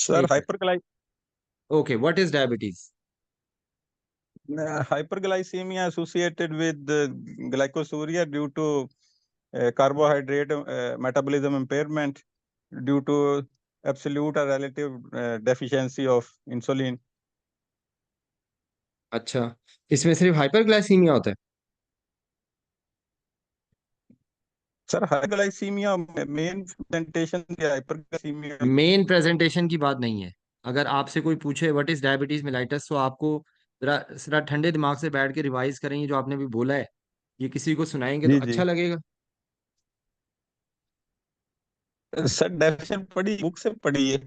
Sir एक okay, what is diabetes? hyperglycemia associated with glycosuria due to carbohydrate metabolism impairment due to absolute or relative deficiency of insulin. अच्छा, इसमें सिर्फ hyperglycaemia होता है? Sir hyperglycemia main presentation hyperglycemia. Main presentation की बात नहीं है। अगर आपसे कोई पूछे व्हाट इज डायबिटीज मेलाइटस, तो आपको जरा जरा ठंडे दिमाग से बैठ के रिवाइज करें, ये जो आपने अभी बोला है, ये किसी को सुनाएंगे तो जी जी अच्छा लगेगा। सर डेफिनेशन पढ़ी बुक से पढ़ी है.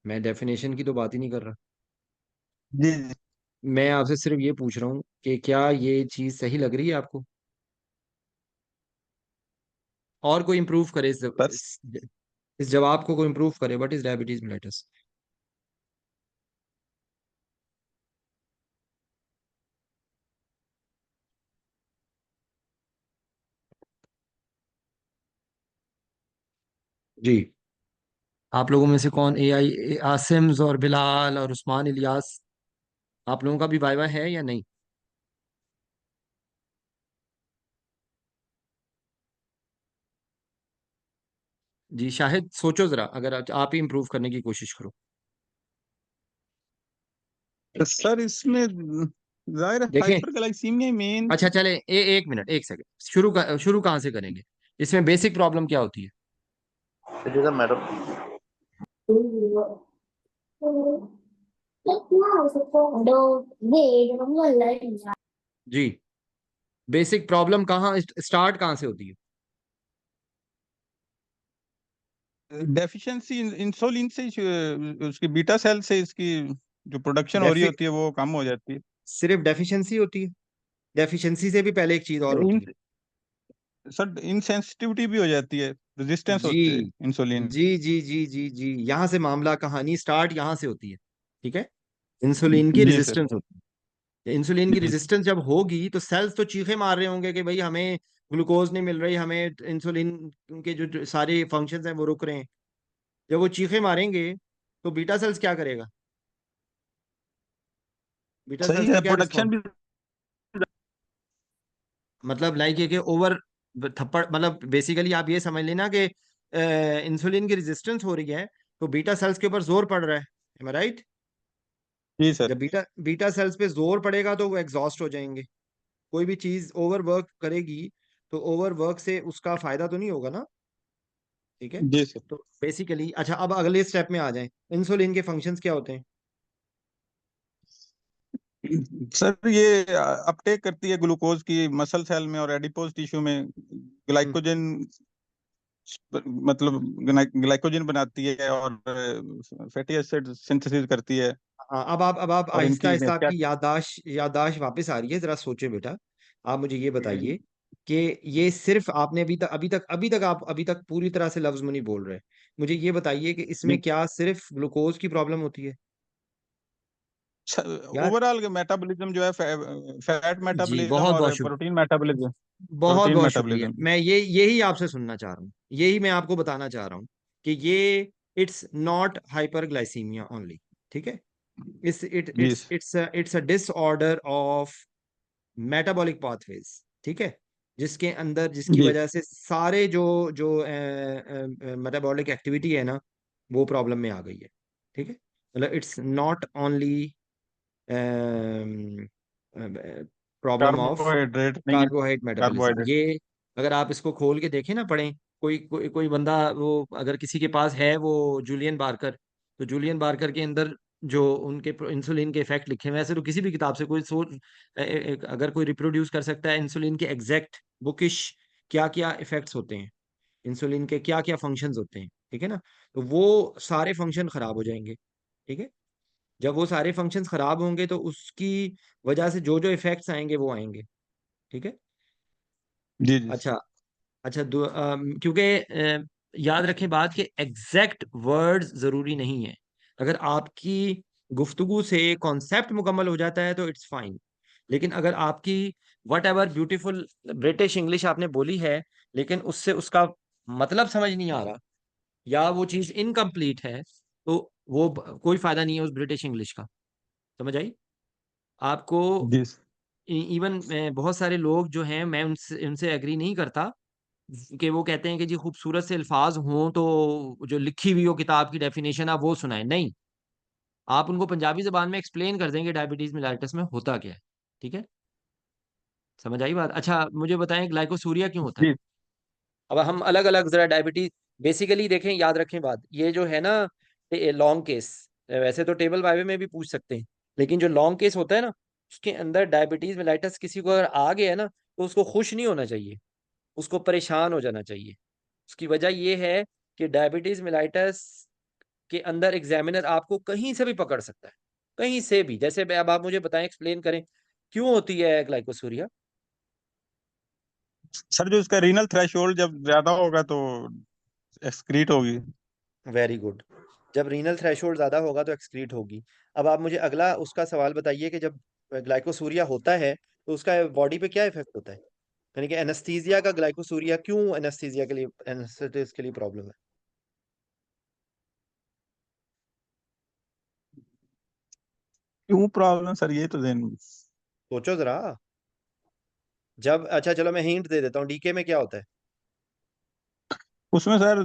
मैं डेफिनेशन की तो बात ही नहीं कर रहा। जी जी मैं आपसे सिर्फ ये पूछ रहा हूँ कि क्या ये चीज सही लग रही है आपको, और कोई इम्प्रूव करे सर. इस जवाब को कोई इम्प्रूव करे, व्हाट इज डायबिटीज मेलाइटस। जी, आप लोगों में से कौन AI आसिम्स और बिलाल और उस्मान इलियास, आप लोगों का भी वाइवा है या नहीं? जी शाहिद, सोचो जरा, अगर आप ही इम्प्रूव करने की कोशिश करो। सर इसमें जाहिर देखें, हाइपरग्लाइसीमिया मेन. अच्छा चले, एक मिनट, एक सेकंड, शुरू कहाँ से करेंगे? इसमें बेसिक प्रॉब्लम क्या होती है? It is a matter. जी, बेसिक प्रॉब्लम कहाँ स्टार्ट कहाँ से होती है? डेफिशिएंसी इंसुलिन से उसकी बीटा सेल से इसकी जो प्रोडक्शन हो रही डेफि होती है वो कम हो जाती है. सिर्फ डेफिशिएंसी होती है? डेफिशिएंसी से भी पहले एक चीज और होती इन है। सर इनसेंसिटिविटी भी हो जाती है. रेजिस्टेंस जी होती है इंसुलिन. जी, यहाँ से मामला, कहानी स्टार्ट यहाँ से होती है। ठीक है, इंसुलिन की जी सर. रेजिस्टेंस होती है। इंसुलिन की जी रेजिस्टेंस जब होगी तो सेल्स तो चीखे मार रहे होंगे कि भाई हमें ग्लूकोज नहीं मिल रही, हमें इंसुलिन के जो सारे फंक्शंस हैं वो रुक रहे हैं। जब वो चीखे मारेंगे तो बीटा सेल्स क्या करेगा? बीटा सही सेल्स का है क्या प्रोडक्शन रिस्पॉन्स? भी. मतलब लाइक ये कि ओवर थप्पड़, मतलब बेसिकली आप ये समझ लेना कि इंसुलिन की रेजिस्टेंस हो रही है तो बीटा सेल्स के ऊपर जोर पड़ रहा है। M I right? Ji sir. जब बीटा सेल्स पे जोर पड़ेगा तो वो एग्जॉस्ट हो जाएंगे। कोई भी चीज ओवर वर्क करेगी तो ओवर वर्क से उसका फायदा तो नहीं होगा ना। ठीक है, जी सर. तो बेसिकली अच्छा, अब अगले स्टेप में आ जाएं, इंसुलिन के फंक्शंस क्या होते हैं? सर ये अपटेक करती है ग्लूकोज की मसल सेल में और एडिपोज टिश्यू में. हम्म, ग्लाइकोजन मतलब ग्लाइकोजन बनाती है और फैटी एसिड सिंथेसिस करती है. हाँ, अब आप और आहिस्ता इनकी आहिस्ता, क्या. आपकी यादाश्त वापस आ रही है, जरा सोचे बेटा। आप मुझे ये बताइए कि ये सिर्फ आपने अभी तक पूरी तरह से लफ्ज नहीं बोल रहे। मुझे ये बताइए कि इसमें क्या सिर्फ ग्लूकोज की प्रॉब्लम होती है यार? ओवरऑल मेटाबॉलिज्म जो है फैट जी, मेटाबॉलिज्म बहुत और बहुत शुक्रिया, प्रोटीन मेटाबॉलिज्म. बहुत प्रोटीन बहुत शुक्रिया। मेटाबॉलिज्म. मैं यही आपसे सुनना चाह रहा हूँ, यही मैं आपको बताना चाह रहा हूँ कि ये इट्स नॉट हाइपरग्लाइसीमिया ओनली। ठीक है, इट्स इट जी it's it's it's a disorder of metabolic pathways. ठीक है, जिसके अंदर, जिसकी जी वजह से सारे जो जो मेटाबॉलिक एक्टिविटी है ना, वो प्रॉब्लम में आ गई है। ठीक है, मतलब it's not only problem of carbohydrate नहीं है. Carbohydrate metabolism. कार्बोहाइड्रेट. ये अगर आप इसको खोल के देखें ना, पढ़ें, कोई बंदा, वो अगर किसी के पास है वो जूलियन बार्कर, तो जूलियन बार्कर के अंदर जो उनके इंसुलिन के इफेक्ट लिखे हुए हैं, ऐसे तो किसी भी किताब से कोई सोच अगर कोई रिप्रोड्यूस कर सकता है इंसुलिन के एग्जैक्ट बुकिश क्या क्या इफेक्ट्स होते हैं, इंसुलिन के क्या क्या फंक्शंस होते हैं। ठीक है ना, तो वो सारे फंक्शन खराब हो जाएंगे। ठीक है, जब वो सारे फंक्शंस खराब होंगे तो उसकी वजह से जो जो इफेक्ट्स आएंगे वो आएंगे। ठीक है, जी जी. अच्छा, अच्छा, क्योंकि याद रखें बात कि एग्जैक्ट वर्ड्स जरूरी नहीं है। अगर आपकी गुफ्तगू से कॉन्सेप्ट मुकम्मल हो जाता है तो इट्स फाइन, लेकिन अगर आपकी what ever beautiful British English आपने बोली है, लेकिन उससे उसका मतलब समझ नहीं आ रहा, या वो चीज इनकम्प्लीट है, तो वो कोई फायदा नहीं है उस ब्रिटिश इंग्लिश का। समझ आई आपको? जी इवन बहुत सारे लोग जो हैं, मैं उनसे उनसे एग्री नहीं करता कि वो कहते हैं कि जी खूबसूरत से अल्फाज हों तो जो लिखी हुई हो किताब की डेफिनेशन आप वो सुनाएं। नहीं, आप उनको पंजाबी जबान में एक्सप्लेन कर देंगे डायबिटीज मिलाइटिस में होता क्या है। ठीक है, समझ आई बात? अच्छा मुझे बताएं ग्लाइकोसूरिया क्यों होता है? जी। अब हम अलग अलग जरा डायबिटीज बेसिकली देखें, याद रखें बात, ये जो है ना लॉन्ग केस, वैसे तो टेबल वाइवे में भी पूछ सकते हैं, लेकिन जो लॉन्ग केस होता है ना उसके अंदर डायबिटीज मेलाइटस किसी को अगर आ गया है ना तो उसको खुश नहीं होना चाहिए, उसको परेशान हो जाना चाहिए। उसकी वजह ये है कि डायबिटीज मेलाइटस के अंदर एग्जामिनर आपको कहीं से भी पकड़ सकता है, कहीं से भी। जैसे अब आप मुझे बताएं, एक्सप्लेन करें क्यों होती है ग्लाइकोसूरिया। सर जो इसका रीनल थ्रेशोल्ड जब ज्यादा होगा तो एक्सक्रीट होगी। Very good. जब रीनल थ्रेशोल्ड ज्यादा होगा तो एक्सक्रीट होगी। अब आप मुझे अगला उसका सवाल बताइए कि जब ग्लाइकोसूरिया होता है तो उसका बॉडी पे क्या इफेक्ट होता है, यानी कि एनेस्थीसिया का ग्लाइकोसूरिया क्यों एनेस्थीसिया के लिए, एनेस्थेटिस के लिए प्रॉब्लम है? क्यों प्रॉब्लम सर, ये तो देन सोचो जरा। जब, अच्छा चलो मैं हिंट दे देता हूँ, डीके में क्या होता है? उसमें सर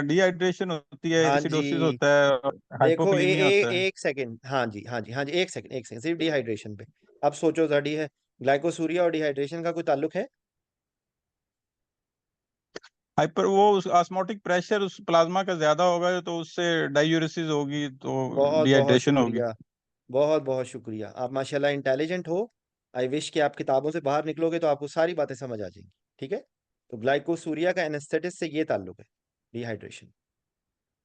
डिहाइड्रेशन होती है, हाँ जी, एसिडोसिस होता है और देखो हाइपोकलीमिया होता है। एक सेकंड, हाँ जी हाँ जी हाँ जी, एक सेकंड एक सेकंड, सिर्फ डिहाइड्रेशन पे। अब सोचो जरा, डी है ग्लाइकोसूरिया और डिहाइड्रेशन का कोई ताल्लुक है? हाइपर वो उस ऑस्मोटिक प्रेशर उस प्लाज्मा का ज्यादा होगा तो उससे डायूरेसिस होगी तो बहुत बहुत डिहाइड्रेशन होगी। शुक्रिया, बहुत बहुत शुक्रिया। आप माशाल्लाह इंटेलिजेंट हो। आई विश कि आप किताबों से बाहर निकलोगे तो आपको सारी बातें समझ आ जाएंगी। ठीक है, तो ग्लाइकोसूरिया का एनेस्थेटिस से ये ताल्लुक है, डिहाइड्रेशन।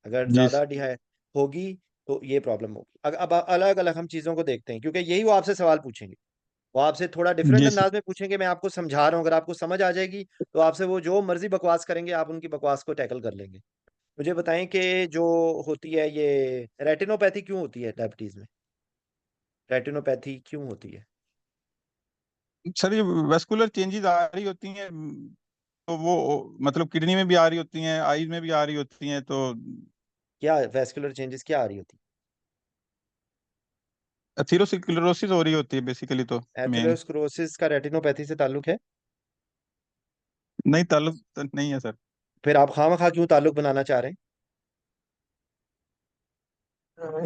अगर जी ज्यादा डिहाइ होगी तो ये प्रॉब्लम होगी। अब अलग अलग हम चीजों को देखते हैं, क्योंकि यही वो आपसे सवाल पूछेंगे। वो आपसे थोड़ा डिफरेंट जी सर। अंदाज में पूछेंगे, मैं आपको समझा रहा हूँ, अगर आपको समझ आ जाएगी तो आपसे वो जो मर्जी बकवास करेंगे आप उनकी बकवास को टैकल कर लेंगे। मुझे बताएं कि जो होती है ये रेटिनोपैथी क्यों होती है डायबिटीज में? रेटिनोपैथी क्यों होती है? सर ये वेस्कुलर चेंजेस आ रही होती हैं, तो वो मतलब किडनी में भी आ रही होती हैं, आईज में भी आ रही होती हैं, तो क्या वेस्कुलर चेंजेस क्या आ रही होती? एथेरोस्क्लेरोसिस हो रही होती है बेसिकली तो मेन। एथेरोस्क्लेरोसिस का रेटिनोपैथी से ताल्लुक है? नहीं, ताल्लुक तो नहीं है सर। फिर आप खामखा क्यों ताल्लुक बनाना चाह रहे हैं?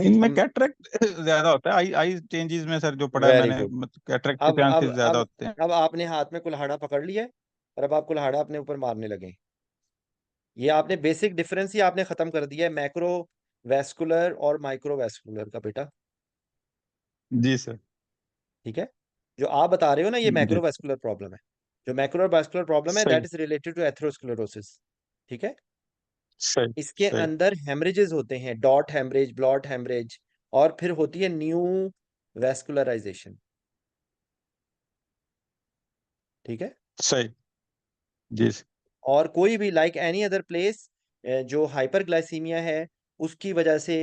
इनमें हम, कैटरेक्ट ज्यादा होता है, आई आई चेंजेस में सर जो पढ़ा है वेरी मैंने, गुड। मतलब कैटरेक्ट के अब अब चांसेस ज्यादा अब होते हैं। अब आपने हाथ में कुल्हाड़ा पकड़ लिया है और अब आप कुल्हाड़ा अपने ऊपर मारने लगे। ये आपने बेसिक डिफरेंस ही आपने खत्म कर दिया है, मैक्रो वेस्कुलर और माइक्रो वेस्कुलर का बेटा। जी सर। ठीक है, जो आप बता रहे हो ना ये जी मैक्रोवास्कुलर प्रॉब्लम है। जो मैक्रोवास्कुलर प्रॉब्लम है दैट सही इज रिलेटेड टू एथेरोस्क्लेरोसिस। ठीक है, सही इसके सही। अंदर हेमरेजेस होते हैं, डॉट हेमरेज, ब्लॉट हेमरेज, और फिर होती है न्यू वेस्कुलराइजेशन। ठीक है, सही। जी सर। और कोई भी लाइक एनी अदर प्लेस जो हाइपरग्लाइसीमिया है उसकी वजह से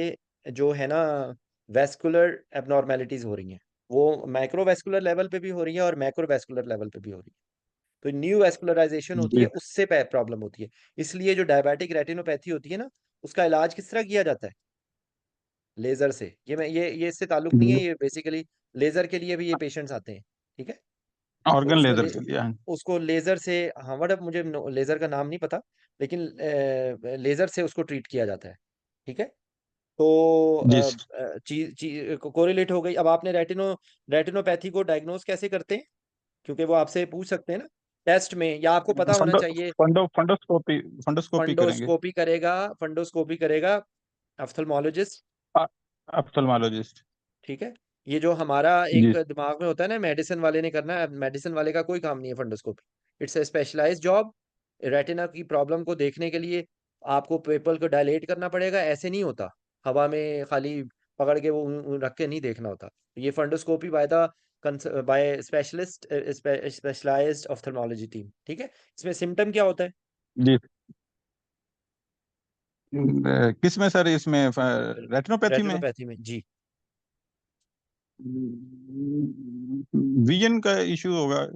जो है ना वेस्कुलर एबनॉर्मेलिटीज हो रही हैं, वो माइक्रोवेस्कुलर लेवल पे भी हो रही है और मैक्रोवेस्कुलर लेवल पे भी हो रही है। तो न्यू वेस्कुलराइजेशन होती है, जी उससे प्रॉब्लम होती है। इसलिए जो डायबिटिक रेटिनोपैथी होती है ना उसका इलाज किस तरह किया जाता है? लेजर से। ये इससे ताल्लुक नहीं है, ये बेसिकली लेजर के लिए भी ये पेशेंट्स आते हैं। ठीक है, तो ऑर्गन लेजर के लिए, हाँ। उसको लेजर से, हाँ वट मुझे लेजर का नाम नहीं पता, लेकिन लेजर से उसको ट्रीट किया जाता है। ठीक है, जी तो सर। चीज चीज कोरिलेट हो गई। अब आपने रेटिनोपैथी को डायग्नोज कैसे करते हैं, क्योंकि वो आपसे पूछ सकते हैं ना टेस्ट में, या आपको पता होना चाहिए। फंडोस्कोपी फंडोस्कोपी करेंगे। फंडोस्कोपी करेगा ऑप्थेल्मोलॉजिस्ट। ऑप्थेल्मोलॉजिस्ट। ठीक है, ये जो हमारा जी एक दिमाग में होता है ना, मेडिसिन वाले ने करना है, मेडिसिन वाले का कोई काम नहीं है fundoscopy. It's a specialised job. Retina की प्रॉब्लम को देखने के लिए आपको पेपल को डायलेट करना पड़ेगा, ऐसे नहीं होता हवा में खाली पकड़ के वो रख के नहीं देखना होता। ये fundoscopy by specialist specialised ophthalmology team. ठीक है, इसमें सिम्टम क्या होता है? जी। किस में सर, इसमें रेटिनोपैथी में? रेटिनोपैथी में जी। विजन का इशू होगा।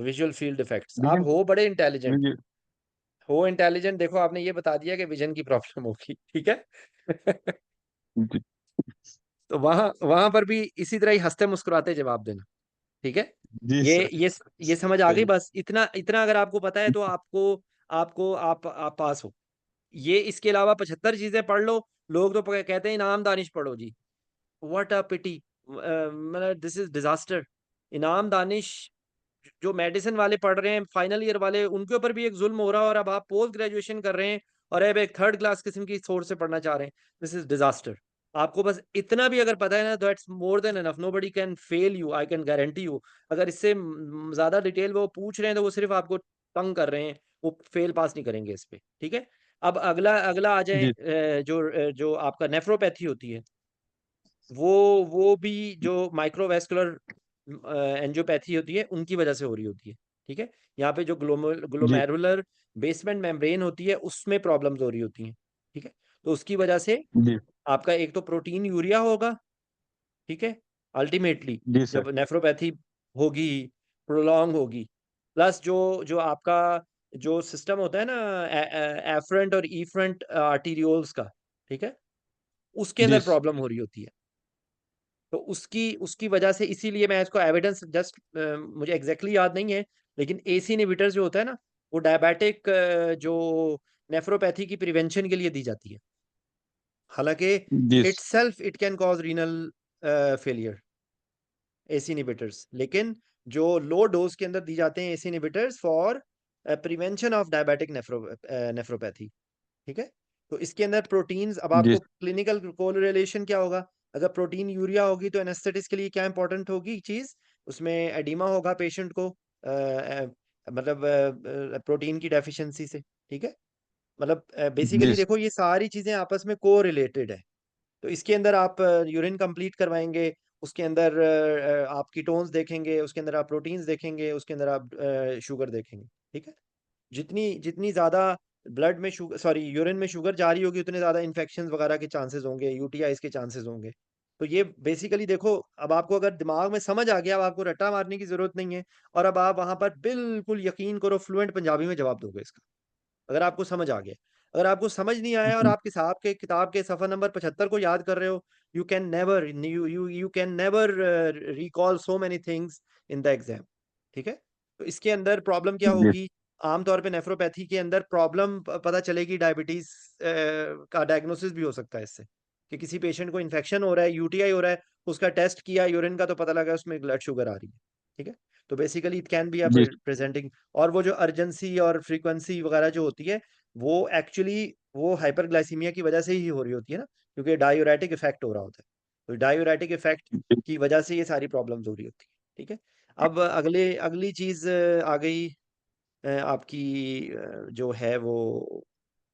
Visual field effects. आप विजन हो बड़े इंटेलिजेंट, विजन हो इंटेलिजेंट, देखो आपने ये बता दिया कि विजन की प्रॉब्लम होगी। ठीक है जी। तो वहां वहां पर भी इसी तरह ही हंसते मुस्कुराते जवाब देना। ठीक है। जी ये सर। ये ये समझ आ गई। सही। बस इतना इतना अगर आपको पता है तो आपको आपको आप पास हो। ये इसके अलावा 75 चीजें पढ़ लो। लोग तो कहते हैं इनाम दानिश पढ़ो जी। व्हाट अ पिटी। मतलब दिस इज डिजास्टर। इनाम दानिश जो मेडिसिन वाले पढ़ रहे हैं फाइनल ईयर वाले, उनके ऊपर भी एक जुल्म हो रहा है, और अब आप पोस्ट ग्रेजुएशन कर रहे हैं और अब एक थर्ड क्लास किस्म की सोर्स से पढ़ना चाह रहे हैं। This is disaster. आपको बस इतना भी अगर पता है ना, that's more than enough. Nobody can fail you, I can guarantee you. अगर इससे ज्यादा डिटेल वो पूछ रहे हैं तो वो सिर्फ आपको तंग कर रहे हैं, वो फेल पास नहीं करेंगे इस पे। ठीक है। अब अगला अगला आ जाए, जी जो आपका नेफ्रोपैथी होती है, वो वो भी जो माइक्रोवेस्कुलर एंजियोपैथी होती है उनकी वजह से हो रही होती है। ठीक है। यहाँ पे जो जी ग्लोमेरुलर बेसमेंट मेम्ब्रेन होती है उसमें प्रॉब्लम्स हो रही होती हैं। ठीक है। तो उसकी वजह से जी आपका एक तो प्रोटीन यूरिया होगा। ठीक है। अल्टीमेटली जी सर। जब नेफ्रोपैथी होगी, प्रोलॉन्ग होगी, प्लस जो जो आपका जो सिस्टम होता है ना, एफरेंट और ईफ्रंट आर्टीरियोल्स का, ठीक है, उसके जी अंदर प्रॉब्लम हो रही होती है। तो उसकी उसकी वजह से, इसीलिए मैं इसको एविडेंस जस्ट मुझे एग्जैक्टली याद नहीं है, लेकिन एसी इनहिबिटर जो होता है ना, वो डायबिटिक जो नेफ्रोपैथी की प्रिवेंशन के लिए दी जाती है। हालांकि जी itself it can cause renal failure, ACE inhibitors, लेकिन जो लो डोज के अंदर दी जाते हैं ACE inhibitors for prevention of diabetic nephropathy. ठीक है। तो इसके अंदर प्रोटीन्स, अब जी आपको क्लिनिकल कोरिलेशन क्या होगा? अगर प्रोटीन यूरिया होगी तो एनेस्थेटिक्स के लिए क्या इंपॉर्टेंट होगी चीज? उसमें एडिमा होगा पेशेंट को, मतलब प्रोटीन की डेफिशिएंसी से। ठीक है। मतलब जी बेसिकली देखो, ये सारी चीजें आपस में को रिलेटेड है। तो इसके अंदर आप यूरिन कंप्लीट करवाएंगे, उसके अंदर आप कीटोन्स देखेंगे, उसके अंदर आप प्रोटीन्स देखेंगे, उसके अंदर आप शुगर देखेंगे। ठीक है। जितनी जितनी ज्यादा ब्लड में शुगर, सॉरी, यूरिन में शुगर जा रही होगी, उतने ज्यादा इन्फेक्शन वगैरह के चांसेस होंगे, यूटीआईज के चांसेस होंगे। तो ये बेसिकली देखो, अब आपको अगर दिमाग में समझ आ गया, अब आपको रट्टा मारने की जरूरत नहीं है, और अब आप वहां पर बिल्कुल यकीन करो फ्लुएंट पंजाबी में जवाब दोगे इसका, अगर आपको समझ आ गया। अगर आपको समझ नहीं आया और आप किताब के सफा नंबर 75 को याद कर रहे हो, you can never recall so many things in the exam. ठीक है। तो इसके अंदर प्रॉब्लम क्या जी होगी? आमतौर पे नेफ्रोपैथी के अंदर प्रॉब्लम पता चलेगी, डायबिटीज का डायग्नोसिस भी हो सकता है इससे, कि किसी पेशेंट को इन्फेक्शन हो रहा है, यूटीआई हो रहा है, उसका टेस्ट किया यूरिन का तो पता लगा उसमें ब्लड शुगर आ रही है। ठीक है। तो basically it can be a जी प्रेजेंटिंग। और वो जो अर्जेंसी और फ्रीक्वेंसी वगैरह जो होती है, वो एक्चुअली वो हाइपरग्लाइसीमिया की वजह से ही हो रही होती है ना, क्योंकि डायूरेटिक इफेक्ट हो रहा होता है। तो डायूरेटिक इफेक्ट जी की वजह से ये सारी प्रॉब्लम्स हो रही होती है। ठीक है। अब अगली चीज आ गई, आपकी जो है वो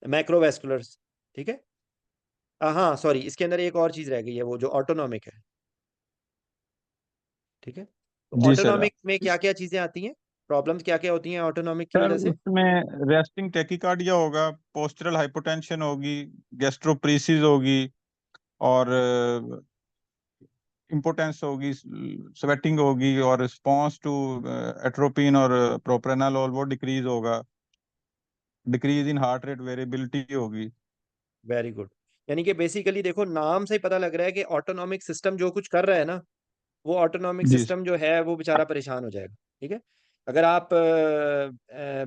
मैक्रोवेस्कुलर्स। ठीक है। हाँ सॉरी, इसके अंदर एक और चीज रह गई है, वो जो ऑटोनॉमिक है। ठीक है। तो जी सर। ऑटोनॉमिक में क्या क्या चीजें आती हैं, प्रॉब्लम्स क्या क्या होती हैं ऑटोनॉमिक की सर वजह से? उसमें रेस्टिंग टेकिकार्डिया होगा, पोस्चरल हाइपोटेंशन होगी, गैस्ट्रोप्रीसिस होगी, और इम्पोर्टेंस होगी, स्वेटिंग होगी, और रिस्पॉन्स टू एट्रोपिन और प्रोप्रेनालोल वो डिक्रीज होगा, decrease in heart rate variability होगी। Very good. यानी कि बेसिकली देखो, नाम से ही पता लग रहा है कि ऑटोनॉमिक सिस्टम जो कुछ कर रहा है ना, वो ऑटोनॉमिक जी सिस्टम जो है वो बेचारा परेशान हो जाएगा। ठीक है। अगर आप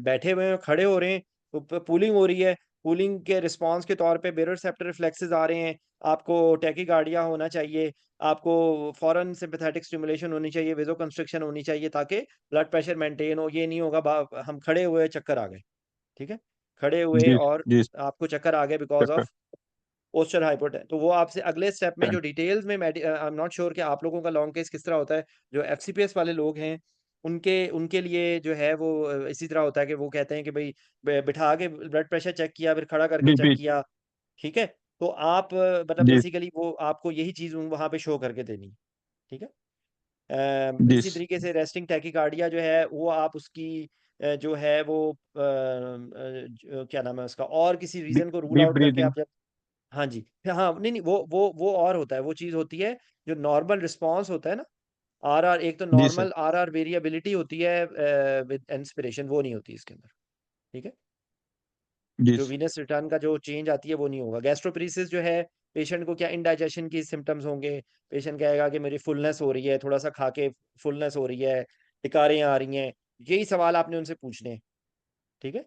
बैठे हुए हैं, खड़े हो रहे हैं, तो पूलिंग हो रही है, पूलिंग के रिस्पांस के तौर पे बेरोसेप्टर रिफ्लेक्सेस आ रहे हैं, आपको टैकीकार्डिया होना चाहिए, आपको फॉरन सिंपैथेटिक स्टिमुलेशन होनी चाहिए, वेजो कंस्ट्रिक्शन होनी चाहिए, ताकि ब्लड प्रेशर मेंटेन हो। ये नहीं होगा हम खड़े हुए चक्कर आ गए। ठीक है। खड़े हुए जी और जी आपको चक्कर आ गए बिकॉज चक्कर। Of posture hypotension. तो वो आपसे अगले स्टेप में जो डिटेल्स में, आई एम नॉट श्योर कि आप लोगों का लॉन्ग केस किस तरह होता है, जो एफसीपीएस वाले लोग हैं उनके उनके लिए जो है वो इसी तरह होता है कि वो कहते हैं कि भाई बिठा के ब्लड प्रेशर चेक किया, फिर खड़ा करके चेक बीपी। किया। ठीक है। तो आप मतलब जी बेसिकली वो आपको यही चीज वहां पे शो करके देनी है। ठीक है। जी इसी तरीके से रेस्टिंग टैकीकार्डिया जो है वो आप उसकी जो है वो क्या नाम है उसका, और किसी रीजन को रूल डीप आउट करके ब्रीदिंग। आप, हाँ जी, हाँ, नहीं नहीं, वो और होता है, वो चीज होती है जो नॉर्मल रिस्पांस होता है ना, आर एक तो जी सर। नॉर्मल आर वेरिएबिलिटी होती है विद इंस्पिरेशन, वो नहीं होती इसके अंदर। ठीक है। जी जो वीनस रिटर्न का जो चेंज आती है वो नहीं होगा। गैस्ट्रोपरीसिस जो है पेशेंट को क्या इंडाइजेशन की सिम्टम्स होंगे, पेशेंट कहेगा कि मेरी फुलनेस हो रही है, थोड़ा सा खा के फुलनेस हो रही है, टिकारें आ रही हैं, यही सवाल आपने उनसे पूछने हैं, ठीक है।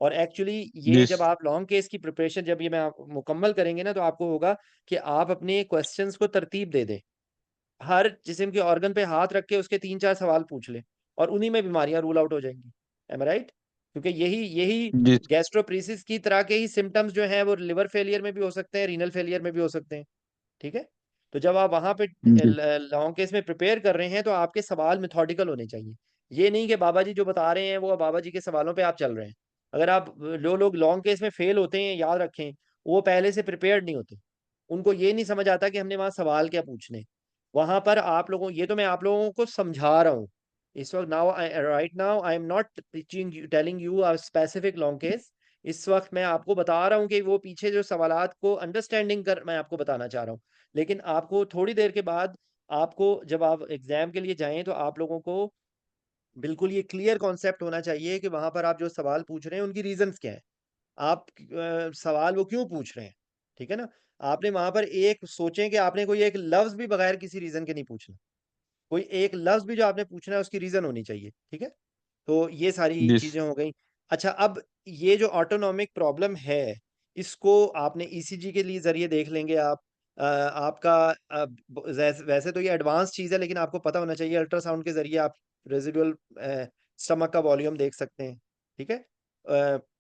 और एक्चुअली ये जब जिस आप लॉन्ग केस की प्रिपरेशन जब ये मैं आप मुकम्मल करेंगे ना, तो आपको होगा कि आप अपने क्वेश्चंस को तरतीब दे दें। हर जिस्म के ऑर्गन पे हाथ रख के उसके 3-4 सवाल पूछ लें और उन्हीं में बीमारियाँ रूल आउट हो जाएँगी। M I right? क्योंकि यही यही जिस गैस्ट्रोपरेसिस की तरह के ही सिम्पटम्स जो हैं वो लिवर फेलियर में भी हो सकते हैं, रीनल फेलियर में भी हो सकते हैं। ठीक है? तो जब आप वहाँ पे जी लॉन्ग केस में प्रिपेयर कर रहे हैं तो आपके सवाल मेथोडिकल होने चाहिए। ये नहीं कि बाबा जी जो बता रहे हैं वो बाबा जी के सवालों पे आप चल रहे हैं। अगर आप जो लोग लॉन्ग केस में फेल होते हैं याद रखें, वो पहले से प्रिपेयर्ड नहीं होते। उनको ये नहीं समझ आता कि हमने वहाँ सवाल क्या पूछने। वहाँ पर आप लोगों ये तो मैं आप लोगों को समझा रहा हूँ। इस वक़्त right now I am not teaching you telling you a specific long case. इस वक़्त मैं आपको बता रहा हूँ कि वो पीछे जो सवालात को अंडरस्टैंडिंग कर मैं आपको बताना चाह रहा हूँ। लेकिन आपको थोड़ी देर के बाद आपको जब आप एग्ज़ाम के लिए जाएँ तो आप लोगों को बिल्कुल ये क्लियर कॉन्सेप्ट होना चाहिए कि वहाँ पर आप जो सवाल पूछ रहे हैं उनकी रीज़न्स क्या हैं। आप सवाल वो क्यों पूछ रहे हैं, ठीक है ना? आपने वहाँ पर एक सोचें कि आपने कोई एक लफ्ज़ भी बगैर किसी रीज़न के नहीं पूछना। कोई एक लफ्ज़ भी जो आपने पूछना है उसकी रीज़न होनी चाहिए, ठीक है? तो ये सारी जिस चीज़ें हो गई। अच्छा अब ये जो ऑटोनॉमिक प्रॉब्लम है, इसको आपने ईसीजी के लिए ज़रिए देख लेंगे आप। आपका ब वैसे तो ये एडवांस चीज़ है लेकिन आपको पता होना चाहिए अल्ट्रासाउंड के ज़रिए आप रेज़िडुअल स्टमक का वॉल्यूम देख सकते हैं, ठीक है?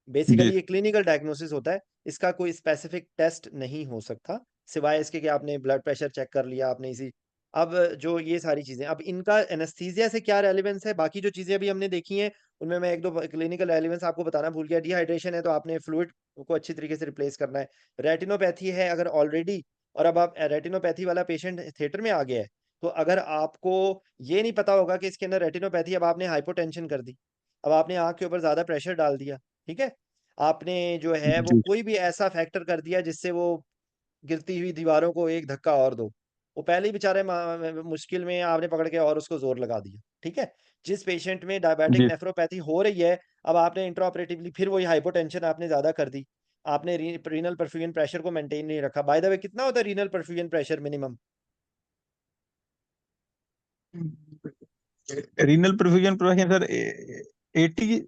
बेसिकली जिस ये क्लिनिकल डायग्नोसिस होता है, इसका कोई स्पेसिफिक टेस्ट नहीं हो सकता, सिवाय इसके कि आपने ब्लड प्रेशर चेक कर लिया, आपने इसी अब जो ये सारी चीज़ें, अब इनका एनेस्थीसिया से क्या रेलेवेंस है, बाकी जो चीज़ें अभी हमने देखी हैं, उनमें मैं 1-2 क्लिनिकल रेलेवेंस आपको बताना भूल गया। डिहाइड्रेशन है तो आपने फ्लूइड को अच्छी तरीके से रिप्लेस करना है। रेटिनोपैथी है अगर ऑलरेडी और अब आप रेटिनोपैथी वाला पेशेंट थिएटर में आ गया है, तो अगर आपको ये नहीं पता होगा कि इसके अंदर रेटिनोपैथी अब आपने हाइपोटेंशन कर दी। अब आपने आँख के ऊपर ज़्यादा प्रेशर डाल दिया, ठीक है? आपने जो है वो जिस कोई भी ऐसा फैक्टर कर दिया जिससे वो गिरती हुई दीवारों को एक धक्का और दो। वो पहले ही बेचारे मुश्किल में आपने पकड़ के और उसको ज़ोर लगा दिया, ठीक है? जिस पेशेंट में डायबिटिक जिस नेफ्रोपैथी हो रही है, अब आपने इंट्राऑपरेटिवली फिर वही हाइपोटेंशन आपने ज़्यादा कर दी। आपने रीनल परफ्यूजन प्रेशर को मेंटेन नहीं रखा। बाय द वे कितना होता है renal perfusion pressure minimum? Renal perfusion profession sir 80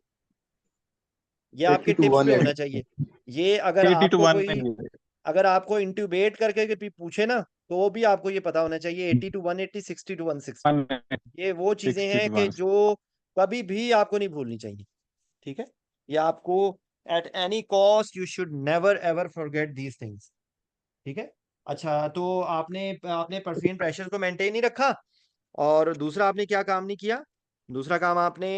ये आपके 80 to टिप्स में होना 180। चाहिए। ये अगर 80 to आपको 1 कोई अगर आपको इंट्यूबेट करके के पूछे ना, तो वो भी आपको ये पता होना चाहिए 80 टू 180, 60 टू 160। ये वो चीज़ें 60 हैं to कि 1 जो कभी भी आपको नहीं भूलनी चाहिए, ठीक है? ये आपको at any cost you should never ever forget these things, ठीक है? अच्छा, तो आपने आपने परफियूम प्रेशर को मेंटेन नहीं रखा और दूसरा आपने क्या काम नहीं किया? दूसरा काम आपने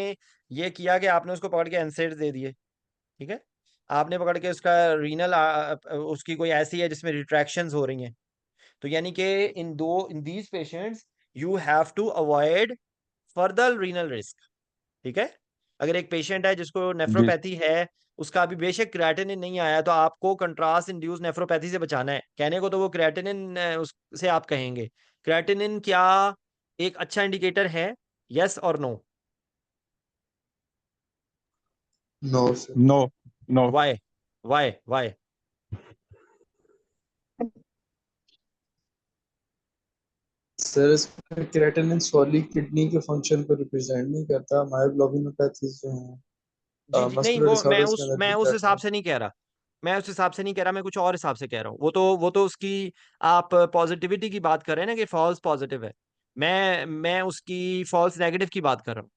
ये किया कि आपने उसको पकड़ के एनसेड्स दे दिए। ठीक है? आपने पकड़ के उसका उसकी कोई ऐसी है जिसमें रिट्रैक्शंस हो रही हैं। तो यानी कि in these patients you have to avoid further renal risk, ठीक है? अगर एक पेशेंट है जिसको जिस नेफ्रोपैथी है, उसका अभी बेशक क्रिएटिनिन नहीं आया तो आपको कंट्रास्ट इंड्यूस्ड नेफ्रोपैथी से बचाना है। कहने को तो वो क्रिएटिनिन उससे आप कहेंगे। क्रिएटिनिन क्या एक अच्छा इंडिकेटर है? येस और no? No sir. No no why? Why? Why? Sir इसमें क्रेटिनिन सॉली किडनी के फंक्शन को रिप्रेजेंट नहीं करता। मायोग्लोबिनोपैथीज जो जी, हैं जी, नहीं मस्कुलर डिसऑर्डर्स के अंदर मैं उस डिटेक्ट हिसाब हैं। से नहीं कह रहा। मैं उस हिसाब से नहीं कह रहा, मैं कुछ और हिसाब से कह रहा हूँ। वो तो उसकी आप पॉजिटिविटी की बात कर रहे हैं ना कि फॉल्स पॉजिटिव है। मैं उसकी फॉल्स नेगेटिव की बात कर रहा हूँ।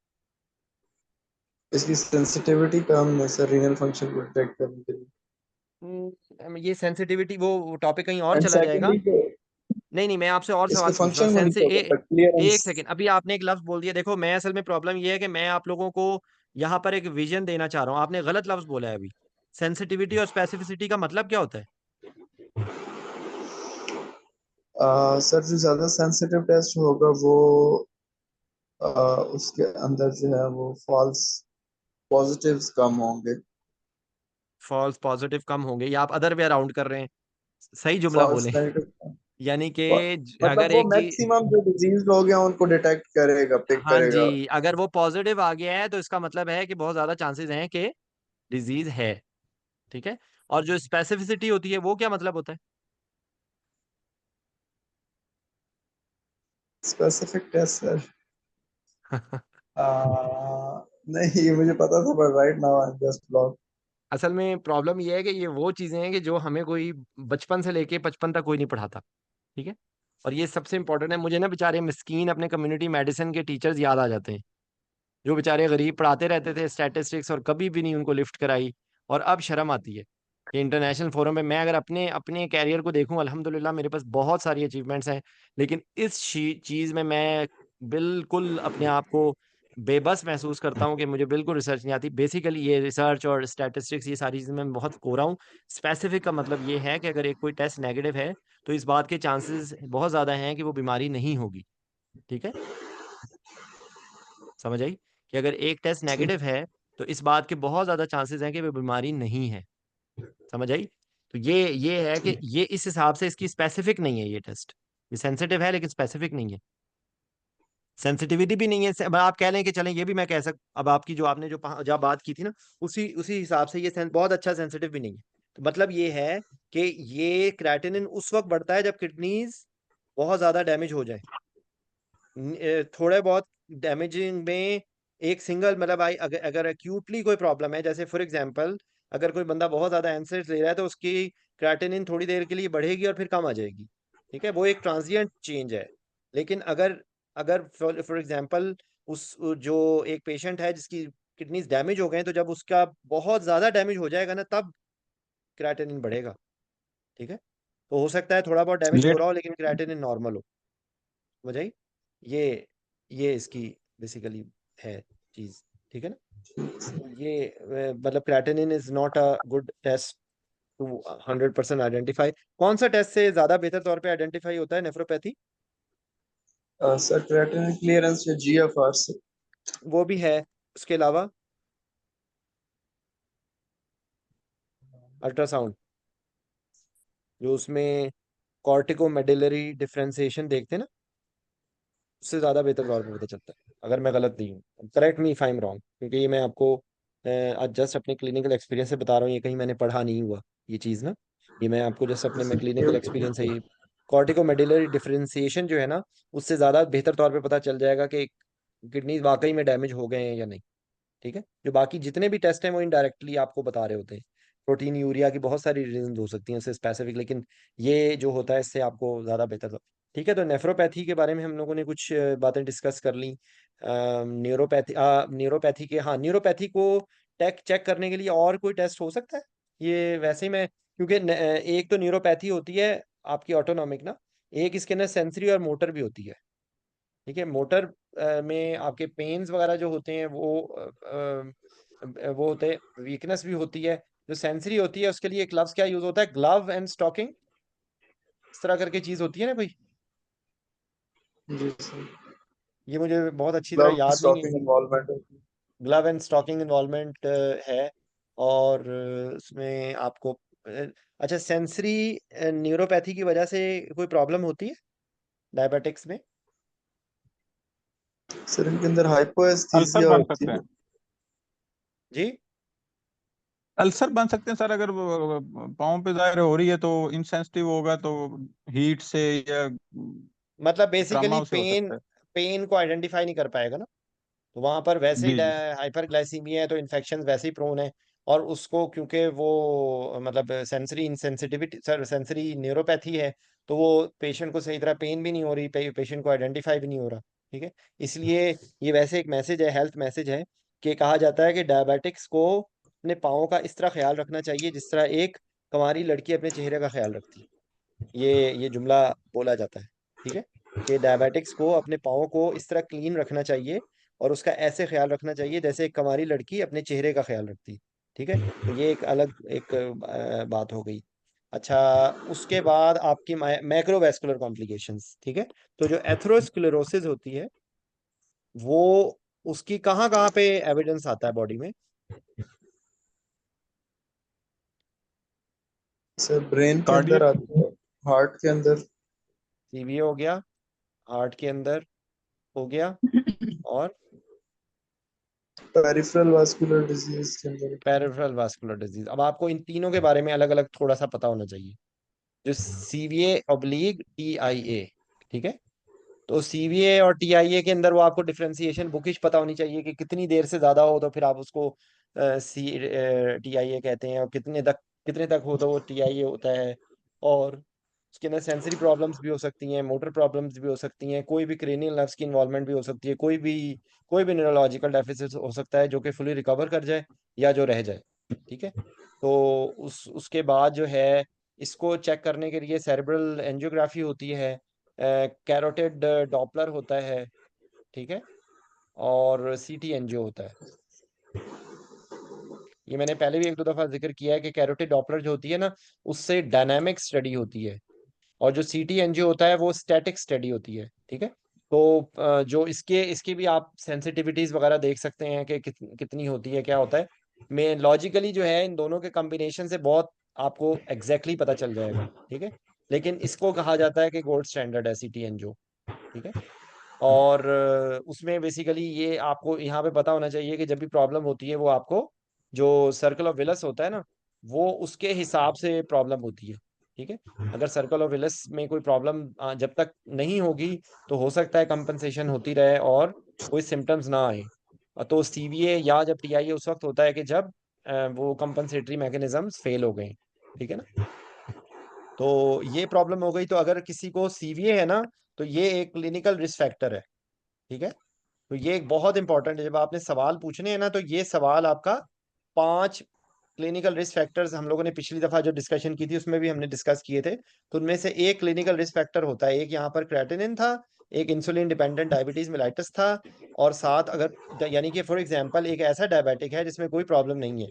इसकी सेंसिटिविटी कम है सर रीनल फंक्शन को डिटेक्ट करने के लिए। ये सेंसिटिविटी वो टॉपिक कहीं और एंड चला जाएगा। सेकेंडली नहीं, नहीं, मैं आपसे और इसके सवाल पूछ रहा हूँ। फंक्शन को नहीं पता क्लियरेंस। एक सेकंड, अभी आपने एक लफ्ज़ बोल दिया। देखो, मैं असल में प्रॉब्लम ये है कि मैं आप लोगों को यहाँ पर एक विज़न देना चाह रहा हूँ। आपने गलत लफ्ज़ बोला है अभी। सेंसिटिविटी और स्पेसिफिसिटी का मतलब क्या होता है? सर जो ज्यादा सेंसिटिव टेस्ट होगा वो उसके अंदर जो है वो फॉल्स पॉजिटिव्स कम होंगे। फॉल्स पॉजिटिव कम होंगे या आप अदर वे अराउंड कर रहे हैं? सही जुमला फॉल्स बोलें। नेगेटिव यानी कि मतलब अगर वो एक चीज मैक्सिमम जो डिजीज लोग हैं उनको डिटेक्ट करेगा, पिक हाँ करेगा। जी, अगर वो पॉजिटिव आ गया है तो इसका मतलब है कि बहुत ज्यादा चांसेस हैं कि डिजीज है, ठीक है। और जो स्पेसिफिसिटी होती है वो क्या मतलब होता है? स्पेसिफिक टेस्ट सर, नहीं ये मुझे पता था but right now I am just block. असल में प्रॉब्लम ये है कि ये वो चीजें हैं कि जो हमें कोई बचपन से लेके 55 तक कोई नहीं पढ़ाता, ठीक है। और ये सबसे इंपॉर्टेंट है। मुझे ना बेचारे मिस्कीन अपने कम्युनिटी मेडिसिन के टीचर्स याद आ जाते हैं, जो बेचारे गरीब पढ़ाते रहते थे स्टैटिस्टिक्स और कभी भी नहीं उनको लिफ्ट कराई। और अब शर्म आती है कि इंटरनेशनल फोरम पे मैं अगर अपने अपने कैरियर को देखूं, अल्हम्दुलिल्लाह मेरे पास बहुत सारी अचीवमेंट्स हैं, लेकिन इस चीज़ में मैं बिल्कुल अपने आप को बेबस महसूस करता हूँ कि मुझे बिल्कुल रिसर्च नहीं आती। बेसिकली ये रिसर्च और स्टैटिस्टिक्स ये सारी चीज़ें मैं बहुत कोरा हूँ। स्पेसिफिक का मतलब ये है कि अगर एक कोई टेस्ट नेगेटिव है तो इस बात के चांसेस बहुत ज़्यादा हैं कि वो बीमारी नहीं होगी, ठीक है। समझ आई कि अगर एक टेस्ट नेगेटिव है तो इस बात के बहुत ज़्यादा चांसेस हैं कि वो बीमारी नहीं है। समझ आई। तो ये है कि ये इस हिसाब से इसकी स्पेसिफिक नहीं है ये टेस्ट। ये सेंसिटिव है लेकिन स्पेसिफिक नहीं है, सेंसिटिविटी भी नहीं है। अब आप कह लें कि चलें, ये भी मैं कह सक अब आपकी जो आपने जो जब बात की थी ना, उसी उसी हिसाब से ये बहुत अच्छा सेंसिटिव भी नहीं है। तो मतलब ये है कि ये क्रेटिनिन उस वक्त बढ़ता है जब किडनीज बहुत ज्यादा डैमेज हो जाए। थोड़े बहुत डैमेजिंग में एक सिंगल मतलब आई अगर अगर एक्यूटली कोई प्रॉब्लम है, जैसे फॉर एग्जांपल अगर कोई बंदा बहुत ज्यादा एंसिड्स ले रहा है तो उसकी क्रेटिनिन थोड़ी देर के लिए बढ़ेगी और फिर कम आ जाएगी, ठीक है, वो एक ट्रांजिएंट चेंज है। लेकिन अगर अगर फॉर एग्जांपल उस जो एक पेशेंट है जिसकी किडनीज डैमेज हो गए हैं, तो जब उसका बहुत ज्यादा डैमेज हो जाएगा ना तब क्रेटिनिन बढ़ेगा, ठीक है। तो हो सकता है थोड़ा बहुत डैमेज हो लेट रहा हो लेकिन क्रेटिनिन नॉर्मल हो। समझ आई। ये ये इसकी बेसिकली है चीज, ठीक है ना। तो ये मतलब creatinine is not a good test to 100% identify. कौन सा टेस्ट से ज्यादा बेहतर तौर पे आइडेंटिफाई होता है नेफ्रोपैथी? सर क्रिएटिनिन क्लियरेंस या जीएफआर से। वो भी है। उसके अलावा अल्ट्रासाउंड, जो उसमें कॉर्टिकोमेडुलरी डिफरेंशिएशन देखते हैं ना, उससे ज्यादा बेहतर तौर पे पता चलता है। अगर मैं गलत नहीं हूँ, correct me if I am wrong, क्योंकि ये मैं आपको आज जस्ट अपने क्लिनिकल एक्सपीरियंस से बता रहा हूँ, ये कहीं मैंने पढ़ा नहीं हुआ ये चीज़ ना। ये मैं आपको जस्ट अपने में क्लिनिकल एक्सपीरियंस है। ये कॉर्टिकोमेडुलरी डिफरेंशिएशन जो है ना, उससे ज़्यादा बेहतर तौर पे पता चल जाएगा कि किडनी वाकई में डैमेज हो गए हैं या नहीं, ठीक है। जो बाकी जितने भी टेस्ट हैं वो इनडायरेक्टली आपको बता रहे होते हैं। प्रोटीन यूरिया की बहुत सारी रीजन हो सकती हैं उससे स्पेसिफिक, लेकिन ये जो होता है इससे आपको ज़्यादा बेहतर ठीक है। तो नेफ्रोपैथी के बारे में हम लोगों ने कुछ बातें डिस्कस कर ली। न्यूरोपैथी के, हाँ, न्यूरोपैथी को टेक चेक करने के लिए और कोई टेस्ट हो सकता है? ये वैसे ही मैं, क्योंकि एक तो न्यूरोपैथी होती है आपकी ऑटोनॉमिक ना, एक इसके अंदर सेंसरी और मोटर भी होती है, ठीक है। मोटर में आपके पेन्स वगैरह जो होते हैं वो होते हैं, वीकनेस भी होती है। जो सेंसरी होती है उसके लिए एक लफ्ज क्या यूज होता है, ग्लव एंड स्टॉकिंग, इस तरह करके चीज होती है ना कोई। जी सर, ये मुझे बहुत अच्छी तरह ग्लव याद नहीं है। स्टॉकिंग इन्वॉल्वमेंट होती ग्लव एंड स्टॉकिंग इन्वॉल्वमेंट है। और उसमें आपको अच्छा, सेंसरी न्यूरोपैथी की वजह से कोई प्रॉब्लम होती है डायबिटिक्स में? है सर। इनके अंदर अल्सर हाइपोएस्थीसिया बन होती सकते है। हैं। जी। अल्सर बन सकते हैं सर, अगर पाँव पे दायर हो रही है तो इंसेंसिटिव होगा तो हीट से या मतलब बेसिकली ट्रामा से हो पेन सकता है। पेन को आइडेंटिफाई नहीं कर पाएगा ना। तो वहां पर वैसे ही जी जी। हाइपरग्लाइसीमिया है तो इन्फेक्शन वैसे ही प्रोन है। और उसको क्योंकि वो मतलब sensory insensitivity sir sensory neuropathy है, तो वो पेशेंट को सही तरह पेन भी नहीं हो रही, पेशेंट को आइडेंटिफाई भी नहीं हो रहा, ठीक है। इसलिए ये वैसे एक मैसेज है, हेल्थ मैसेज है, कि कहा जाता है कि डायबिटिक्स को अपने पाँव का इस तरह ख्याल रखना चाहिए जिस तरह एक कुंवारी लड़की अपने चेहरे का ख्याल रखती है। ये जुमला बोला जाता है, ठीक है, कि डायबिटिक्स को अपने पाँव को इस तरह क्लीन रखना चाहिए और उसका ऐसे ख्याल रखना चाहिए जैसे एक कुंवारी लड़की अपने चेहरे का ख्याल रखती है, ठीक है। तो ये एक अलग एक बात हो गई। अच्छा, उसके बाद आपकी मैक्रोवैस्कुलर कॉम्प्लिकेशंस, ठीक है। तो जो एथेरोस्क्लेरोसिस होती है वो उसकी कहाँ कहाँ पे एविडेंस आता है बॉडी में? सर ब्रेन के अंदर कार्डियक। आते हैं, हार्ट के अंदर। सीवीए हो गया, हार्ट के अंदर हो गया, और पेरिफेरल वास्कुलर डिजीज के अंदर। Peripheral vascular disease. अब आपको इन तीनों के बारे में अलग अलग थोड़ा सा पता होना चाहिए। जो सीवीए ऑब्लिक टीआईए, ठीक है, तो सीवीए और टीआईए के अंदर वो आपको डिफरेंशिएशन बुकिश पता होनी चाहिए कि कितनी देर से ज्यादा हो तो फिर आप उसको टीआईए कहते हैं, और कितने तक हो तो वो टीआईए होता है। और उसके अंदर सेंसरी प्रॉब्लम्स भी हो सकती हैं, मोटर प्रॉब्लम्स भी हो सकती हैं, कोई भी क्रेनियल नर्व्स की इन्वॉल्वमेंट भी हो सकती है, कोई भी न्यूरोलॉजिकल डेफिसिट हो सकता है जो कि फुली रिकवर कर जाए या जो रह जाए। ठीक है। तो उसके बाद जो है, इसको चेक करने के लिए सेरेब्रल एंजियोग्राफी होती है, कैरोटिड डॉपलर होता है। ठीक है। और सीटी एंजियो होता है। ये मैंने पहले भी एक दो दफा जिक्र किया है कि कैरोटिड डॉपलर जो होती है ना, उससे डायनामिक स्टडी होती है, और जो सीटी एनजीओ होता है वो स्टैटिक स्टडी होती है। ठीक है। तो जो इसके इसके भी आप सेंसिटिविटीज वगैरह देख सकते हैं कि कितनी होती है, क्या होता है। मैं लॉजिकली जो है इन दोनों के कॉम्बिनेशन से बहुत आपको एग्जैक्टली पता चल जाएगा। ठीक है। लेकिन इसको कहा जाता है कि गोल्ड स्टैंडर्ड है सीटी एनजीओ। ठीक है। और उसमें बेसिकली ये आपको यहाँ पे पता होना चाहिए कि जब भी प्रॉब्लम होती है वो आपको जो सर्कल ऑफ विलस होता है ना, वो उसके हिसाब से प्रॉब्लम होती है। ठीक है। अगर सर्कल ऑफ विलस में कोई प्रॉब्लम जब तक नहीं होगी तो हो सकता है कंपनसेशन होती रहे और कोई सिम्टम्स ना आए। तो सीवीए या जब टीआईए उस वक्त होता है कि जब वो कंपनसेटरी मैकेनिज्म्स फेल हो गए। ठीक है ना। तो ये प्रॉब्लम हो गई। तो अगर किसी को सीवीए है ना, तो ये एक क्लिनिकल रिस्क फैक्टर है। ठीक है। तो ये एक बहुत इंपॉर्टेंट है, जब आपने सवाल पूछने हैं ना, तो ये सवाल आपका 5 क्लिनिकल रिस्क फैक्टर्स हम लोगों ने पिछली दफा जो डिस्कशन की थी उसमें भी हमने डिस्कस किए थे। तो उनमें से एक क्लिनिकल रिस्क फैक्टर होता है, एक यहाँ पर क्रेटिनिन था, एक इंसुलिन डिपेंडेंट डायबिटीज मेलाइटस था, और साथ अगर यानी कि फॉर एग्जांपल एक ऐसा डायबिटिक है जिसमें कोई प्रॉब्लम नहीं है।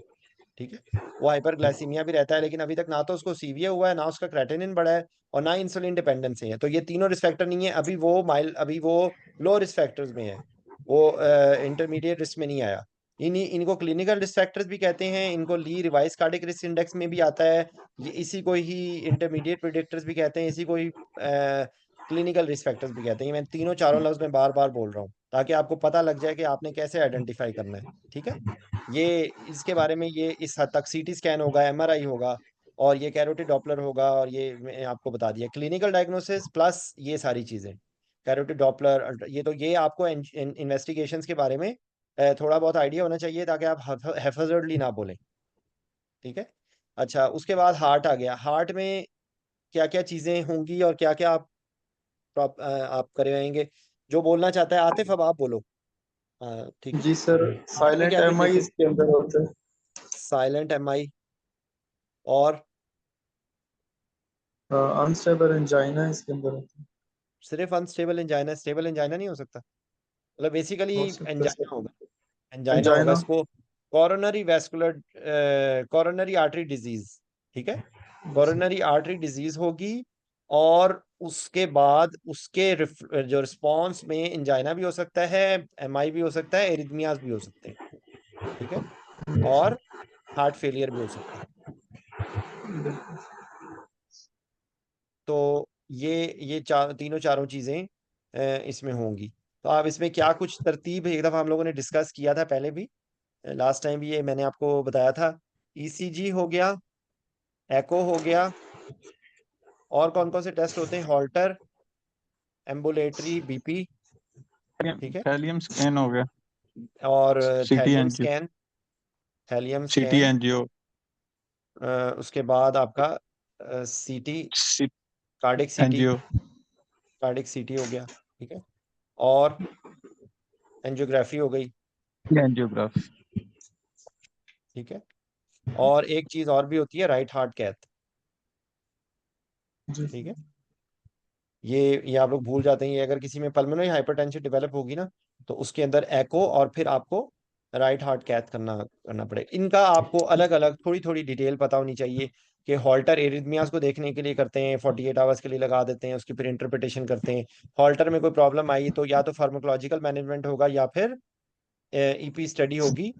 ठीक है। वो हाइपरग्लाइसीमिया भी रहता है, लेकिन अभी तक ना तो उसको सीविया हुआ है, ना उसका क्रेटिनिन बढ़ा है, और ना इंसुलिन डिपेंडेंसी है। तो ये तीनों रिस्क फैक्टर नहीं है, अभी वो लो रिस्क फैक्टर्स में है, वो इंटरमीडिएट रिस्क में नहीं आया। इनको क्लिनिकल रिस्क फैक्टर्स भी कहते हैं, इनको ली रिवाइज कार्डिक रिस्क इंडेक्स में भी आता है। ये इसी को ही इंटरमीडिएट प्रेडिक्टर्स भी कहते हैं, इसी को ही क्लिनिकल रिस्क फैक्टर्स भी कहते हैं। मैं तीनों चारों लफ्ज में बार बार बोल रहा हूँ ताकि आपको पता लग जाए कि आपने कैसे आइडेंटिफाई करना है। ठीक है। ये इसके बारे में ये इस हद तक सीटी स्कैन होगा, एमआरआई होगा, और ये कैरोटिड डॉपलर होगा, और ये मैं आपको बता दिया क्लिनिकल डायग्नोसिस प्लस ये सारी चीजें, कैरोटिड डॉपलर। ये आपको इन्वेस्टिगेशंस के बारे में थोड़ा बहुत आइडिया होना चाहिए ताकि आप हैफजर्डली ना बोलें। ठीक है। अच्छा, उसके बाद हार्ट आ गया। हार्ट में क्या क्या चीजें होंगी और क्या क्या आप करवाएंगे। जो बोलना चाहता है आतिफ, अब आप बोलो। हाँ ठीक है। जी सर, हार्ट में साइलेंट क्या कुछ एमआई देखें। इसके अंदर होता है। Silent MI. और अनस्टेबल एंजाइना इसके अंदर होता है। सिर्फ अनस्टेबल एंजाइना, स्टेबल एंजाइना नहीं हो सकता। मतलब बेसिकली हो सकता है एंजाइना सर। होगा। एंजाइना होगा एंजाइना। इसको। Coronary vascular coronary artery disease. ठीक है। कॉरोनरी आर्टरी डिजीज होगी, और उसके बाद उसके जो रिस्पॉन्स में एंजाइना भी हो सकता है, एमआई भी हो सकता है, एरिथमियाज भी हो सकते हैं। ठीक है। और हार्ट फेलियर भी हो सकता है। तो ये तीनों चारों चीजें इसमें होंगी। तो आप इसमें क्या कुछ तरतीब, एक दफा हम लोगों ने डिस्कस किया था पहले भी, लास्ट टाइम भी ये मैंने आपको बताया था। ईसीजी हो गया, एको हो गया, और कौन कौन से टेस्ट होते हैं, हॉल्टर, एम्बुलेटरी बीपी। ठीक है। थैलियम स्कैन हो गया, और city thallium NGO, scan, thallium CT scan. NGO, उसके बाद आपका सीटी, कार्डिक सीटी, एनजीओ, कार्डिक सीटी हो गया। ठीक है। और एंजियोग्राफी हो गई। एनजियोग्राफ। ठीक है। और एक चीज और भी होती है, राइट हार्ट कैथ। जी। ठीक है। ये आप लोग भूल जाते हैं। ये अगर किसी में पल्मोनरी हाइपरटेंशन डेवलप होगी ना, तो उसके अंदर एको और फिर आपको राइट हार्ट कैथ करना करना पड़ेगा। इनका आपको अलग अलग थोड़ी थोड़ी डिटेल पता होनी चाहिए कि हॉल्टर एरिथमियास को देखने के लिए करते हैं, 48 आवर्स के लिए लगा देते हैं, उसकी फिर इंटरप्रिटेशन करते हैं। हॉल्टर में कोई प्रॉब्लम आई तो या तो फार्माकोलॉजिकल मैनेजमेंट होगा या फिर ईपी स्टडी होगी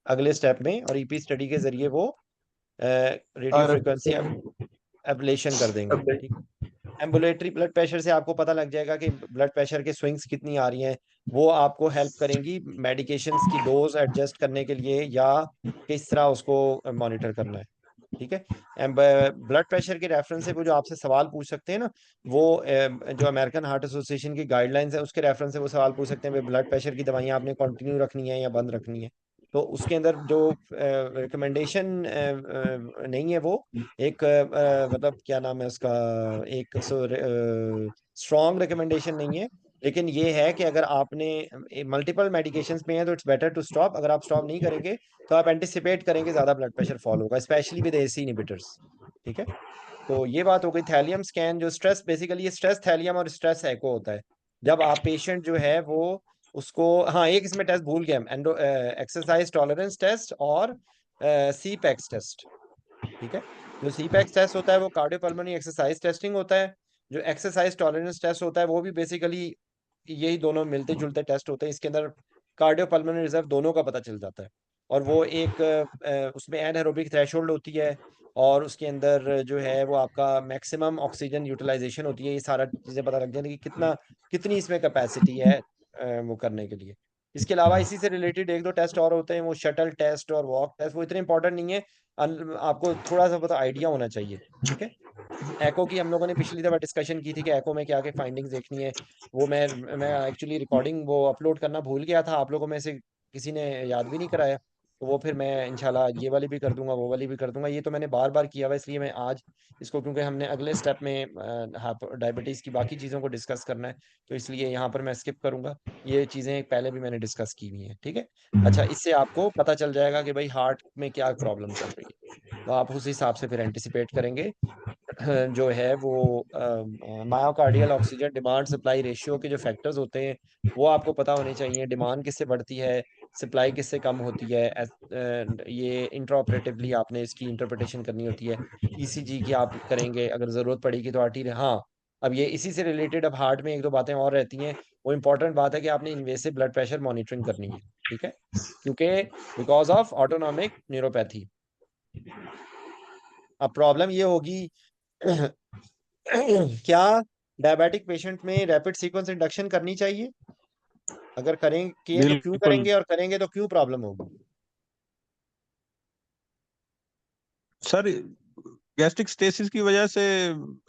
अगले स्टेप में, और ईपी स्टडी के जरिए वो रेडियो आर फ्रिक्वेंसी एब्लेशन कर देंगे। ठीक। एम्बुलेटरी ब्लड प्रेशर से आपको पता लग जाएगा कि ब्लड प्रेशर के स्विंग्स कितनी आ रही हैं। वो आपको हेल्प करेंगी मेडिकेशंस की डोज एडजस्ट करने के लिए, या किस तरह उसको मॉनिटर करना है। ठीक है। ब्लड प्रेशर के रेफरेंस से वो जो आपसे सवाल पूछ सकते हैं ना, वो जो अमेरिकन हार्ट एसोसिएशन की गाइडलाइंस है उसके रेफरेंस से वो सवाल पूछ सकते हैं, भाई ब्लड प्रेशर की दवाइयाँ आपने कंटिन्यू रखनी है या बंद रखनी है। तो उसके अंदर जो रिकमेंडेशन नहीं है, वो एक मतलब क्या नाम है उसका, एक स्ट्रॉन्ग रिकमेंडेशन नहीं है, लेकिन ये है कि अगर आपने मल्टीपल मेडिकेशंस में है तो इट्स बेटर टू स्टॉप। अगर आप स्टॉप नहीं करेंगे तो आप एंटिसिपेट करेंगे ज्यादा ब्लड प्रेशर फॉल होगा, स्पेशली विद एसी इनहिबिटर्स। ठीक है, तो ये बात हो गई। थैलियम स्कैन जो स्ट्रेस, बेसिकली ये स्ट्रेस थैलियम और स्ट्रेस एको होता है। जब आप पेशेंट जो है वो उसको, हाँ एक इसमें टेस्ट भूल गया, एंडो एक्सरसाइज टॉलरेंस टेस्ट और सी पैक्स टेस्ट। ठीक है, जो सी पैक्स टेस्ट होता है वो कार्डियोपल्मोनरी एक्सरसाइज टेस्टिंग होता है। जो एक्सरसाइज टॉलरेंस टेस्ट होता है वो भी बेसिकली यही दोनों मिलते जुलते टेस्ट होते हैं। इसके अंदर कार्डियोपल्मोनरी रिजर्व दोनों का पता चल जाता है, और वो एक उसमें एनएरोबिक थ्रेशोल्ड होती है, और उसके अंदर जो है वो आपका मैक्सिमम ऑक्सीजन यूटिलाइजेशन होती है। ये सारा चीज़ें पता लग जाती है कि कितनी इसमें कैपेसिटी है वो करने के लिए। इसके अलावा इसी से रिलेटेड एक दो टेस्ट और होते हैं, वो शटल टेस्ट और वॉक टेस्ट, वो इतने इंपॉर्टेंट नहीं है, आपको थोड़ा सा पता आइडिया होना चाहिए। ठीक है, एको की हम लोगों ने पिछली दफा डिस्कशन की थी कि एको में क्या क्या फाइंडिंग्स देखनी है। वो मैं एक्चुअली रिकॉर्डिंग वो अपलोड करना भूल गया था, आप लोगों में से किसी ने याद भी नहीं कराया, तो वो फिर मैं इंशाल्लाह ये वाली भी कर दूंगा, वो वाली भी कर दूंगा। ये तो मैंने बार बार किया हुआ, इसलिए मैं आज इसको, क्योंकि हमने अगले स्टेप में डायबिटीज़ की बाकी चीज़ों को डिस्कस करना है, तो इसलिए यहाँ पर मैं स्किप करूंगा। ये चीज़ें पहले भी मैंने डिस्कस की हुई हैं। ठीक है, अच्छा, इससे आपको पता चल जाएगा कि भाई हार्ट में क्या प्रॉब्लम चल रही है, तो आप उस हिसाब से फिर एंटिसिपेट करेंगे जो है वो myocardial oxygen demand supply ratio के जो फैक्टर्स होते हैं वो आपको पता होने चाहिए। डिमांड किससे बढ़ती है, सप्लाई किससे कम होती है, ये इंट्राऑपरेटिवली आपने इसकी इंटरप्रिटेशन करनी होती है। ईसीजी की आप करेंगे, अगर ज़रूरत पड़ेगी तो आरटी। हाँ, अब ये इसी से रिलेटेड अब हार्ट में एक दो बातें और रहती हैं। वो इंपॉर्टेंट बात है कि आपने इन्वेसिव ब्लड प्रेशर मॉनिटरिंग करनी है। ठीक है, क्योंकि बिकॉज ऑफ ऑटोनॉमिक न्यूरोपैथी अब प्रॉब्लम ये होगी क्या डायबिटिक पेशेंट में रैपिड सीक्वेंस इंडक्शन करनी चाहिए? अगर करेंगे तो क्यों बिल्कुल करेंगे, और करेंगे तो क्यों प्रॉब्लम होगी? सर, गैस्ट्रिक स्टेसिस की वजह से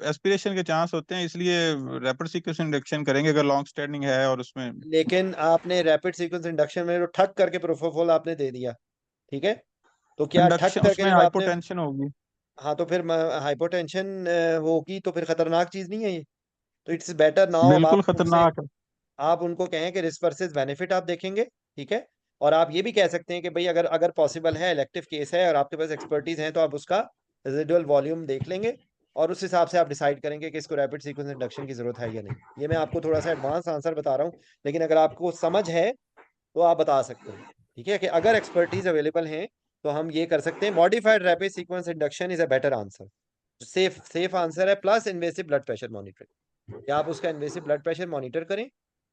एस्पिरेशन के चांस होते हैं, इसलिए रैपिड सीक्वेंस इंडक्शन करेंगे अगर लॉन्ग स्टैंडिंग है और उसमें लेकिन आपने रैपिड सीक्वेंस इंडक्शन में तो ठक करके प्रोपोफॉल आपने दे दिया। ठीक है, तो क्या ठक इंडक्शन, करके उसमें जब आपने, हाइपोटेंशन होगी। हाँ तो फिर हाइपोटेंशन होगी तो फिर खतरनाक चीज नहीं है ये? तो इट्स बेटर नाउ, अब बिल्कुल आप उनसे, खतरनाक है। आप उनको कहें कि रिस्क वर्सेस बेनिफिट आप देखेंगे। ठीक है, और आप ये भी कह सकते हैं कि भाई अगर अगर पॉसिबल है, इलेक्टिव केस है और आपके पास एक्सपर्टीज है, तो आप उसका रेजिडुअल वॉल्यूम देख लेंगे और उस हिसाब से आप डिसाइड करेंगे कि इसको रैपिड सीक्वेंस इंडक्शन की जरूरत है या नहीं। ये मैं आपको थोड़ा सा एडवांस आंसर बता रहा हूँ, लेकिन अगर आपको समझ है तो आप बता सकते हैं। ठीक है, कि अगर एक्सपर्टीज अवेलेबल है तो हम ये कर सकते हैं। Modified rapid sequence induction is a better answer, safe answer है, plus invasive blood pressure monitoring, या आप उसका इन्वेसिव ब्लड प्रेशर मॉनिटर करें।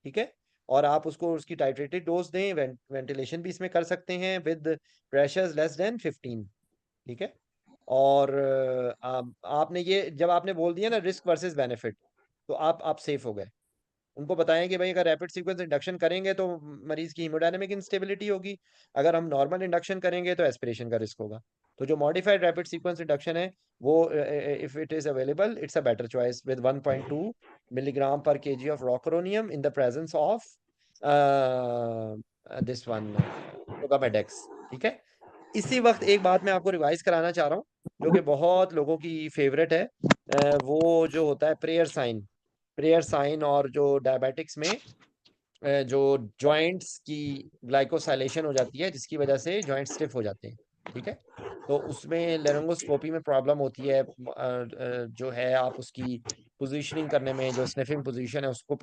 ठीक है, और आप उसको उसकी टाइट्रेटेड डोज दें, वेंटिलेशन भी इसमें कर सकते हैं विद प्रेशर्स लेस देन 15। ठीक है, और आपने ये जब आपने बोल दिया ना रिस्क वर्सेस बेनिफिट, तो आप सेफ हो गए। उनको बताएं कि भाई अगर रैपिड सीक्वेंस इंडक्शन करेंगे तो मरीज की हीमोडायनेमिक इंस्टेबिलिटी होगी, अगर हम नॉर्मल इंडक्शन करेंगे तो एस्पिरेशन का रिस्क होगा। तो जो मॉडिफाइड रैपिड सीक्वेंस इंडक्शन है वो, if it is available, it's a better choice with 1.2 milligram पर KG of rocuronium in the presence of this one टोकामेडेक्स। ठीक है, इसी वक्त एक बात मैं आपको रिवाइज कराना चाह रहा हूँ जो कि बहुत लोगों की फेवरेट है, वो जो होता है प्रेयर साइन, और जो डायबिटिक्स में जो जॉइंट्स की ग्लाइकोसाइलेशन हो जाती है जिसकी वजह से जॉइंट स्टिफ हो जाते हैं। ठीक है, तो उसमें लेरिंगोस्कोपी में प्रॉब्लम होती है, जो है आप उसकी पोजीशनिंग करने में, जो स्निफिंग पोजीशन है उसको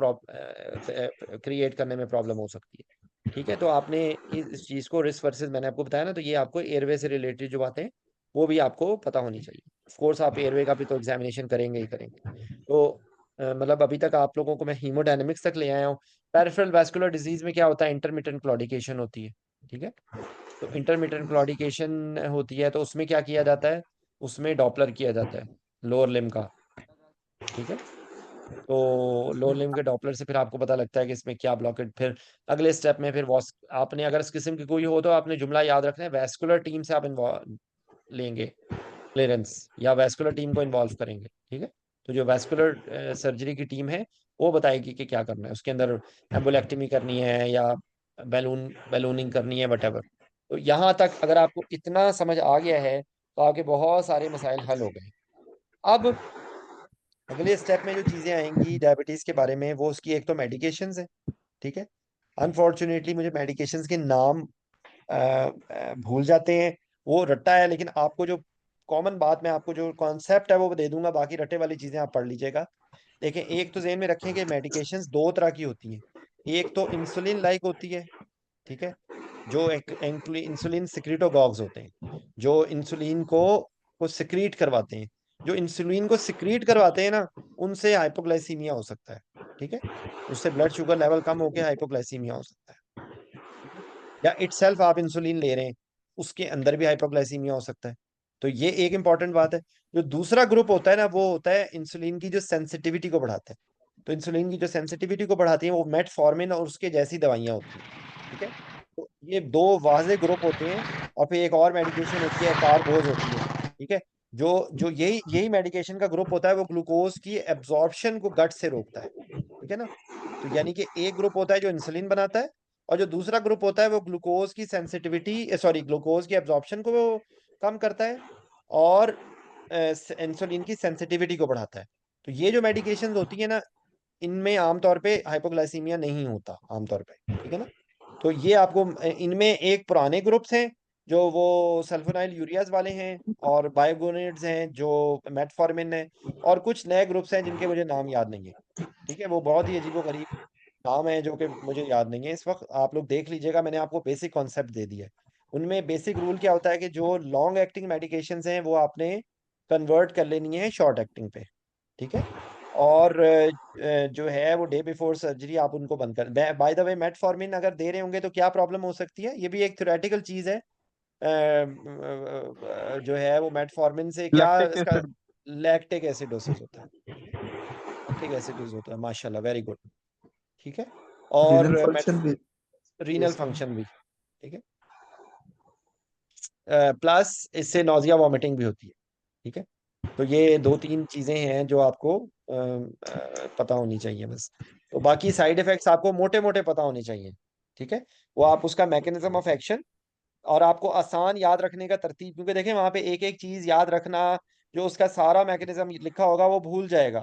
क्रिएट करने में प्रॉब्लम हो सकती है। ठीक है, तो आपने इस चीज़ को रिस्क वर्सेस मैंने आपको बताया ना, तो ये आपको एयरवे से रिलेटेड जो बातें हैं वो भी आपको पता होनी चाहिए। ऑफ कोर्स आप एयरवे का भी तो एग्जामिनेशन करेंगे ही करेंगे। तो मतलब अभी तक आप लोगों को मैं हीमोडायनेमिक्स तक ले आया हूँ। पेरिफेरल वैस्कुलर डिजीज में क्या होता है, इंटरमिटेंट क्लॉडिकेशन होती है। ठीक है, तो इंटरमिटेंट क्लॉडिकेशन होती है तो उसमें क्या किया जाता है, उसमें डॉपलर किया जाता है लोअर लिम्ब का। ठीक है, तो लोअर लिम्ब के डॉपलर से फिर आपको पता लगता है कि इसमें क्या ब्लॉकेज। फिर अगले स्टेप में फिर आपने अगर इस किस्म की कोई हो तो आपने जुमला याद रखना है, वैस्कुलर टीम से आप इन्वॉल्व लेंगे। क्लियरेंस या वैस्कुलर टीम को इन्वॉल्व करेंगे, ठीक है। तो जो वैस्कुलर सर्जरी की टीम है वो बताएगी कि क्या करना है, उसके अंदर एम्बोलेक्टमी करनी है या बैलूनिंग करनी है, वटेवर। तो यहाँ तक अगर आपको इतना समझ आ गया है तो आपके बहुत सारे मसाइल हल हो गए। अब अगले स्टेप में जो चीज़ें आएंगी डायबिटीज़ के बारे में, वो उसकी एक तो मेडिकेशंस है, ठीक है। अनफॉर्चुनेटली मुझे मेडिकेशंस के नाम भूल जाते हैं, वो रट्टा है, लेकिन आपको जो कॉमन बात, मैं आपको जो कॉन्सेप्ट है वो दे दूंगा, बाकी रट्टे वाली चीज़ें आप पढ़ लीजिएगा। देखें, एक तो ज़हन में रखें कि मेडिकेशंस दो तरह की होती हैं। एक तो इंसुलिन लाइक होती है, ठीक है, जो एक इंसुलिन सिक्रीटोगॉग्स होते हैं, जो इंसुलिन को सिक्रीट करवाते हैं। जो इंसुलिन को सिक्रीट करवाते हैं ना, उनसे हाइपोग्लाइसीमिया हो सकता है, ठीक है। उससे ब्लड शुगर लेवल कम होकर हाइपोग्लाइसीमिया हो सकता है, ठीक है। या इटसेल्फ आप इंसुलिन ले रहे हैं, उसके अंदर भी हाइपोग्लाइसीमिया हो सकता है। तो ये एक इंपॉर्टेंट बात है। जो दूसरा ग्रुप होता है ना, वो होता है इंसुलिन की जो सेंसिटिविटी को बढ़ाता है। तो इंसुलिन की जो सेंसिटिविटी को बढ़ाती है वो मेटफॉर्मिन और उसके जैसी दवाइयां होती हैं, ठीक है। तो ये दो वाजे ग्रुप होते हैं। और फिर एक और मेडिकेशन होती है, कार्बोज होती है, ठीक है। जो जो यही यही मेडिकेशन का ग्रुप होता है, वो ग्लूकोज की एब्जॉर्प्शन को गट से रोकता है, ठीक है ना। तो यानी कि एक ग्रुप होता है जो इंसुलिन बनाता है, और जो दूसरा ग्रुप होता है वो ग्लूकोज की सेंसिटिविटी, सॉरी, ग्लूकोज की एब्जॉर्प्शन को वो कम करता है और इंसुलिन की सेंसिटिविटी को बढ़ाता है। तो ये जो मेडिकेशंस होती है ना, इनमें आमतौर पे हाइपोग्लाइसीमिया नहीं होता आमतौर पे, ठीक है ना। तो ये आपको इनमें एक पुराने ग्रुप्स हैं जो वो सल्फोनाइल यूरियाज वाले हैं, और बायोगोनेड्स हैं जो मेटफॉर्मिन है, और कुछ नए ग्रुप्स हैं जिनके मुझे नाम याद नहीं है, ठीक है। वो बहुत ही अजीबोगरीब नाम है जो कि मुझे याद नहीं है इस वक्त। आप लोग देख लीजिएगा, मैंने आपको बेसिक कॉन्सेप्ट दे दिया है। उनमें बेसिक रूल क्या होता है कि जो लॉन्ग एक्टिंग मेडिकेशंस हैं वो आपने कन्वर्ट कर लेनी है शॉर्ट एक्टिंग पे, ठीक है। और जो है वो डे बिफोर सर्जरी आप उनको बंद कर। बाय द वे, मेटफॉर्मिन अगर दे रहे होंगे तो क्या प्रॉब्लम हो सकती है, ये भी एक थ्योरेटिकल चीज है। जो है वो मेटफॉर्मिन से क्या लैक्टिक इसका एसिड। लैक्टिक एसिडोसिस होता है, लैक्टिक एसिडोसिस होता है, माशाल्लाह, वेरी गुड, ठीक है। रीनल और फंक्शन भी रीनल इसमें। फंक्शन भी, ठीक है। प्लस इससे नौजिया वॉमिटिंग भी होती है, ठीक है। तो ये दो तीन चीजें हैं जो आपको पता होनी चाहिए बस। तो बाकी साइड इफेक्ट्स आपको मोटे मोटे पता होने चाहिए, ठीक है। वो आप उसका मैकेनिज्म ऑफ एक्शन, और आपको आसान याद रखने का तरतीब, क्योंकि देखें वहां पे एक एक चीज याद रखना, जो उसका सारा मैकेनिज्म लिखा होगा वो भूल जाएगा।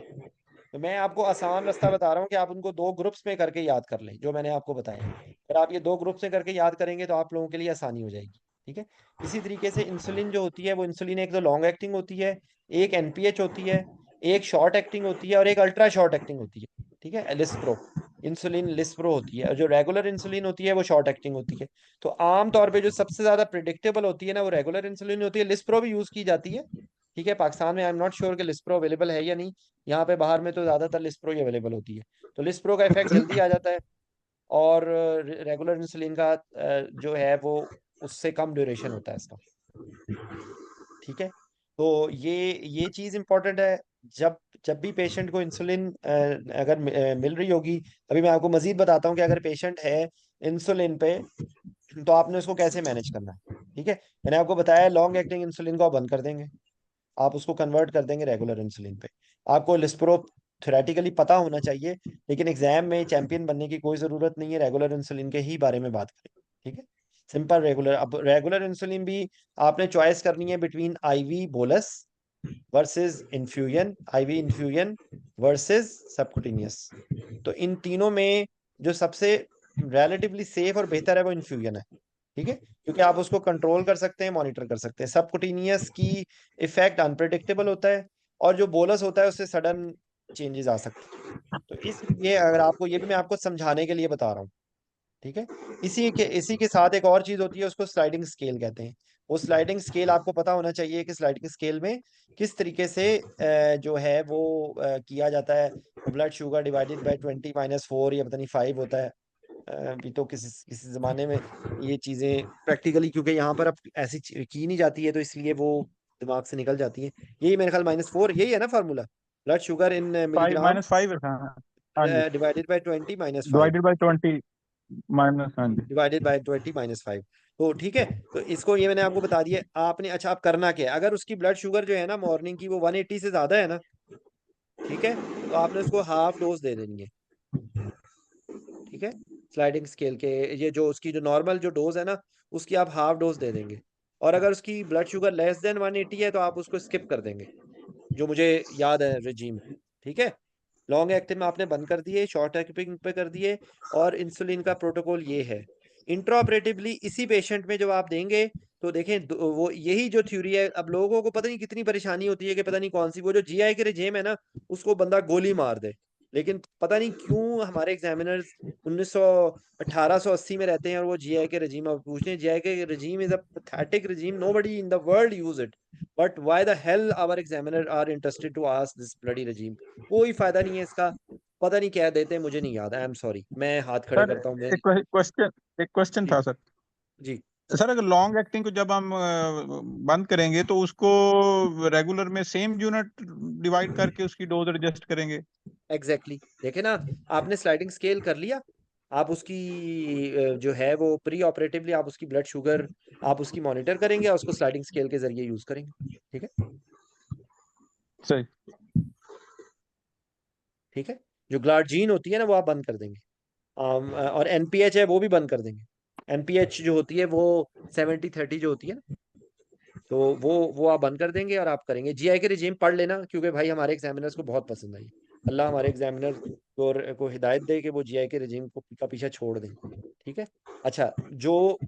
तो मैं आपको आसान रास्ता बता रहा हूँ कि आप उनको दो ग्रुप्स में करके याद कर लें, जो मैंने आपको बताया। अगर आप ये दो ग्रुप्स में करके याद करेंगे तो आप लोगों के लिए आसानी हो जाएगी, ठीक है। इसी तरीके से इंसुलिन जो होती है, वो इंसुलिन एक तो लॉन्ग एक्टिंग होती है, एक एनपीएच होती है, एक शॉर्ट एक्टिंग होती है, और एक अल्ट्रा शॉर्ट एक्टिंग होती है, ठीक है, लिस्प्रो। इंसुलिन लिस्प्रो होती है, और जो रेगुलर इंसुलिन होती है वो शॉर्ट एक्टिंग होती है। तो आम तौर पे जो सबसे ज्यादा प्रिडिक्टेबल होती है ना, वो रेगुलर इंसुलिन होती है। लिस्प्रो भी यूज की जाती है, ठीक है। पाकिस्तान में आई एम नॉट श्योर कि लिस्प्रो अवेलेबल है या नहीं। यहाँ पे बाहर में तो ज्यादातर लिस्प्रो ही अवेलेबल होती है। तो लिस्प्रो का इफेक्ट जल्दी आ जाता है, और रेगुलर इंसुलिन का जो है वो उससे कम ड्यूरेशन होता है इसका, ठीक है। तो ये चीज इंपॉर्टेंट है। जब जब भी पेशेंट को इंसुलिन अगर मिल रही होगी, अभी मैं आपको मजीद बताता हूँ कि अगर पेशेंट है इंसुलिन पे तो आपने उसको कैसे मैनेज करना है, ठीक है। मैंने आपको बताया लॉन्ग एक्टिंग इंसुलिन को आप बंद कर देंगे, आप उसको कन्वर्ट कर देंगे रेगुलर इंसुलिन पे। आपको लिस्प्रो थ्योरेटिकली पता होना चाहिए, लेकिन एग्जाम में चैंपियन बनने की कोई ज़रूरत नहीं है, रेगुलर इंसुलिन के ही बारे में बात करें, ठीक है। Simple regular. अब रेगुलर इंसुलिन भी आपने चॉइस करनी है between IV bolus versus infusion, IV infusion versus subcutaneous. तो इन तीनों में जो सबसे रिलेटिवली सेफ और बेहतर है वो इन्फ्यूजन है, ठीक है, क्योंकि आप उसको कंट्रोल कर सकते हैं, मॉनिटर कर सकते हैं। सबकुटिनियस की इफेक्ट अनप्रिडिक्टेबल होता है, और जो बोलस होता है उससे सडन चेंजेस आ सकते हैं। तो इसलिए अगर आपको, ये भी मैं आपको समझाने के लिए बता रहा हूँ, ठीक है। इसी के साथ एक और चीज होती है, उसको स्लाइडिंग स्केल कहते हैं। वो स्लाइडिंग स्केल आपको पता होना चाहिए कि स्लाइडिंग स्केल में किस तरीके से जो है वो किया जाता है। ब्लड शुगर डिवाइडेड बाय 20-4 या पता नहीं 5 होता है। अभी तो किसी किसी जमाने में ये चीजें प्रैक्टिकली, क्योंकि यहाँ पर अब ऐसी की नहीं जाती है, तो इसलिए वो दिमाग से निकल जाती है। यही मेरे ख्याल -4 यही है ना formula, blood sugar in five milligram -5 है, हाँ। हाँ जी। Divided by 20 -5, divided by 20 minus, हाँ जी। Divided by 20 -5। तो ठीक है, तो इसको ये मैंने आपको बता दिया। आपने अच्छा आप करना क्या है, अगर उसकी ब्लड शुगर जो है ना मॉर्निंग की वो 180 से ज्यादा है ना, ठीक है, तो आपने उसको हाफ डोज दे देनी है। ठीक है, स्लाइडिंग स्केल के ये जो उसकी जो नॉर्मल जो डोज है ना उसकी आप हाफ डोज दे देंगे। और अगर उसकी ब्लड शुगर लेस देन 180 है तो आप उसको स्किप कर देंगे, जो मुझे याद है रेजीम। ठीक है, लॉन्ग एक्टिव में आपने बंद कर दिए, शॉर्ट एक्टिव पे कर दिए, और इंसुलिन का प्रोटोकॉल ये है। इंट्राऑपरेटिवली इसी पेशेंट में जब आप देंगे तो देखें वो यही जो थ्योरी है। अब लोगों को पता नहीं कितनी परेशानी होती है कि पता नहीं कौन सी वो जो जीआई के रेजिम है ना उसको बंदा गोली मार दे, लेकिन पता नहीं क्यों हमारे एग्जामिनर्स 1880 में रहते हैं और वो जीआई के रेजिम अब पूछते हैं जीआई के regime is a pathetic regime, nobody in the world use it, but why the hell our examiner are interested to ask this bloody regime. कोई फायदा नहीं है इसका, पता नहीं क्या देते हैं, मुझे नहीं याद, आई एम सॉरी, मैं हाथ खड़े सर करता हूँ मैं। एक क्वेश्चन जी था सर। जी सर अगर लॉन्ग एक्टिंग को जब हम बंद करेंगे तो उसको रेगुलर में सेम यूनिट डिवाइड करके उसकी डोज एडजस्ट करेंगे। एग्जैक्टली देखे ना, आपने स्लाइडिंग स्केल कर लिया, आप उसकी जो है वो प्री ऑपरेटिवली आप उसकी ब्लड शुगर आप उसकी मॉनिटर करेंगे और उसको स्लाइडिंग स्केल के जरिए यूज करेंगे। ठीक है, सही। ठीक है, जो ग्लार्जीन होती है ना वो आप बंद कर देंगे। और एनपीएच है वो भी बंद कर देंगे। एनपीएच जो होती है वो 70-30 जो होती है ना, तो वो आप बंद कर देंगे और आप करेंगे जीआई के रिजीम पढ़ लेना, क्योंकि भाई हमारे एग्जामिनर्स को बहुत पसंद आई। अल्लाह हमारे एग्जामिनर को हिदायत दे कि वो जीआई के रिजीम को का पीछा छोड़ दें। ठीक है, अच्छा जो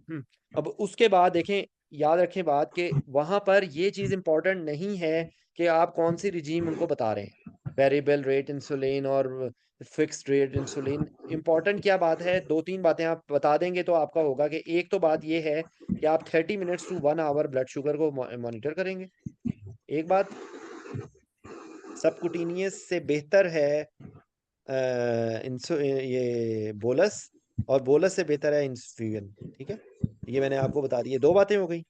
अब उसके बाद देखें, याद रखें बात कि वहां पर ये चीज़ इंपॉर्टेंट नहीं है कि आप कौन सी रिजीम उनको बता रहे हैं, वेरिएबल रेट इंसुलिन और फिक्स्ड रेट इंसुलिन। इंपॉर्टेंट क्या बात है, दो तीन बातें आप बता देंगे तो आपका होगा कि एक तो बात ये है कि आप 30 minutes to 1 hour blood sugar को मॉनिटर करेंगे। एक बात, सबकुटिनियस से बेहतर है ये बोलस, और बोलस से बेहतर है इंफ्यूजन। ठीक है, ये मैंने आपको बता दिए, दो बातें हो गई।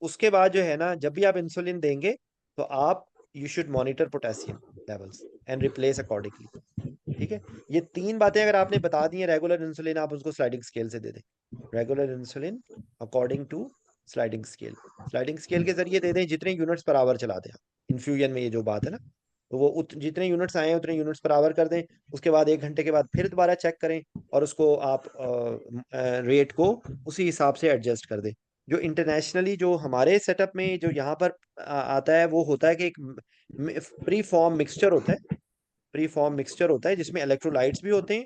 उसके बाद जो है ना जब भी आप इंसुलिन देंगे तो आप you should monitor potassium levels and replace accordingly. ठीक है, ये तीन बातें अगर आपने बता दी हैं, रेगुलर इंसुलिन आप उसको स्लाइडिंग स्केल से दे दें, regular insulin according to sliding scale, sliding scale के जरिए दे दें, जितने यूनिट्स पर आवर चला दें आप इन्फ्यूजन में, ये जो बात है ना, तो वो जितने यूनिट्स आए हैं उतने यूनिट्स पर आवर कर दें। उसके बाद 1 घंटे के बाद फिर दोबारा चेक करें और उसको आप रेट को उसी हिसाब से एडजस्ट कर दें। जो इंटरनेशनली जो हमारे सेटअप में जो यहाँ पर आता है वो होता है कि एक प्री फॉर्म मिक्सचर होता है, प्री फॉर्म मिक्सचर होता है जिसमें इलेक्ट्रोलाइट्स भी होते हैं।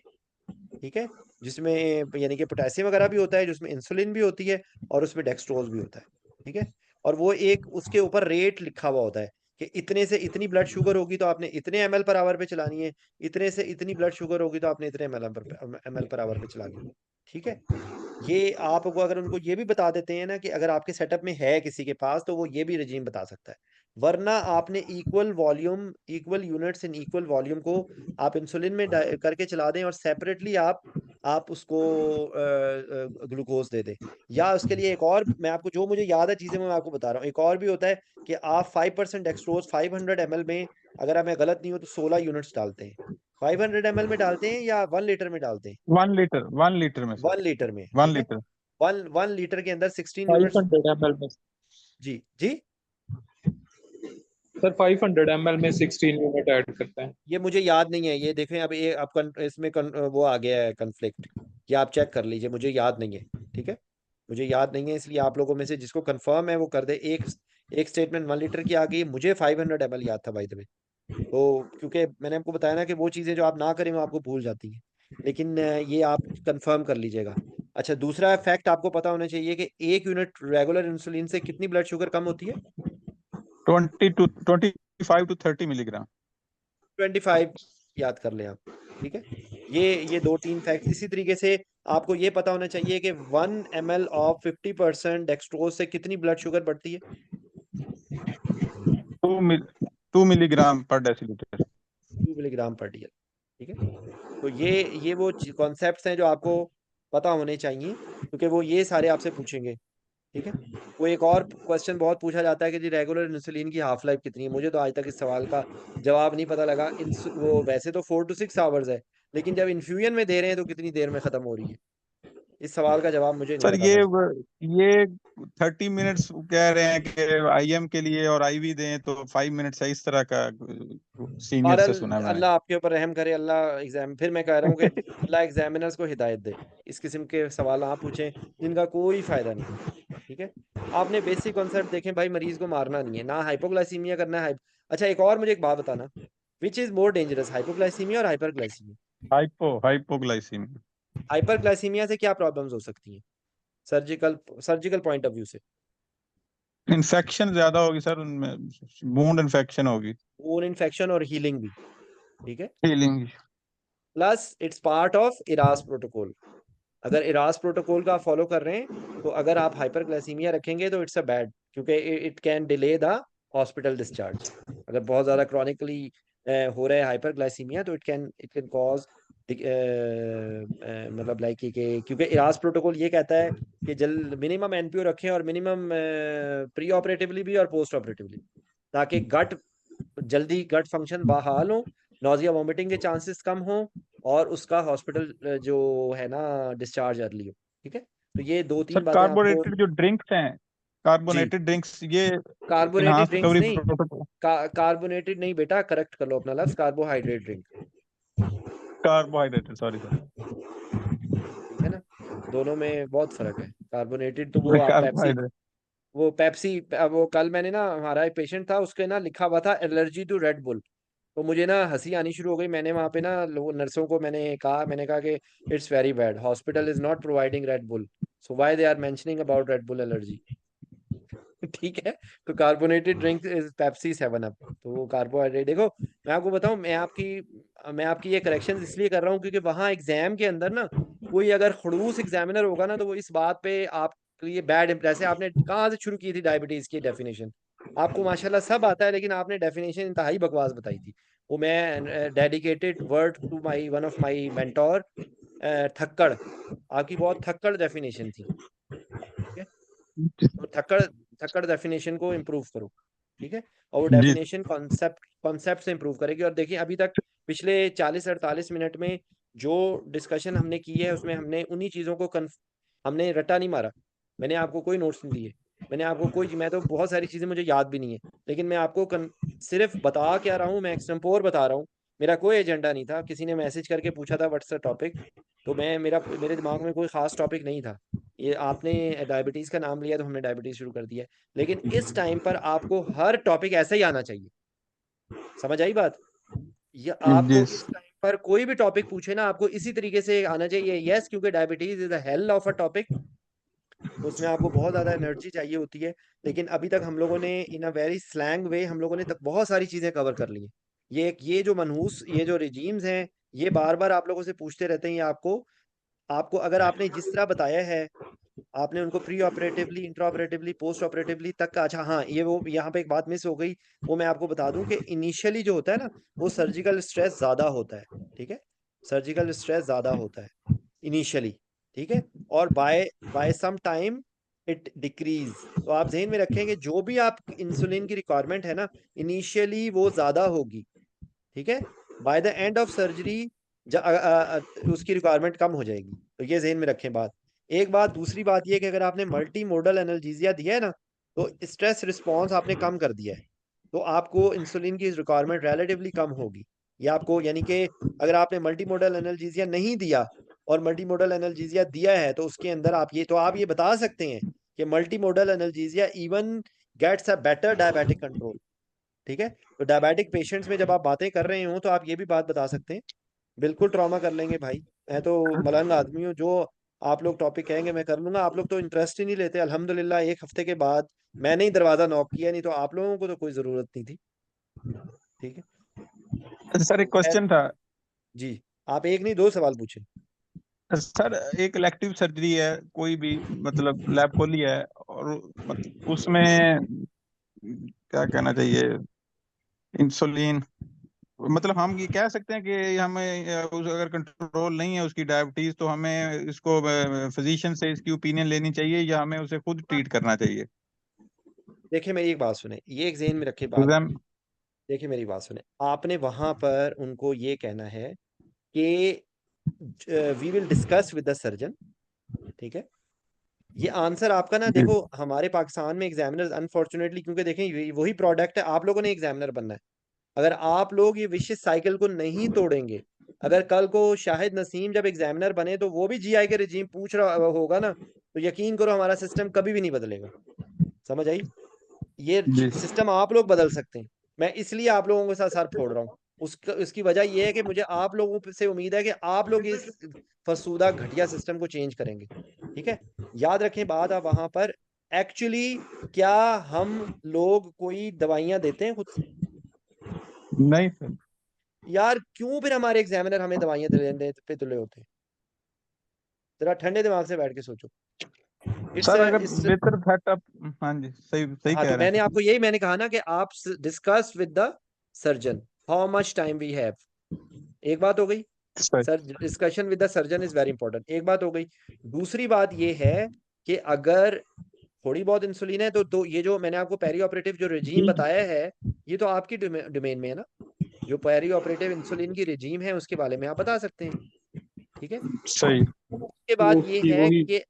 ठीक है, जिसमें यानी कि पोटेशियम वगैरह भी होता है, जिसमें इंसुलिन भी होती है और उसमें डेक्सट्रोज भी होता है। ठीक है, और वो एक उसके ऊपर रेट लिखा हुआ होता है कि इतने से इतनी ब्लड शुगर होगी तो आपने इतने एमएल पर आवर पे चलानी है, इतने से इतनी ब्लड शुगर होगी तो आपने इतने एमएल पर आवर पे चलानी है। ठीक है, ये आपको अगर उनको ये भी बता देते हैं ना कि अगर आपके सेटअप में है किसी के पास तो वो ये भी रजीम बता सकता है, वरना आपने equal volume equal units in equal volume को आप इंसुलिन में करके चला दें और सेपरेटली आप उसको ग्लूकोज दे दें। या उसके लिए एक और मैं आपको जो मुझे याद है चीज़ें मैं आपको बता रहा हूँ, एक और भी होता है कि आप 5% एक्सट्रोज 500 ml में, अगर मैं गलत नहीं हूँ तो 16 यूनिट्स डालते हैं। 500 ml में डालते हैं या 1 लीटर में डालते हैं? 1 लीटर में सर। 1 लीटर में, 1 ठीक है, लीटर। 1 लीटर के अंदर 16 यूनिट्स। 500 ml में। जी जी, सर 500 ml में 16 यूनिट ऐड करते हैं। ये मुझे याद नहीं है, ये देखें अब ये आप इसमें वो आ गया है कन्फ्लिक्ट, ये आप चेक कर लीजिए, मुझे याद नहीं है। ठीक है, मुझे याद नहीं है, इसलिए आप लोगों में से जिसको कंफर्म है वो कर दे। एक एक स्टेटमेंट 1 लीटर की आ गई, मुझे 500 ml याद था भाई द वे। तो क्योंकि मैंने आपको बताया ना कि वो चीज़ें जो आप ना करें वो आपको भूल जाती हैं, लेकिन ये आप कंफर्म कर लीजिएगा। अच्छा, दूसरा फैक्ट आपको पता होना चाहिए कि 1 यूनिट रेगुलर इंसुलिन से कितनी ब्लड शुगर कम होती है? 25 to 30 मिलीग्राम। 25 याद कर लें आप। ठीक है, ये दो तीन फैक्ट इसी तरीके से आपको ये पता होना चाहिए कि 1 ml ऑफ 50% डेक्सट्रोज से कितनी ब्लड शुगर बढ़ती है? 2 मिलीग्राम पर डेसीलीटर। 2 mg/dl। ठीक है, तो ये वो कॉन्सेप्ट्स हैं जो आपको पता होने चाहिए, क्योंकि वो ये सारे आपसे पूछेंगे। ठीक है, वो एक और क्वेश्चन बहुत पूछा जाता है कि जी रेगुलर इंसुलिन की हाफ लाइफ कितनी है, मुझे तो आज तक इस सवाल का जवाब नहीं पता लगा। वो वैसे तो 4 to 6 आवर्स है, लेकिन जब इन्फ्यूजन में दे रहे हैं तो कितनी देर में खत्म हो रही है? इस सवाल का जवाब मुझे नहीं सर पता ये भाई। ये 30 मिनट्स कह रहे हैं कि आईएम के लिए और आईवी दें, तो 5 मिनट्स है, इस तरह का सीनियर और से सुना मैंने। अल्लाह आपके ऊपर रहम करे, अल्लाह एग्जाम, फिर मैं कह रहा हूँ कि अल्लाह एग्जामिनर्स को हिदायत दे। इस किस्म के सवाल आप पूछें जिनका कोई फायदा नहीं। ठीक है, आपने बेसिक कॉन्सेप्ट देखें भाई, मरीज को मारना नहीं है, ना हाइपोग्लाइसीमिया करना है। अच्छा एक और मुझे एक बात बताना, which is more dangerous, hypoglycaemia और हाइपरग्लाइसीमिया? हाइपोग्लाइसीमिया। हाइपरग्लाइसीमिया से क्या प्रॉब्लम्स हो सकती हैं surgical surgical point of view से? इन्फेक्शन ज्यादा होगी सर उनमें, वुंड इन्फेक्शन होगी। वोन इन्फेक्शन और हीलिंग भी। ठीक है, healing. Plus it's part of eras protocol. अगर इरास प्रोटोकॉल का फॉलो कर रहे हैं तो अगर आप हाइपरग्लाइसीमिया रखेंगे तो इट्स अ बैड, क्योंकि it can delay the hospital discharge. अगर बहुत ज़्यादा क्रॉनिकली हो रहा है हाइपरग्लाइसीमिया तो इट कैन कॉज मतलब लाइक कि क्योंकि इरास प्रोटोकॉल ये कहता है कि जल्द मिनिमम एनपीओ रखें, और मिनिमम प्री ऑपरेटिवली भी और पोस्ट ऑपरेटिवली, ताकि गट जल्दी गट फंक्शन बहाल हो, नौजिया वॉमिटिंग के चांसेस कम हो, और उसका हॉस्पिटल जो है ना डिस्चार्ज अर्ली हो। ठीक है, तो ये दो सर तीन बातें आपको। कार्बोनेटेड जो ड्रिंक्स हैं, जी, कार्बोनेटेड ड्रिंक्स, ये कार्बोनेटेड इनहांस ड्रिंक्स रिकवरी नहीं, प्रोटोकॉल। कार्बोनेटेड नहीं बेटा, करेक्ट कर लो अपना लफ्ज, carbohydrate drink. Carbohydrated, sorry sir. ठीक है ना, दोनों में बहुत फर्क है। कार्बोनेटेड तो वो आप पेप्सी, कार्बोहाइड्रेट। वो पेप्सी, वो कल मैंने ना, हमारा एक पेशेंट था, उसके ना लिखा हुआ था एलर्जी टू रेड बुल। तो मुझे ना हंसी आनी शुरू हो गई। मैंने वहां पे ना नर्सों को मैंने कहा कि it's very bad, hospital is not providing Red Bull, so why they are mentioning about Red Bull allergy. ठीक है, तो carbonated drink is Pepsi, 7 Up, तो वो कार्बोहाइड्रेट। देखो मैं आपको बताऊं, मैं आपकी ये करेक्शन इसलिए कर रहा हूँ क्योंकि वहां एग्जाम के अंदर ना कोई अगर खड़ूस एग्जामिनर होगा ना, तो वो इस बात पे आप ये बैड जैसे आपने कहाँ से शुरू की थी डायबिटीज की डेफिनेशन, आपको माशाल्लाह सब आता है, लेकिन आपने डेफिनेशन इंतहाई बकवास बताई थी। वो मैं dedicated word to my one of my mentor, Thakkar, आपकी बहुत थक्कड़ डेफिनेशन थी। ठीक है, तो थक्कड़ थक्कड़ डेफिनेशन को इम्प्रूव करो। ठीक है, और वो जी। डेफिनेशन कॉन्सेप्ट से इम्प्रूव करेगी। और देखिए अभी तक पिछले 40-48 मिनट में जो डिस्कशन हमने की है, उसमें हमने उन्हीं चीज़ों को हमने रट्टा नहीं मारा। मैंने आपको कोई नोट्स नहीं दिए, मैं तो बहुत सारी चीज़ें मुझे याद भी नहीं है, लेकिन मैं आपको सिर्फ बता क्या रहा हूँ, मैं एक्सटेम्पोर बता रहा हूँ। मेरा कोई एजेंडा नहीं था, किसी ने मैसेज करके पूछा था व्हाट्स द टॉपिक, तो मेरे दिमाग में कोई खास टॉपिक नहीं था। ये आपने डायबिटीज़ का नाम लिया तो हमने डायबिटीज़ शुरू कर दिया है। लेकिन इस टाइम पर आपको हर टॉपिक ऐसा ही आना चाहिए, समझ आई बात? ये जी। आपको इस टाइम पर कोई भी टॉपिक पूछे ना, आपको इसी तरीके से आना चाहिए। यस, क्योंकि diabetes is a hell of a topic, तो उसमें आपको बहुत ज़्यादा एनर्जी चाहिए होती है। लेकिन अभी तक हम लोगों ने इन अ वेरी स्लैंग वे हम लोगों ने तक बहुत सारी चीज़ें कवर कर ली हैं। ये जो मनहूस, ये जो रिजीम्स हैं, ये बार बार आप लोगों से पूछते रहते हैं। ये आपको आपको अगर आपने जिस तरह बताया है, आपने उनको pre operatively, intra operatively, post operatively तक का। अच्छा हाँ, ये वो यहाँ पे एक बात मिस हो गई, वो मैं आपको बता दूं कि इनिशियली जो होता है ना, वो सर्जिकल स्ट्रेस ज़्यादा होता है। ठीक है, सर्जिकल स्ट्रेस ज़्यादा होता है इनिशियली। ठीक है, और by by some time it decreases. तो आप ध्यान में रखें कि जो भी आप इंसुलिन की रिक्वायरमेंट है ना, इनिशियली वो ज़्यादा होगी। ठीक है, by the end of surgery उसकी रिक्वायरमेंट कम हो जाएगी। तो ये जहन में रखें बात। एक बात, दूसरी बात ये कि अगर आपने मल्टी मोडल एनाल्जेसिया दिया है ना, तो स्ट्रेस रिस्पॉन्स आपने कम कर दिया है, तो आपको इंसुलिन की रिक्वायरमेंट रिलेटिवली कम होगी। ये आपको, यानी कि अगर आपने मल्टी मोडल एनाल्जेसिया नहीं दिया और मल्टी मोडल एनाल्जेसिया दिया है, तो उसके अंदर आप ये बता सकते हैं कि multi modal analgesia even gets a better diabetic control. ठीक है, तो डायबिटिक पेशेंट्स में जब आप बातें कर रहे हो तो आप ये भी बात बता सकते हैं। बिल्कुल ट्रॉमा कर लेंगे भाई, मैं तो मलंग आदमी हूँ, जो आप लोग टॉपिक कहेंगे मैं कर लूंगा। आप लोग तो इंटरेस्ट ही नहीं लेते। अल्हम्दुलिल्लाह 1 हफ्ते के बाद मैंने ही दरवाजा नॉक किया, नहीं तो आप लोगों को तो कोई ज़रूरत नहीं थी। ठीक है, सर तो एक खैर, क्वेश्चन था। जी, आप एक नहीं 2 सवाल पूछे। सर एक इलेक्टिव सर्जरी है, कोई भी, मतलब लैब खोली है, और उसमें क्या कहना चाहिए, इंसुलिन, मतलब हम ये कह सकते हैं कि हमें अगर कंट्रोल नहीं है उसकी डायबिटीज, तो हमें इसको फिजिशियन से इसकी ओपिनियन लेनी चाहिए, या हमें उसे खुद ट्रीट करना चाहिए? देखिए मेरी एक बात सुने, ये एक ज़हन में रखे बात। एग्जाम। देखिए मेरी बात सुने, आपने वहां पर उनको ये कहना है कि we will discuss with the surgeon, ठीक है, ये आंसर आपका ना, जी देखो हमारे पाकिस्तान में एग्जामिनर्स अनफॉर्चुनेटली, क्योंकि देखें वही प्रोडक्ट है, आप लोगों ने एग्जामिनर बनना है। अगर आप लोग ये विशियस साइकिल को नहीं तोड़ेंगे, अगर कल को शाहिद नसीम जब एग्जामिनर बने तो वो भी जीआई के रिजीम पूछ रहा होगा ना, तो यकीन करो हमारा सिस्टम कभी भी नहीं बदलेगा। समझ आई? ये जी सिस्टम आप लोग बदल सकते हैं। मैं इसलिए आप लोगों के साथ सर फोड़ रहा हूँ। उसकी वजह ये है कि मुझे आप लोगों से उम्मीद है कि आप लोग इस फरसूदा घटिया सिस्टम को चेंज करेंगे। ठीक है, याद रखें बात आप वहां पर, एक्चुअली क्या हम लोग कोई दवाइयां देते हैं खुद से? नहीं सर। यार क्यों फिर हमारे एग्जामिनर हमें दवाइयां देने पे तुले होते हैं? जरा ठंडे दिमाग से बैठ के सोचो। इट्स सर अगर इट्स बेहतर सेटअप, हाँ जी सही सही हाँ, कह तो रहे मैंने हैं आपको मैंने कहा ना कि आप discuss with the surgeon how much time we have. एक बात हो गई, sir. Sir discussion with the surgeon is very important, एक बात हो गई। दूसरी बात ये है कि अगर थोड़ी बहुत इंसुलिन है तो ये जो मैंने आपको पेरी ऑपरेटिव जो रिजीम बताया है, ये तो आपकी डोमेन में है ना, जो पेरी ऑपरेटिव इंसुलिन की रिजीम है उसके बारे में आप बता सकते हैं। ठीक है, सही। उसके बाद ये है कि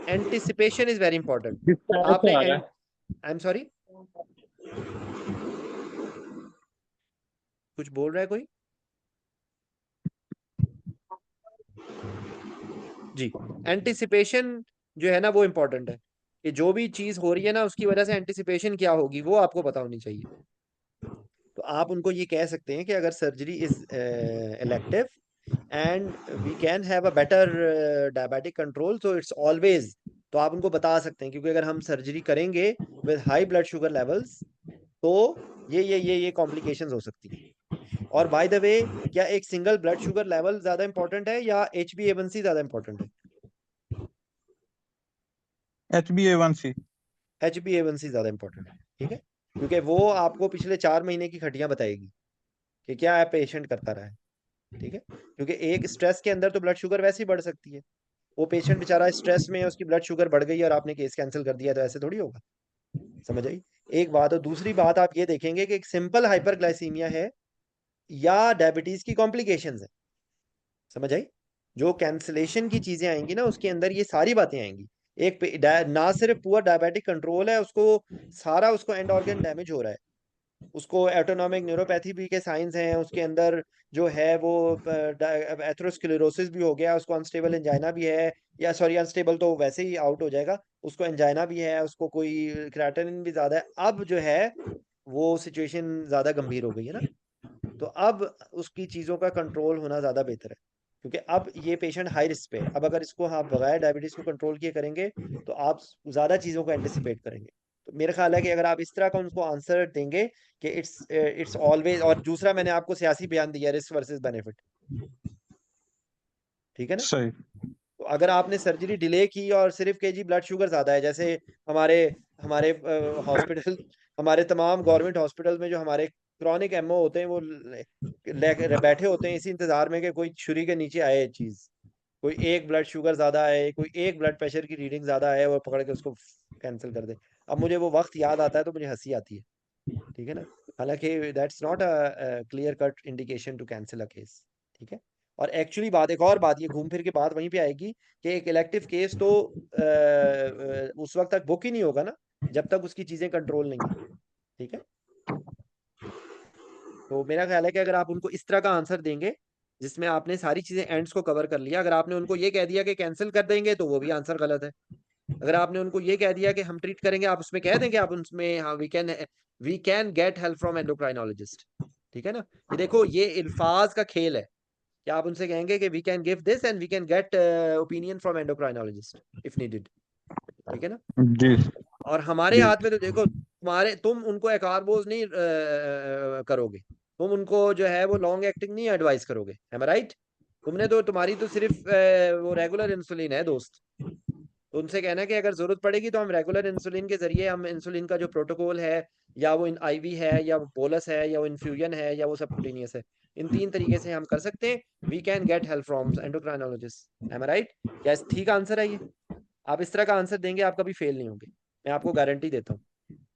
एंटिसिपेशन इज वेरी इंपॉर्टेंट। आपने आई एम सॉरी, कुछ बोल रहा है कोई? जी, एंटिसिपेशन जो है ना वो इम्पोर्टेंट है, कि जो भी चीज हो रही है ना उसकी वजह से एंटिसिपेशन क्या होगी वो आपको पता होनी चाहिए। तो आप उनको ये कह सकते हैं कि अगर surgery is elective and we can have a better diabetic control, so it's always, तो आप उनको बता सकते हैं, क्योंकि अगर हम सर्जरी करेंगे with high blood sugar levels तो ये कॉम्प्लिकेशंस हो सकती हैं। और बाय द वे, क्या एक सिंगल ब्लड शुगर लेवल ज्यादा इंपॉर्टेंट है या HbA1c ज्यादा इंपॉर्टेंट है? HbA1c। HbA1c ज्यादा इंपॉर्टेंट है। ठीक है, क्योंकि वो आपको पिछले 4 महीने की खटियां बताएगी कि क्या है पेशेंट करता रहा है। ठीक है, क्योंकि एक स्ट्रेस के अंदर तो ब्लड शुगर वैसे ही बढ़ सकती है। वो पेशेंट बेचारा स्ट्रेस में है, उसकी ब्लड शुगर बढ़ गई और आपने केस कैंसिल कर दिया, तो ऐसे थोड़ी होगा। समझ आई? एक बात। और दूसरी बात आप ये देखेंगे कि एक सिंपल हाइपरग्लाइसीमिया है या डायबिटीज की कॉम्प्लिकेशंस है। समझ आई? जो कैंसलेशन की चीजें आएंगी ना उसके अंदर ये सारी बातें आएंगी। ना सिर्फ पुअर डायबिटिक कंट्रोल है, उसको सारा उसको एंड ऑर्गन डैमेज हो रहा है, उसको एटोनॉमिक न्यूरोपैथी भी के साइंस हैं उसके अंदर, जो है वो एथेरोस्क्लेरोसिस भी हो गया, उसको अनस्टेबल एंजाइना भी है, या सॉरी अनस्टेबल तो वैसे ही आउट हो जाएगा, उसको एंजाइना भी है, उसको कोई क्रेाटिनिन भी ज्यादा है। अब जो है वो सिचुएशन ज्यादा गंभीर हो गई है ना, तो अब उसकी चीज़ों का कंट्रोल होना ज़्यादा बेहतर है, क्योंकि अब ये पेशेंट हाई रिस्क पे है। अब अगर इसको आप बगैर डायबिटीज़ को कंट्रोल किए करेंगे तो आप ज़्यादा चीज़ों को एंटिसिपेट करेंगे। तो मेरा ख्याल है कि अगर आप इस तरह का उनको आंसर देंगे कि इट्स ऑलवेज, और दूसरा मैंने आपको सियासी बयान दिया, रिस्क वर्सेस बेनिफिट। ठीक है ना? सही। तो अगर आपने सर्जरी डिले की और सिर्फ केजी ब्लड शुगर ज़्यादा है, जैसे हमारे हमारे हॉस्पिटल, हमारे तमाम गवर्नमेंट हॉस्पिटल में जो हमारे क्रॉनिक एमओ होते हैं वो बैठे होते हैं इसी इंतजार में कि कोई छुरी के नीचे आए चीज़, कोई एक ब्लड शुगर ज़्यादा है, कोई एक ब्लड प्रेशर की रीडिंग ज़्यादा है, वो पकड़ के उसको कैंसिल कर दे। अब मुझे वो वक्त याद आता है तो मुझे हंसी आती है। ठीक है ना? हालांकि that's not a clear cut indication to cancel a case. ठीक है, और एक्चुअली बात, एक और बात, ये घूम फिर के बात वहीं पे आएगी कि एक इलेक्टिव केस तो उस वक्त तक बुक ही नहीं होगा ना जब तक उसकी चीजें कंट्रोल नहीं है। ठीक है, तो मेरा ख्याल है कि अगर आप उनको इस तरह का आंसर देंगे जिसमें आपने सारी चीजें एंड्स को कवर कर लिया, अगर आपने उनको ये कह दिया कि कैंसिल कर देंगे तो वो भी आंसर गलत है। अगर आपने उनको ये कह दिया कि हम ट्रीट करेंगे, आप उसमें कह देंगे, आप उसमें हाँ we can get help from endocrinologist. ठीक है ना? ये देखो ये अल्फाज का खेल है कि आप उनसे कहेंगे कि we can give this and we can get opinion from endocrinologist if needed. ठीक है ना? जी और हमारे जी। हाथ में तो देखो, तुम उनको एकार्बोज नहीं करोगे, तुम उनको जो है वो लॉन्ग एक्टिंग नहीं एडवाइस करोगे, है राइट? तुमने तो, तुम्हारी तो सिर्फ वो रेगुलर इंसुलिन है दोस्त। तो उनसे कहना कि अगर जरूरत पड़ेगी तो हम रेगुलर इंसुलिन के जरिए, हम इंसुलिन का जो प्रोटोकॉल है, या वो इन आईवी है या बोलस है या वो इन्फ्यूजन है या वो सबक्यूटेनियस है, इन 3 तरीके से हम कर सकते हैं। We can get help from endocrinologist. Am I right? क्या ठीक आंसर है ये? आप इस तरह का आंसर देंगे आप कभी फेल नहीं होंगे, मैं आपको गारंटी देता हूँ।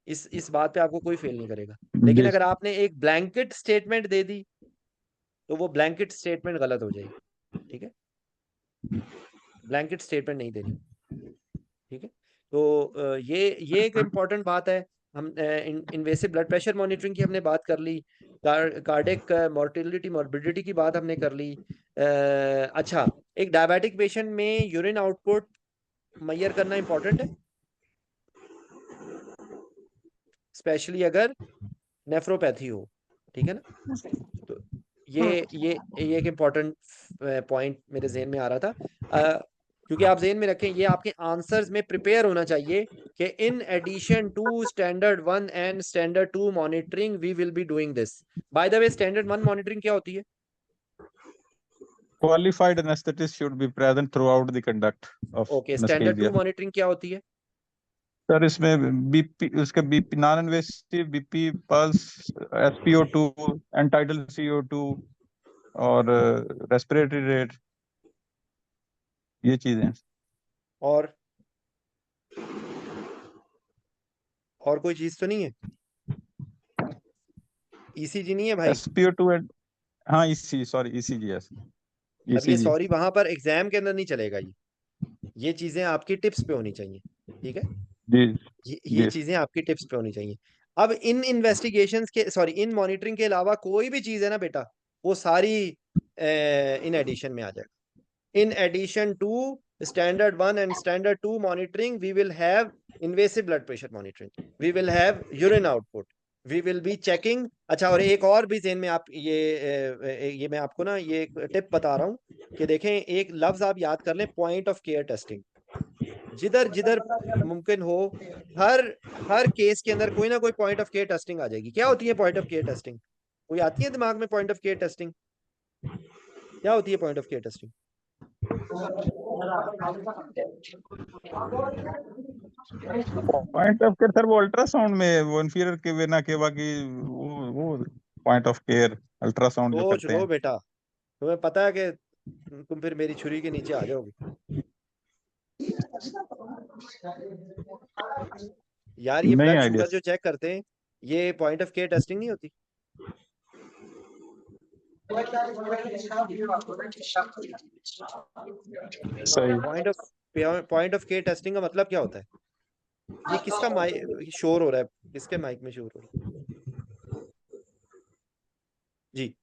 इस बात पे आपको कोई फेल नहीं करेगा। लेकिन जी अगर आपने एक ब्लैंकेट स्टेटमेंट दे दी तो वो ब्लैंकेट स्टेटमेंट गलत हो जाएगी। ठीक है? ब्लैंकेट स्टेटमेंट नहीं देनी। ठीक है, तो ये एक इम्पॉर्टेंट बात है। हम इन्वेसिव ब्लड प्रेशर मॉनिटरिंग की हमने बात कर ली, कार्डिक मोर्टिलिटी मॉर्बिडिटी की बात हमने कर ली। अच्छा, एक डायबिटिक पेशेंट में यूरिन आउटपुट मेजर करना इंपॉर्टेंट है, स्पेशली अगर नेफ्रोपैथी हो। ठीक है ना, तो ये एक इम्पॉर्टेंट पॉइंट मेरे जहन में आ रहा था। क्योंकि आप जहन में रखें, ये आपके आंसर्स में प्रिपेयर होना चाहिए कि in addition to standard 1 and standard 2 monitoring we will be doing this. By the way, standard 1 monitoring क्या होती है? Qualified anesthetist should be present throughout the conduct of okay, standard 2 anesthesia. Monitoring क्या होती है? Sir इसमें BP, उसका BP, non invasive BP, pulse, SpO2, एंटाइडल CO2 और respiratory rate, ये चीजें। और कोई चीज तो नहीं है? ईसीजी नहीं है भाई? SpO2 एंड, हाँ ECG, सॉरी ECG, यस अब ये ECG। सॉरी वहां पर एग्जाम के अंदर नहीं चलेगा, ये चीजें आपकी टिप्स पे होनी चाहिए। ठीक है, जी ये जी। चीजें आपकी टिप्स पे होनी चाहिए। अब इन इन्वेस्टिगेशंस के, सॉरी, इन मॉनिटरिंग के अलावा कोई भी चीज है ना बेटा, वो सारी इन एडिशन में आ जाएगा। In addition to standard 1 and standard 2 monitoring we will have invasive blood pressure monitoring, we will have urine output, we will be checking. अच्छा, और एक और भी ज़हन में आप ये मैं आपको ना ये टिप बता रहा हूँ कि देखें, एक लफ्ज आप याद कर लें, पॉइंट ऑफ केयर टेस्टिंग। जिधर जिधर मुमकिन हो, हर हर केस के अंदर कोई ना कोई पॉइंट ऑफ केयर टेस्टिंग आ जाएगी। क्या होती है पॉइंट ऑफ केयर टेस्टिंग? कोई आती है दिमाग में पॉइंट ऑफ केयर टेस्टिंग? क्या होती है point of care testing? Point of care sir, वो अल्ट्रासाउंड में, वो इंफीरियर के वेना केवा की, वो पॉइंट ऑफ केयर अल्ट्रासाउंड जो सोच करते लो हैं। बेटा, तुम्हें पता है कि तुम फिर मेरी छुरी के नीचे आ जाओगे। यार, ये नहीं ब्लड आइडिया। शुगर जो चेक करते हैं, ये पॉइंट ऑफ केयर टेस्टिंग नहीं होती? सही। पॉइंट ऑफ केयर टेस्टिंग का मतलब क्या होता है? ये किसका माइक शोर हो रहा है? किसके माइक में शोर हो रहा है? जी,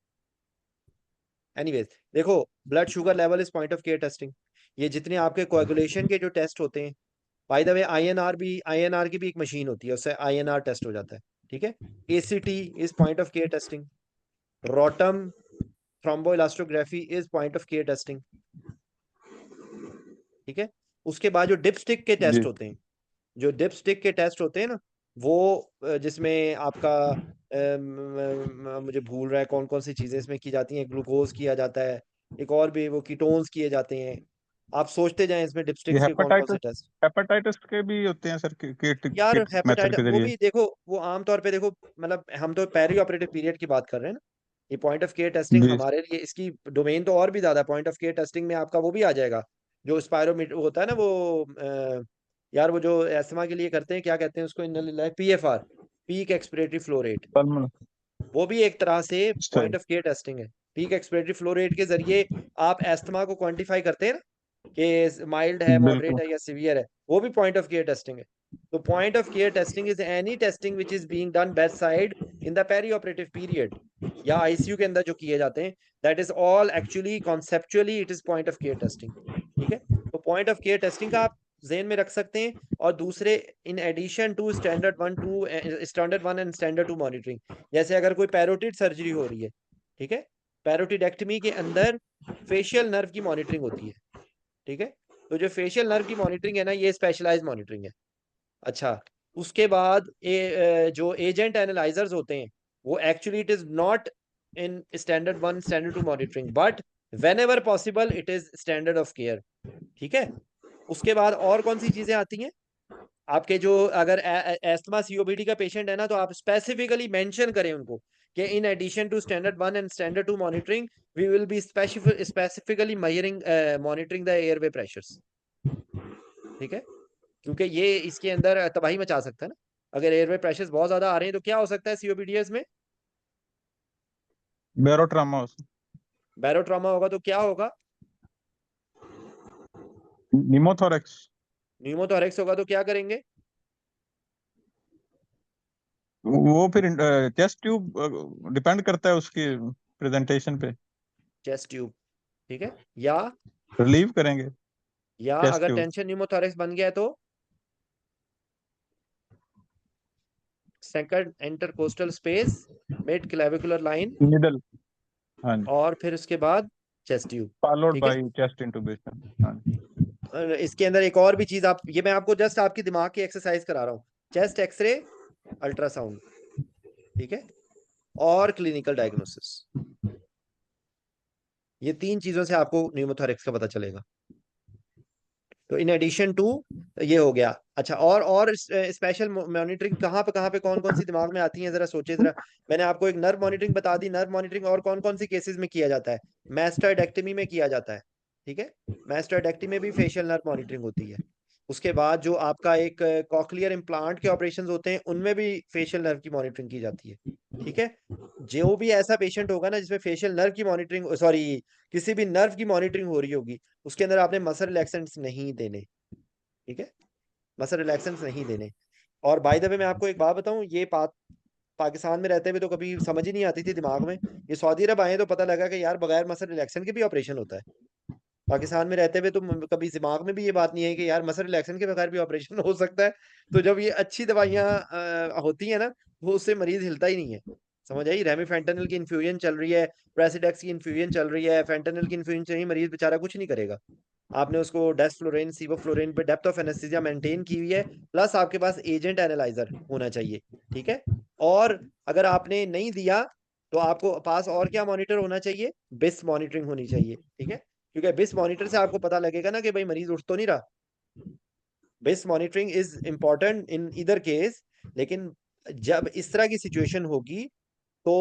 एनीवेज, देखो, blood sugar level is point of care testing. ये जितने आपके कोएगुलेशन के जो टेस्ट होते हैं, बाय द वे, आईएनआर की भी एक मशीन होती है, उससे आईएनआर टेस्ट हो जाता है। ठीक है, ACT is point of care testing, ROTEM thromboelastography is point of care testing. ठीक है, उसके बाद जो डिपस्टिक के टेस्ट जी। होते हैं, जो डिपस्टिक के टेस्ट होते हैं ना, वो जिसमें आपका मुझे भूल रहा है कौन कौन सी चीजें इसमें की जाती हैं। ग्लूकोज किया जाता है, एक और भी वो कीटोन्स किए जाते हैं। आप सोचते जाएं इसमें ये डिपस्टिक्स के कौन कौन से हेपेटाइटिस, टेस्ट। हेपेटाइटिस के भी होते हैं सर, किट यार, किट मेथड हेपेटाइटिस के वो जरिए। भी देखो, वो आमतौर पे देखो, मतलब हम तो पेरी ऑपरेटिव पीरियड की बात कर रहे हैं ना। ये पॉइंट ऑफ केयर टेस्टिंग जी। हमारे लिए, इसकी डोमेन तो और भी ज्यादा। पॉइंट ऑफ केयर टेस्टिंग में आपका वो भी आ जाएगा, जो स्पायरोमीटर होता है ना, वो यार वो जो एस्थमा के लिए करते हैं, क्या कहते हैं उसको, PFR, peak expiratory flow rate. Pulmonary. वो भी एक तरह से सही। पॉइंट ऑफ केयर टेस्टिंग है। पीक एक्सपिरेटरी फ्लो रेट के जरिए आप एस्थमा को क्वांटिफाई करते हैं ना, कि माइल्ड है, मॉडरेट बिल्कुल। है या सीवियर है। वो भी पॉइंट ऑफ केयर टेस्टिंग है। तो point of care testing is any testing which is being done bed side in the perioperative period, या आईसीयू के अंदर जो किए जाते हैं, that is all actually conceptually it is point of care testing. ठीक है, तो पॉइंट ऑफ केयर टेस्टिंग का आप जेन में रख सकते हैं। और दूसरे, in addition to standard one and standard 2 monitoring, जैसे अगर कोई पैरोटिड सर्जरी हो रही है, ठीक है, पैरोटिडेक्टमी के अंदर फेशियल नर्व की मॉनिटरिंग होती है। ठीक है, तो जो फेशियल नर्व की मॉनिटरिंग है ना, ये स्पेशलाइज मॉनिटरिंग है। अच्छा, उसके बाद जो एजेंट एनालाइजर्स होते हैं, वो actually it is not in standard 1 standard 2 monitoring, but when ever possible it is standard of care. ठीक है, उसके बाद और कौन सी चीजें आती हैं आपके, जो अगर एस्थमा सीओपीडी का पेशेंट है ना, तो आप स्पेसिफिकली मेंशन करें उनको कि in addition to standard 1 and standard 2 monitoring we will be specifically monitoring the airway pressures. ठीक है, क्योंकि ये इसके अंदर तबाही मचा सकता है ना। अगर एयरवे प्रेशर्स बहुत ज्यादा आ रहे हैं तो क्या हो सकता है सीओपीडीएस में? बैरोट्रामा। बैरोट्रॉमा होगा तो क्या होगा? निमोथोरेक्स। न्यूमोथोरेक्स होगा तो क्या करेंगे? वो फिर चेस्ट ट्यूब डिपेंड करता है उसकी प्रेजेंटेशन पे, चेस्ट ट्यूब, ठीक है। या रिलीव करेंगे चेस्ट अगर ट्यूब। टेंशन न्यूमोथोरेक्स बन गया है तो second intercostal space, mid clavicular line, needle. हाँ जी। और फिर उसके बाद चेस्ट ट्यूब, फॉलोड ठीक है। By chest intubation. हाँ जी। इसके अंदर एक और भी चीज आप, ये मैं आपको जस्ट आपकी दिमाग की एक्सरसाइज करा रहा हूँ। चेस्ट एक्सरे, अल्ट्रासाउंड, ठीक है, और क्लिनिकल डायग्नोसिस, ये 3 चीजों से आपको न्यूमोथोरेक्स का पता चलेगा। तो इन एडिशन टू ये हो गया। अच्छा, और स्पेशल मॉनिटरिंग कहाँ पे कौन कौन सी दिमाग में आती है, जरा सोचे जरा। मैंने आपको एक नर्व मॉनिटरिंग बता दी। नर्व मॉनिटरिंग और कौन कौन सी केसेस में किया जाता है? मैस्टोइडेक्टमी में किया जाता है, ठीक है। मैस्टोइडेक्टमी में भी फेशियल नर्व मॉनिटरिंग होती है। उसके बाद जो आपका एक कॉकलियर इम्प्लांट के ऑपरेशंस होते हैं, उनमें भी फेशियल नर्व की मॉनिटरिंग की जाती है, ठीक है। जो भी ऐसा पेशेंट होगा ना जिसमें फेशियल नर्व की मॉनिटरिंग, सॉरी, किसी भी नर्व की मॉनिटरिंग हो रही होगी, उसके अंदर आपने मसल रिलैक्सेंट्स नहीं देने, ठीक है, मसल रिलैक्सेंट्स नहीं देने। और बाय द वे मैं आपको एक बात बताऊं, ये बात पाकिस्तान में रहते हुए तो कभी समझ ही नहीं आती थी दिमाग में। ये सऊदी अरब आए तो पता लगा कि यार बगैर मसल रिलैक्सेंट के भी ऑपरेशन होता है। पाकिस्तान में रहते हुए तो कभी दिमाग में भी ये बात नहीं है कि यार मसल रिलैक्सेंट के बगैर भी ऑपरेशन हो सकता है। तो जब ये अच्छी दवाइयाँ होती है ना, वो उससे मरीज हिलता ही नहीं है। समझ आई? रेमिफेंटेनिल की इन्फ्यूजन चल रही है, प्रेसिडेक्स की इन्फ्यूजन चल रही है, फेंटेनिल की इन्फ्यूजन चल रही है, मरीज बेचारा कुछ नहीं करेगा। आपने उसको डेस्फ्लोरेन, सिवोफ्लोरेन पे डेप्थ ऑफ एनेस्थीसिया मेंटेन की हुई है, प्लस आपके पास एजेंट एनालाइजर होना चाहिए, ठीक है। और अगर आपने नहीं दिया तो आपको पास और क्या मॉनिटर होना चाहिए? बिस मॉनिटरिंग होनी चाहिए, ठीक है। क्योंकि बिस मॉनिटर से आपको पता लगेगा ना कि भाई मरीज उठ तो नहीं रहा। बिस monitoring is important in either case. लेकिन जब इस तरह की सिचुएशन होगी तो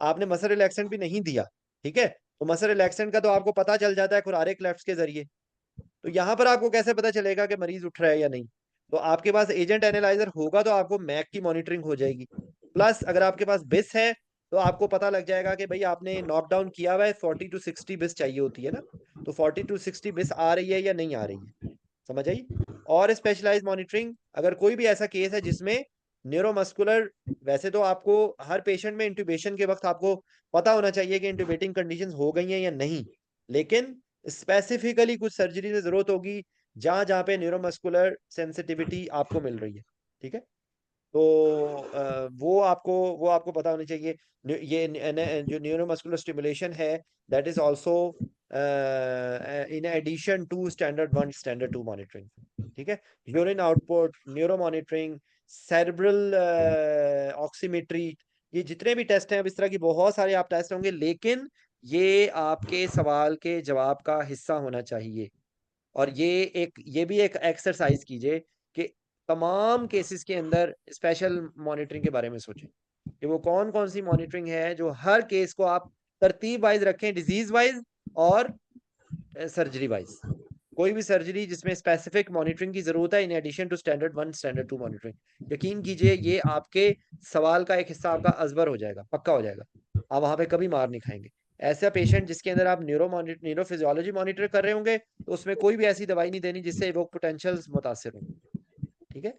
आपने मसल रिलैक्सेंट भी नहीं दिया, ठीक है, तो मसल रिलैक्सेंट का तो आपको पता चल जाता है खुरारे क्लेफ्ट्स के जरिए। तो यहां पर आपको कैसे पता चलेगा कि मरीज उठ रहा है या नहीं? तो आपके पास एजेंट एनालाइजर होगा तो आपको मैक की मॉनिटरिंग हो जाएगी। प्लस अगर आपके पास बिस है तो आपको पता लग जाएगा कि भाई आपने नॉकडाउन किया हुआ है, 40 to 60 बिस चाहिए होती है ना, तो 40 to 60 बिस आ रही है या नहीं आ रही है। समझ आई? और स्पेशलाइज मॉनिटरिंग, अगर कोई भी ऐसा केस है जिसमें न्यूरोमस्कुलर, वैसे तो आपको हर पेशेंट में इंट्यूबेशन के वक्त आपको पता होना चाहिए कि इंट्यूबेटिंग कंडीशंस हो गई हैं या नहीं, लेकिन स्पेसिफिकली कुछ सर्जरी की जरूरत होगी जहां जहां पे न्यूरोमस्कुलर सेंसिटिविटी आपको मिल रही है, ठीक है। तो वो आपको पता होनी चाहिए। ये जो न्यूरोमस्कुलर स्टिमुलेशन है, that is also in addition to standard 1 standard 2 monitoring, ठीक है। Urine output, neuro monitoring, cerebral oximetry, ये जितने भी टेस्ट हैं, अब इस तरह की बहुत सारे आप टेस्ट होंगे, लेकिन ये आपके सवाल के जवाब का हिस्सा होना चाहिए। और ये भी एक एक्सरसाइज कीजिए कि तमाम केसेस के अंदर स्पेशल मॉनिटरिंग के बारे में सोचें कि वो कौन कौन सी मॉनिटरिंग है, जो हर केस को आप तरतीब वाइज रखें, डिजीज वाइज और सर्जरी वाइज। कोई भी सर्जरी जिसमें स्पेसिफिक मॉनिटरिंग की जरूरत है in addition to standard 1 standard 2 monitoring, यकीन कीजिए ये आपके सवाल का एक हिस्सा आपका अजबर हो जाएगा, पक्का हो जाएगा। आप वहां पे कभी मार नहीं खाएंगे। ऐसा पेशेंट जिसके अंदर आप न्यूरोफिजियोलॉजी मॉनिटर कर रहे होंगे, तो उसमें कोई भी ऐसी दवाई नहीं देनी जिससे वो पोटेंशियल्स मुतासिर हों, ठीक है।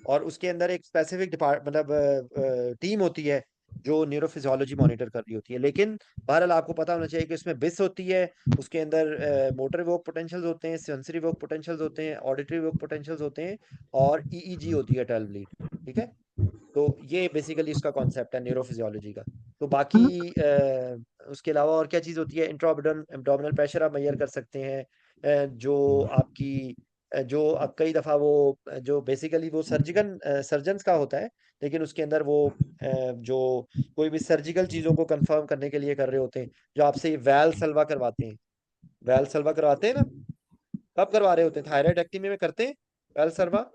और उसके अंदर एक स्पेसिफिक मतलब टीम होती है जो न्यूरोफिजियोलॉजी मॉनिटर कर रही होती है। लेकिन बहरहाल आपको पता होना चाहिए कि उसमें बिस होती है, उसके अंदर मोटर वोक पोटेंशियल्स होते हैं, सेंसरी वोक पोटेंशियल्स होते हैं, ऑडिटरी वोक पोटेंशियल्स होते हैं, और ईईजी होती है, टेल ब्लीड, ठीक है। तो ये बेसिकली उसका कॉन्सेप्ट है न्यूरोफिजियोलॉजी का। तो बाकी उसके अलावा और क्या चीज़ होती है? इंट्रा एब्डोमिनल प्रेशर आप मेजर कर सकते हैं। जो आपकी जो अब कई दफ़ा वो जो बेसिकली वो सर्जन्स का होता है, लेकिन उसके अंदर वो जो कोई भी सर्जिकल चीज़ों को कंफर्म करने के लिए कर रहे होते हैं, जो आपसे वैल सल्वा करवाते हैं। वैल सल्वा करवाते हैं ना, कब करवा रहे होते हैं? थायराइडेक्टमी में करते हैं वैल सल्वा।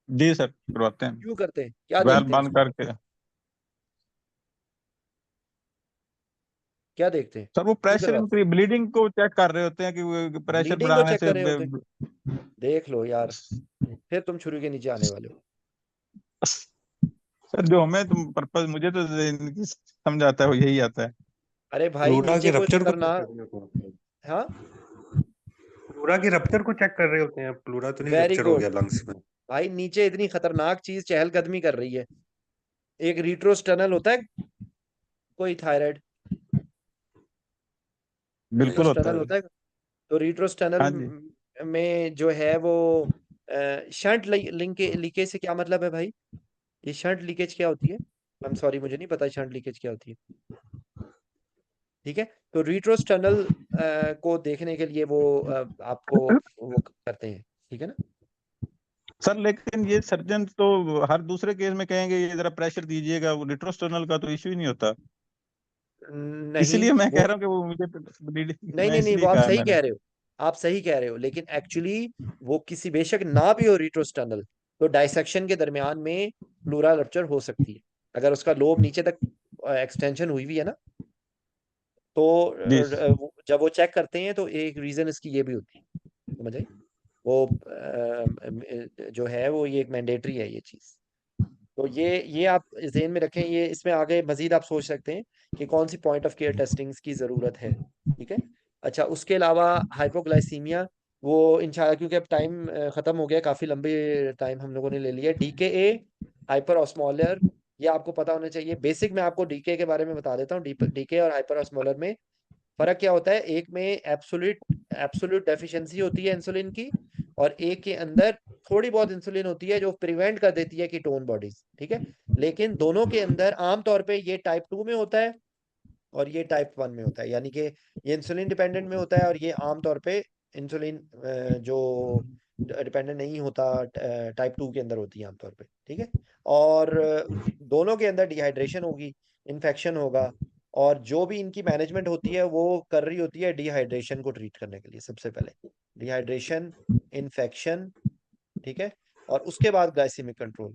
जी सर, करवाते हैं। क्यों करते हैं? क्या वेल देखते हैं बंद उसमें? करके। क्या देखते हैं? सर वो क्यों प्रेशर करवाते इंक्रीज, ब्लीडिंग को चेक कर रहे होते हैं कि हैं? प्रेशर ब्लीडिंग को बढ़ाने चेक से कर रहे होते हैं? देख लो यार, फिर तुम छुरी के नीचे आने वाले हो। सर जो हमें तुम पर्पज, मुझे तो इनकी समझ आता है वो यही आता है। अरे भाई प्लूरा नीचे के कोई रप्चर को चेक खतरनाक। कर रहे होते हैं। हाँ, प्लूरा के रप्चर को चेक कर रहे होते हैं, प्लूरा तो नहीं वेरी रप्चर हो गुड गया लंग्स में। भाई, नीचे इतनी खतरनाक चीज चहलकदमी कर रही है। एक रिट्रोस टनल होता है, कोई थायराइड बिल्कुल रिट्रोस होता टनल है। होता है। तो रिट्रोस टनल हाँ जी। में जो है वो शंट लिंक लीकेज से क्या मतलब है भाई? ये शंट लीकेज क्या होती है? आई एम सॉरी, मुझे नहीं पता शंट लीकेज क्या होती है। ठीक है, तो रिट्रोस टनल को देखने के लिए वो आपको वो करते हैं, ठीक है ना। सर लेकिन ये सर्जन तो हर दूसरे केस में कहेंगे ये जरा प्रेशर दीजिएगा, वो रिट्रोस्टर्नल का तो इश्यू ही नहीं होता। नहीं इसीलिए मैं कह वो, रहा हूँ कि वो मुझे bleeding- नहीं मैं नहीं नहीं, इसलिए वो आप कहा सही मैंने। कह रहे हो। आप सही कह रहे हो, लेकिन एक्चुअली वो किसी बेशक ना भी हो रिट्रोस टनल, तो डाइसेक्शन के दरमियान में प्लूरल रप्चर हो सकती है। अगर उसका लोब नीचे तक एक्सटेंशन हुई हुई है ना, तो जी। जब वो चेक करते हैं तो एक रीजन इसकी ये भी होती है, समझ आई। वो जो है वो ये एक मैंडेटरी है ये चीज। तो ये आप ज़हन में रखें। ये इसमें आगे मजीद आप सोच सकते हैं कि कौन सी पॉइंट ऑफ केयर टेस्टिंग्स की ज़रूरत है, ठीक है। अच्छा, उसके अलावा हाइपोग्लाइसीमिया, वो इंशाल्लाह, क्योंकि अब टाइम ख़त्म हो गया, काफ़ी लंबे टाइम हम लोगों ने ले लिया। डीकेए, हाइपर ऑस्मोलर, ये आपको पता होना चाहिए। बेसिक मैं आपको डीके के बारे में बता देता हूँ। डीके और हाइपर ऑस्मोलर में फ़र्क क्या होता है? एक में एब्सोल्यूट एब्सोल्यूट डेफिशिएंसी होती है इंसुलिन की, और एक के अंदर थोड़ी बहुत इंसुलिन होती है जो प्रिवेंट कर देती है कीटोन बॉडीज, ठीक है। लेकिन दोनों के अंदर आमतौर पे ये टाइप 2 में होता है और ये टाइप 1 में होता है, यानी कि ये इंसुलिन डिपेंडेंट में होता है और ये आमतौर पे इंसुलिन जो डिपेंडेंट नहीं होता टाइप 2 के अंदर होती है आमतौर पे, ठीक है। और दोनों के अंदर डिहाइड्रेशन होगी, इन्फेक्शन होगा, और जो भी इनकी मैनेजमेंट होती है वो कर रही होती है डिहाइड्रेशन को ट्रीट करने के लिए। सबसे पहले डिहाइड्रेशन, इन्फेक्शन, ठीक है, और उसके बाद ग्लाइसेमिक कंट्रोल,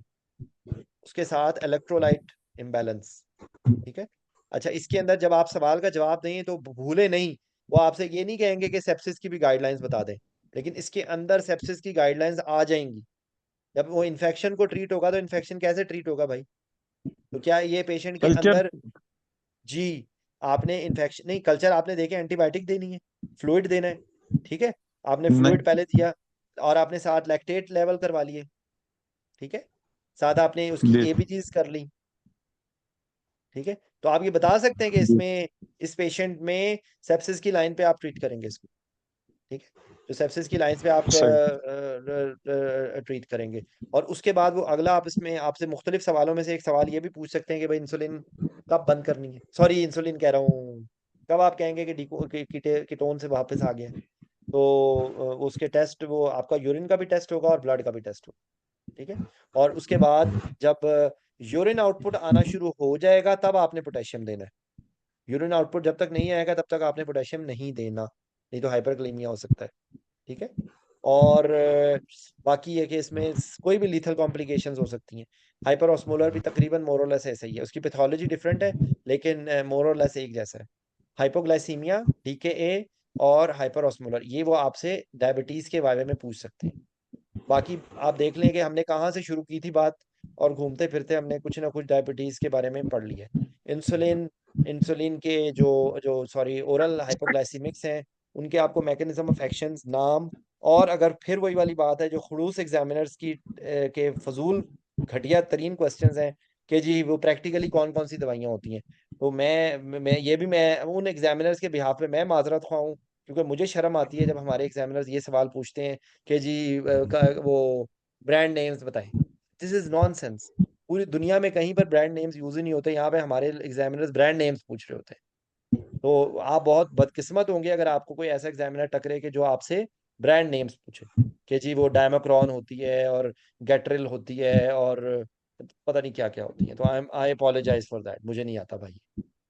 उसके साथ इलेक्ट्रोलाइट इम्बैलेंस, ठीक है। अच्छा, इसके अंदर जब आप सवाल का जवाब दें तो भूले नहीं, वो आपसे ये नहीं कहेंगे कि सेप्सिस की भी गाइडलाइंस बता दें, लेकिन इसके अंदर सेप्सिस की गाइडलाइंस आ जाएंगी। जब वो इन्फेक्शन को ट्रीट होगा तो इन्फेक्शन कैसे ट्रीट होगा भाई? तो क्या ये पेशेंट के कल्चर। अंदर, जी, आपने इन्फेक्शन नहीं, कल्चर आपने देखे, एंटीबायोटिक देनी है, फ्लूइड देना है, ठीक है। आपने फ्लूइड नहीं। पहले दिया और आपने साथ लैक्टेट लेवल करवा लिए, ठीक है, साथ आपने उसकी जी। एबीजीज कर ली, ठीक है। तो आप ये बता सकते हैं कि जी। इसमें, इस पेशेंट में सेप्सिस की लाइन पे आप ट्रीट करेंगे इसको, ठीक है। तो सेप्सिस की लाइन पे आप सही। ट्रीट करेंगे। और उसके बाद वो अगला, आप इसमें आपसे मुख्तलिफ सवालों में से एक सवाल ये भी पूछ सकते हैं कि भाई इंसुलिन कब बंद करनी है, सॉरी इंसुलिन कह रहा हूँ, कब आप कहेंगे कि कीटोन से वापस आ गया। तो उसके टेस्ट, वो आपका यूरिन का भी टेस्ट होगा और ब्लड का भी टेस्ट होगा, ठीक है। और उसके बाद जब यूरिन आउटपुट आना शुरू हो जाएगा तब आपने पोटेशियम देना है। यूरिन आउटपुट जब तक नहीं आएगा तब तक आपने पोटेशियम नहीं देना, नहीं तो हाइपरकलीमिया हो सकता है, ठीक है। और बाकी है कि इसमें कोई भी लीथल कॉम्प्लिकेशंस हो सकती हैं। हाइपर ऑस्मोलर भी तकरीबन मोरलेस ऐसा ही है, उसकी पैथोलॉजी डिफरेंट है लेकिन मोरलेस एक जैसा है। हाइपोग्लाइसीमिया, डीकेए और हाइपर ऑस्मोलर, ये वो आपसे डायबिटीज के बारे में पूछ सकते हैं। बाकी आप देख लें कि हमने कहाँ से शुरू की थी बात, और घूमते फिरते हमने कुछ ना कुछ डायबिटीज के बारे में पढ़ लिया है। इंसुलिन, इंसुलिन के जो जो सॉरी ओरल हाइपोग्लाइसीमिक्स हैं, उनके आपको मैकेनिज्म ऑफ एक्शंस, नाम, और अगर फिर वही वाली बात है जो खड़ूस एग्जामिनर्स की के फजूल घटिया तरीन क्वेश्चंस हैं कि जी वो प्रैक्टिकली कौन कौन सी दवाइयाँ होती हैं, तो मैं उन एग्जामिनर्स के बिहाफ पे मैं माजरत ख्वाह हूँ, क्योंकि मुझे शर्म आती है जब हमारे एग्जामिनर्स ये सवाल पूछते हैं कि जी वो ब्रांड नेम्स बताएं। This is nonsense. पूरी दुनिया में कहीं पर ब्रांड नेम्स यूज ही नहीं होते, यहाँ पे हमारे एग्जामिनर्स ब्रांड नेम्स पूछ रहे होते हैं। तो आप बहुत बदकिस्मत होंगे अगर आपको कोई ऐसा एग्जामिनर टकरे कि जो आपसे ब्रांड नेम्स पूछे कि जी वो डायमाक्रॉन होती है और गैट्रिल होती है और पता नहीं क्या क्या होती है। तो आई अपोलोजाइज फॉर दैट, मुझे नहीं आता भाई,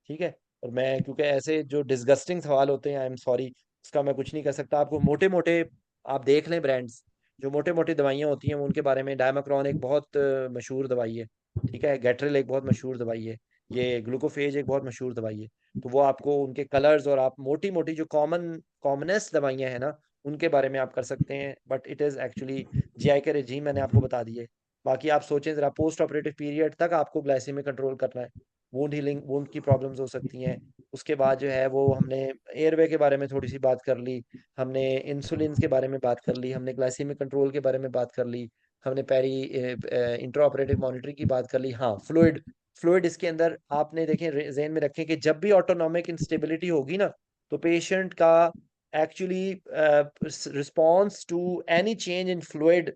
ठीक है। और मैं, क्योंकि ऐसे जो डिस्गस्टिंग सवाल होते हैं, आई एम सॉरी, उसका मैं कुछ नहीं कर सकता। आपको मोटे मोटे आप देख लें ब्रांड्स, जो मोटे मोटी दवाइयाँ होती हैं उनके बारे में, डायमाक्रॉन एक बहुत मशहूर दवाई है, ठीक है, गैट्रिल एक बहुत मशहूर दवाई है, ये ग्लूकोफेज एक बहुत मशहूर दवाई है। तो वो आपको उनके कलर्स, और आप मोटी मोटी जो कॉमनेस्ट दवाइयाँ हैं ना, उनके बारे में आप कर सकते हैं। But it is actually GI के रेजीम मैंने आपको बता दिए। बाकी आप सोचें ज़रा, पोस्ट ऑपरेटिव पीरियड तक आपको ग्लाइसेमिक कंट्रोल करना है, वुंड हीलिंग, वुंड की प्रॉब्लम्स हो सकती हैं, उसके बाद जो है वो हमने एयरवे के बारे में थोड़ी सी बात कर ली, हमने इंसुलिन के बारे में बात कर ली, हमने ग्लाइसेमिक कंट्रोल के बारे में बात कर ली, हमने पेरी इंट्रा ऑपरेटिव मॉनिटरिंग की बात कर ली। हाँ, फ्लूइड फ्लूइड इसके अंदर आपने देखें, ज़हन में रखें कि जब भी ऑटोनॉमिक इंस्टेबिलिटी होगी ना, तो पेशेंट का actually response to any change in fluid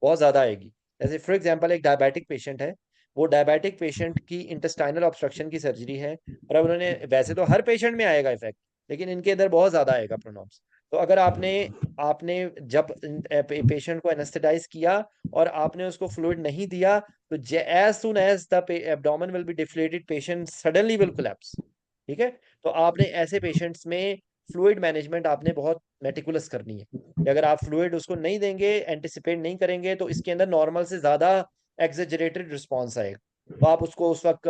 बहुत ज़्यादा आएगी। जैसे फॉर एग्जांपल एक डायबिटिक पेशेंट है, वो डायबिटिक पेशेंट की इंटेस्टाइनल ऑब्स्ट्रक्शन की सर्जरी है, और अब उन्होंने, वैसे तो हर पेशेंट में आएगा इफेक्ट, लेकिन इनके अंदर बहुत ज़्यादा आएगा प्रोनॉम्स। तो अगर आपने आपने जब पेशेंट को एनेस्थेटाइज किया और आपने उसको फ्लूइड नहीं दिया, तो as soon as the abdomen will be deflated, patient suddenly will collapse. ठीक है, तो आपने ऐसे पेशेंट्स में फ्लूइड मैनेजमेंट आपने बहुत मेटिकुलस करनी है कि अगर आप फ्लूइड उसको नहीं देंगे, एंटिसिपेट नहीं करेंगे, तो इसके अंदर नॉर्मल से ज़्यादा एग्जेजरेटेड रिस्पॉन्स आएगा। तो आप उसको उस वक्त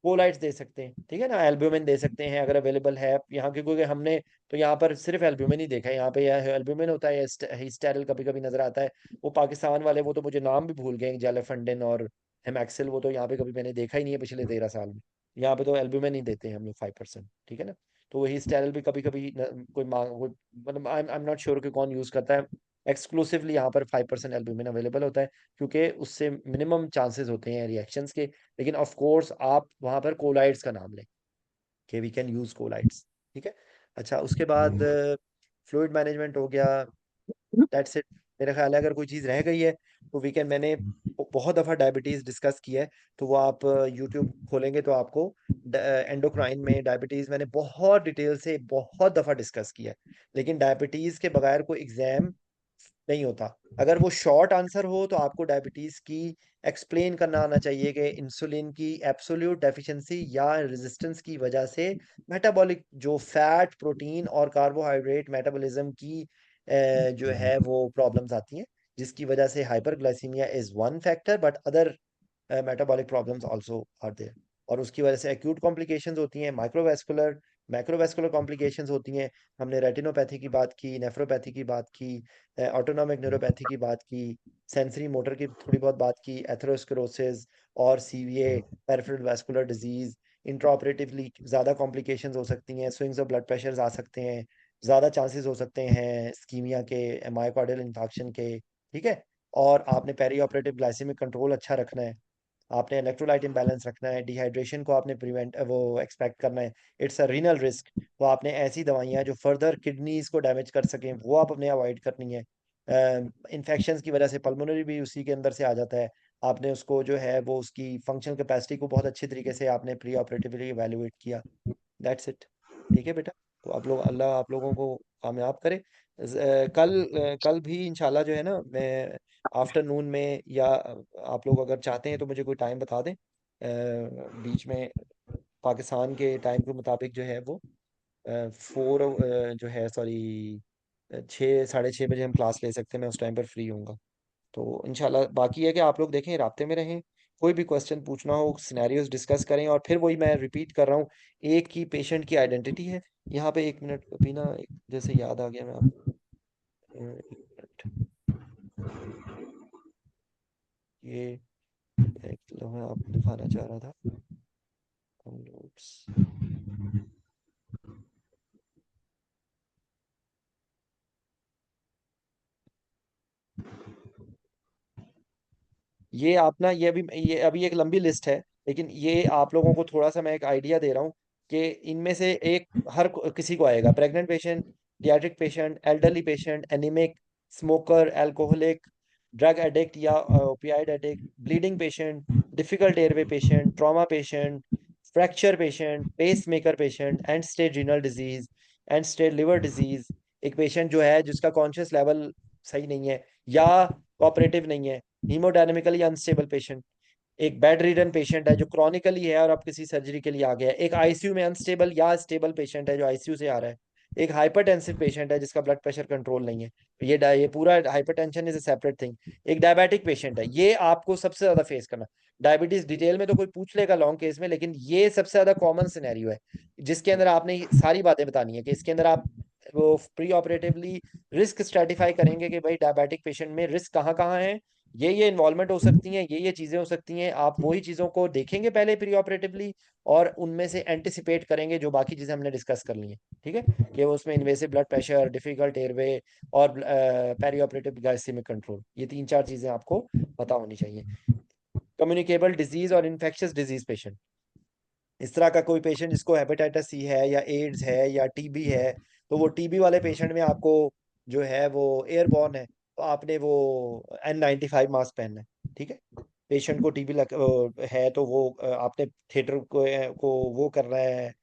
कोलाइट्स दे सकते हैं, ठीक है ना, एल्ब्यूमिन दे सकते हैं अगर अवेलेबल है यहाँ के, क्योंकि हमने तो यहाँ पर सिर्फ एल्ब्यूमिन ही देखा है, यहाँ पे यह एल्ब्यूमिन होता है या हिस्टेरिल कभी कभी नजर आता है। वो पाकिस्तान वाले, वो तो मुझे नाम भी भूल गए, जेलेफंडिन और हेमैक्सिल, वो तो यहाँ पे कभी मैंने देखा ही नहीं है पिछले 13 साल में। यहाँ पे तो एल्ब्यूमिन ही देते हैं हम लोग 5%, ठीक है ना। तो वही स्टेरल भी कभी कभी कोई मांग, मतलब आई एम नॉट श्योर कि कौन यूज करता है। एक्सक्लूसिवली यहाँ पर 5% एल्ब्यूमिन अवेलेबल होता है, क्योंकि उससे मिनिमम चांसेस होते हैं रिएक्शंस के। लेकिन ऑफ कोर्स आप वहाँ पर कोलाइड्स का नाम लें कि वी कैन यूज कोलाइड्स, ठीक है। अच्छा, उसके बाद फ्लूइड मैनेजमेंट हो गया, दैट्स इट। मेरा ख्याल है अगर कोई चीज़ रह गई है तो वी कैन, मैंने बहुत दफ़ा डायबिटीज़ डिस्कस किया है, तो वो आप यूट्यूब खोलेंगे तो आपको एंडोक्राइन में डायबिटीज़ मैंने बहुत डिटेल से बहुत दफ़ा डिस्कस किया है। लेकिन डायबिटीज़ के बगैर कोई एग्ज़ाम नहीं होता। अगर वो शॉर्ट आंसर हो तो आपको डायबिटीज़ की एक्सप्लेन करना आना चाहिए कि इंसुलिन की एब्सोल्यूट डेफिशिएंसी या रेजिस्टेंस की वजह से मेटाबॉलिक जो फैट, प्रोटीन और कार्बोहाइड्रेट मेटाबॉलिज्म की जो है वो प्रॉब्लम्स आती हैं, जिसकी वजह से hyperglycaemia is one factor, but other metabolic problems also are there. और उसकी वजह से एक्यूट कॉम्प्लिकेशंस होती हैं, माइक्रोवैस्कुलर मैक्रोवैस्कुलर कॉम्प्लिकेशंस होती हैं। हमने रेटिनोपैथी की बात की, नेफ्रोपैथी की बात की, ऑटोनॉमिक न्यूरोपैथी की बात की, सेंसरी मोटर की थोड़ी बहुत बात की, एथेरोस्क्लेरोसिस और सीवीए, पेरिफेरल वैस्कुलर डिजीज। इंट्राऑपरेटिवली ज़्यादा कॉम्प्लिकेशंस हो सकती हैं, स्विंग्स ऑफ ब्लड प्रेशर्स आ सकते हैं, ज़्यादा चांसेस हो सकते हैं स्कीमिया के, मायोकार्डियल इंफार्क्शन के, ठीक है। और आपने पेरी ऑपरेटिव ग्लाइसेमिक कंट्रोल अच्छा रखना है, आपने इलेक्ट्रोलाइट इम्बैलेंस रखना है, डिहाइड्रेशन को आपने प्रिवेंट वो एक्सपेक्ट करना है, इट्स अ रीनल रिस्क। तो आपने ऐसी दवाइयाँ जो फर्दर किडनीज को डैमेज कर सकें वो आप अपने अवॉइड करनी है। इन्फेक्शंस की वजह से पल्मोनरी भी उसी के अंदर से आ जाता है, आपने उसको जो है वो उसकी फंक्शनल कैपेसिटी को बहुत अच्छे तरीके से आपने प्री ऑपरेटिवली इवेलुएट किया। दैट्स इट, ठीक है बेटा। तो आप लोग, अल्लाह आप लोगों को कामयाब करे। कल भी इंशाल्लाह जो है ना, मैं आफ्टरनून में, या आप लोग अगर चाहते हैं तो मुझे कोई टाइम बता दें, बीच में पाकिस्तान के टाइम के मुताबिक जो है वो 4 जो है, सॉरी 6 साढ़े 6 बजे हम क्लास ले सकते हैं, मैं उस टाइम पर फ्री हूँगा। तो इंशाल्लाह बाकी है कि आप लोग देखें, राब्ते में रहें, कोई भी क्वेश्चन पूछना हो, सिनेरियोज डिस्कस करें। और फिर वही मैं रिपीट कर रहा हूँ, एक ही पेशेंट की आइडेंटिटी है। यहाँ पे 1 मिनट अभी ना, जैसे याद आ गया, मैं आप 1 मिनट, ये एक मैं आपको दिखाना चाह रहा था, डाउनलोड्स। ये आप ना, ये अभी एक लंबी लिस्ट है, लेकिन ये आप लोगों को थोड़ा सा मैं एक आइडिया दे रहा हूँ कि इनमें से एक किसी को आएगा। Pregnant patient, paediatric patient, elderly patient, anaemic, smoker, alcoholic, drug addict या opioid addict, bleeding patient, difficult airway patient, trauma patient, fracture patient, pacemaker patient, end stage renal disease, end stage liver disease. एक patient जो है जिसका conscious level सही नहीं है या cooperative नहीं है, हीमोडायनेमिकली अनस्टेबल पेशेंट, एक बेड रिडन पेशेंट है जो क्रॉनिकली है और अब किसी सर्जरी के लिए आ गया है, एक आईसीयू में अनस्टेबल या स्टेबल पेशेंट है जो आईसीयू से आ रहा है, एक हाइपरटेंसिव पेशेंट है जिसका ब्लड प्रेशर कंट्रोल नहीं है। ये पूरा hypertension is a separate thing. एक डायबिटिक पेशेंट है, ये आपको सबसे ज्यादा फेस करना। डायबिटीज डिटेल में तो कोई पूछ लेगा लॉन्ग केस में, लेकिन ये सबसे ज्यादा कॉमन सिनेरियो है जिसके अंदर आपने सारी बातें बतानी है कि इसके अंदर आप वो प्री ऑपरेटिवली रिस्क स्ट्रेटिफाई करेंगे कि भाई डायबिटिक पेशेंट में रिस्क कहाँ कहाँ है, ये इन्वॉल्वमेंट हो सकती हैं, ये चीजें हो सकती हैं। आप वही चीजों को देखेंगे पहले प्री ऑपरेटिवली, और उनमें से एंटिसिपेट करेंगे जो बाकी चीजें हमने डिस्कस कर ली हैं, ठीक है, कि वो उसमें invasive blood pressure, difficult airway और पेरी ऑपरेटिव ग्लाइसेमिक कंट्रोल, ये 3-4 चीजें आपको पता होनी चाहिए। कम्युनिकेबल डिजीज और इन्फेक्शियस डिजीज पेशेंट, इस तरह का कोई पेशेंट जिसको हेपेटाइटिस सी है या एड्स है या टीबी है, तो वो टीबी वाले पेशेंट में आपको जो है वो एयरबॉर्न है, तो आपने वो N95 मास्क पहनना है, ठीक है। पेशेंट को टीबी है तो वो आपने थिएटर को वो करना है,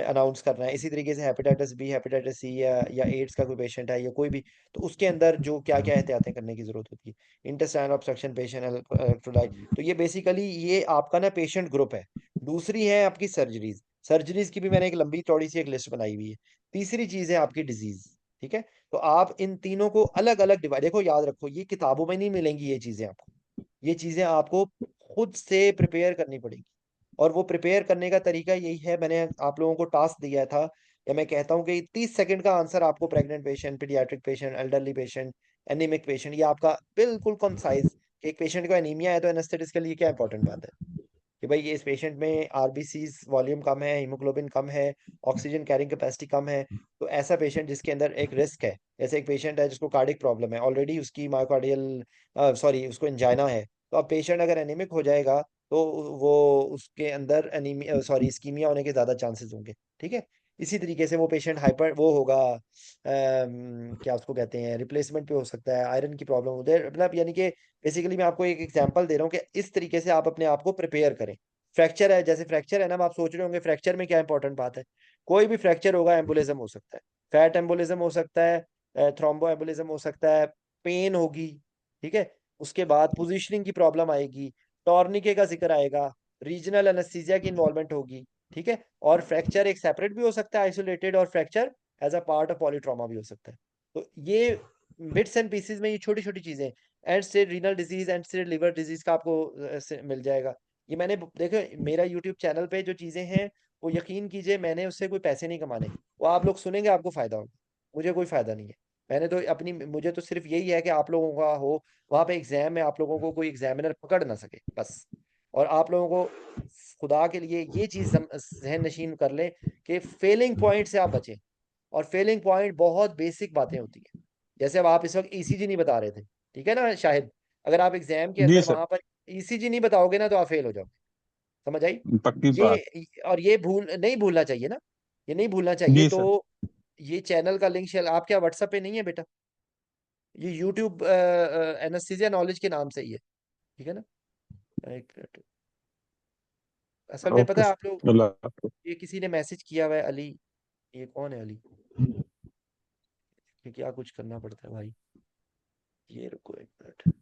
अनाउंस करना है। इसी तरीके से हेपेटाइटिस बी, हेपेटाइटिस सी या एड्स का कोई पेशेंट है या कोई भी, तो उसके अंदर जो क्या क्या एहतियातें करने की जरूरत होती है, इंटेस्टाइन ऑब्स्ट्रक्शन पेशेंट, इलेक्ट्रोलाइट, तो ये बेसिकली ये आपका ना पेशेंट ग्रुप है। दूसरी है आपकी सर्जरीज, सर्जरीज की भी मैंने एक लंबी चौड़ी सी एक लिस्ट बनाई हुई है। तीसरी चीज है आपकी डिजीज, ठीक है। तो आप इन तीनों को अलग अलग डिवाइड, देखो याद रखो ये किताबों में नहीं मिलेंगी ये चीजें आपको, ये चीजें आपको खुद से प्रिपेयर करनी पड़ेगी। और वो प्रिपेयर करने का तरीका यही है, मैंने आप लोगों को टास्क दिया था, या मैं कहता हूँ कि 30 सेकंड का आंसर आपको pregnant patient, paediatric patient, elderly patient, anaemic patient, ये आपका बिल्कुल कंसाइज। एक पेशेंट को एनीमिया है तो एनेस्थेटिस्ट के लिए क्या इंपॉर्टेंट बात है कि भाई ये इस पेशेंट में आरबीसीज वॉल्यूम कम है, हीमोग्लोबिन कम है, ऑक्सीजन कैरिंग कैपेसिटी कम है। तो ऐसा पेशेंट जिसके अंदर एक रिस्क है, जैसे एक पेशेंट है जिसको कार्डिक प्रॉब्लम है ऑलरेडी, उसकी मायोकार्डियल सॉरी उसको एंजाइना है, तो अब पेशेंट अगर एनीमिक हो जाएगा तो वो उसके अंदर एनीमिया सॉरी इस्कीमिया होने के ज्यादा चांसेस होंगे, ठीक है। इसी तरीके से वो पेशेंट हाइपर वो होगा, क्या उसको कहते हैं, रिप्लेसमेंट पे हो सकता है, आयरन की प्रॉब्लम होती है, मतलब यानी कि बेसिकली मैं आपको एक एग्जांपल दे रहा हूँ कि इस तरीके से आप अपने आप को प्रिपेयर करें। फ्रैक्चर है, जैसे फ्रैक्चर है ना, अब आप सोच रहे होंगे फ्रैक्चर में क्या इंपॉर्टेंट बात है। कोई भी फ्रैक्चर होगा, एम्बोलिज्म हो सकता है, फैट एम्बोलिज्म हो सकता है, थ्रोम्बो एम्बोलिज्म हो सकता है, पेन होगी, ठीक है। उसके बाद पोजीशनिंग की प्रॉब्लम आएगी, टॉर्निके का जिक्र आएगा, रीजनल एनेस्थीसिया की इन्वॉल्वमेंट होगी, ठीक है। और फ्रैक्चर एक सेपरेट भी हो सकता है, आइसोलेटेड, और fracture as a part of polytrauma भी हो सकता है। तो ये बिट्स एंड पीसेस में ये छोटी छोटी चीजें, and stage renal disease, end stage liver disease का आपको मिल जाएगा। ये मैंने देखो मेरा यूट्यूब चैनल पे जो चीजें हैं, वो यकीन कीजिए मैंने उससे कोई पैसे नहीं कमाने, वो आप लोग सुनेंगे आपको फायदा होगा, मुझे कोई फायदा नहीं है। मैंने तो अपनी, मुझे तो सिर्फ यही है कि आप लोगों का हो वहां पे एग्जाम में, आप लोगों को कोई एग्जामिनर पकड़ ना सके बस। और आप लोगों को खुदा के लिए ये चीज जहन नशीन कर ले कि फेलिंग पॉइंट से आप बचें। और फेलिंग पॉइंट बहुत बेसिक बातें होती है, जैसे अब आप इस वक्त ईसीजी नहीं बता रहे थे, ठीक है ना शाहिद, अगर आप एग्जाम के जी अंदर सर। वहां पर ईसीजी नहीं बताओगे ना तो आप फेल हो जाओगे, समझ आई। पक्की बात। ये और ये भूल नहीं भूलना चाहिए ना, ये नहीं भूलना चाहिए। जी तो सर। ये चैनल का लिंक शेयर, आप क्या व्हाट्सएप पे नहीं है बेटा, ये यूट्यूब एनेस्थीसिया नॉलेज के नाम से ही है, ठीक है ना। एक मिनट। असल में पता ओके है आप लोग, सर, अल्लाह हाफ़िज़। ये किसी ने मैसेज किया हुआ है अली, ये कौन है अली, ये क्या कुछ करना पड़ता है भाई, ये रुको एक मिनट।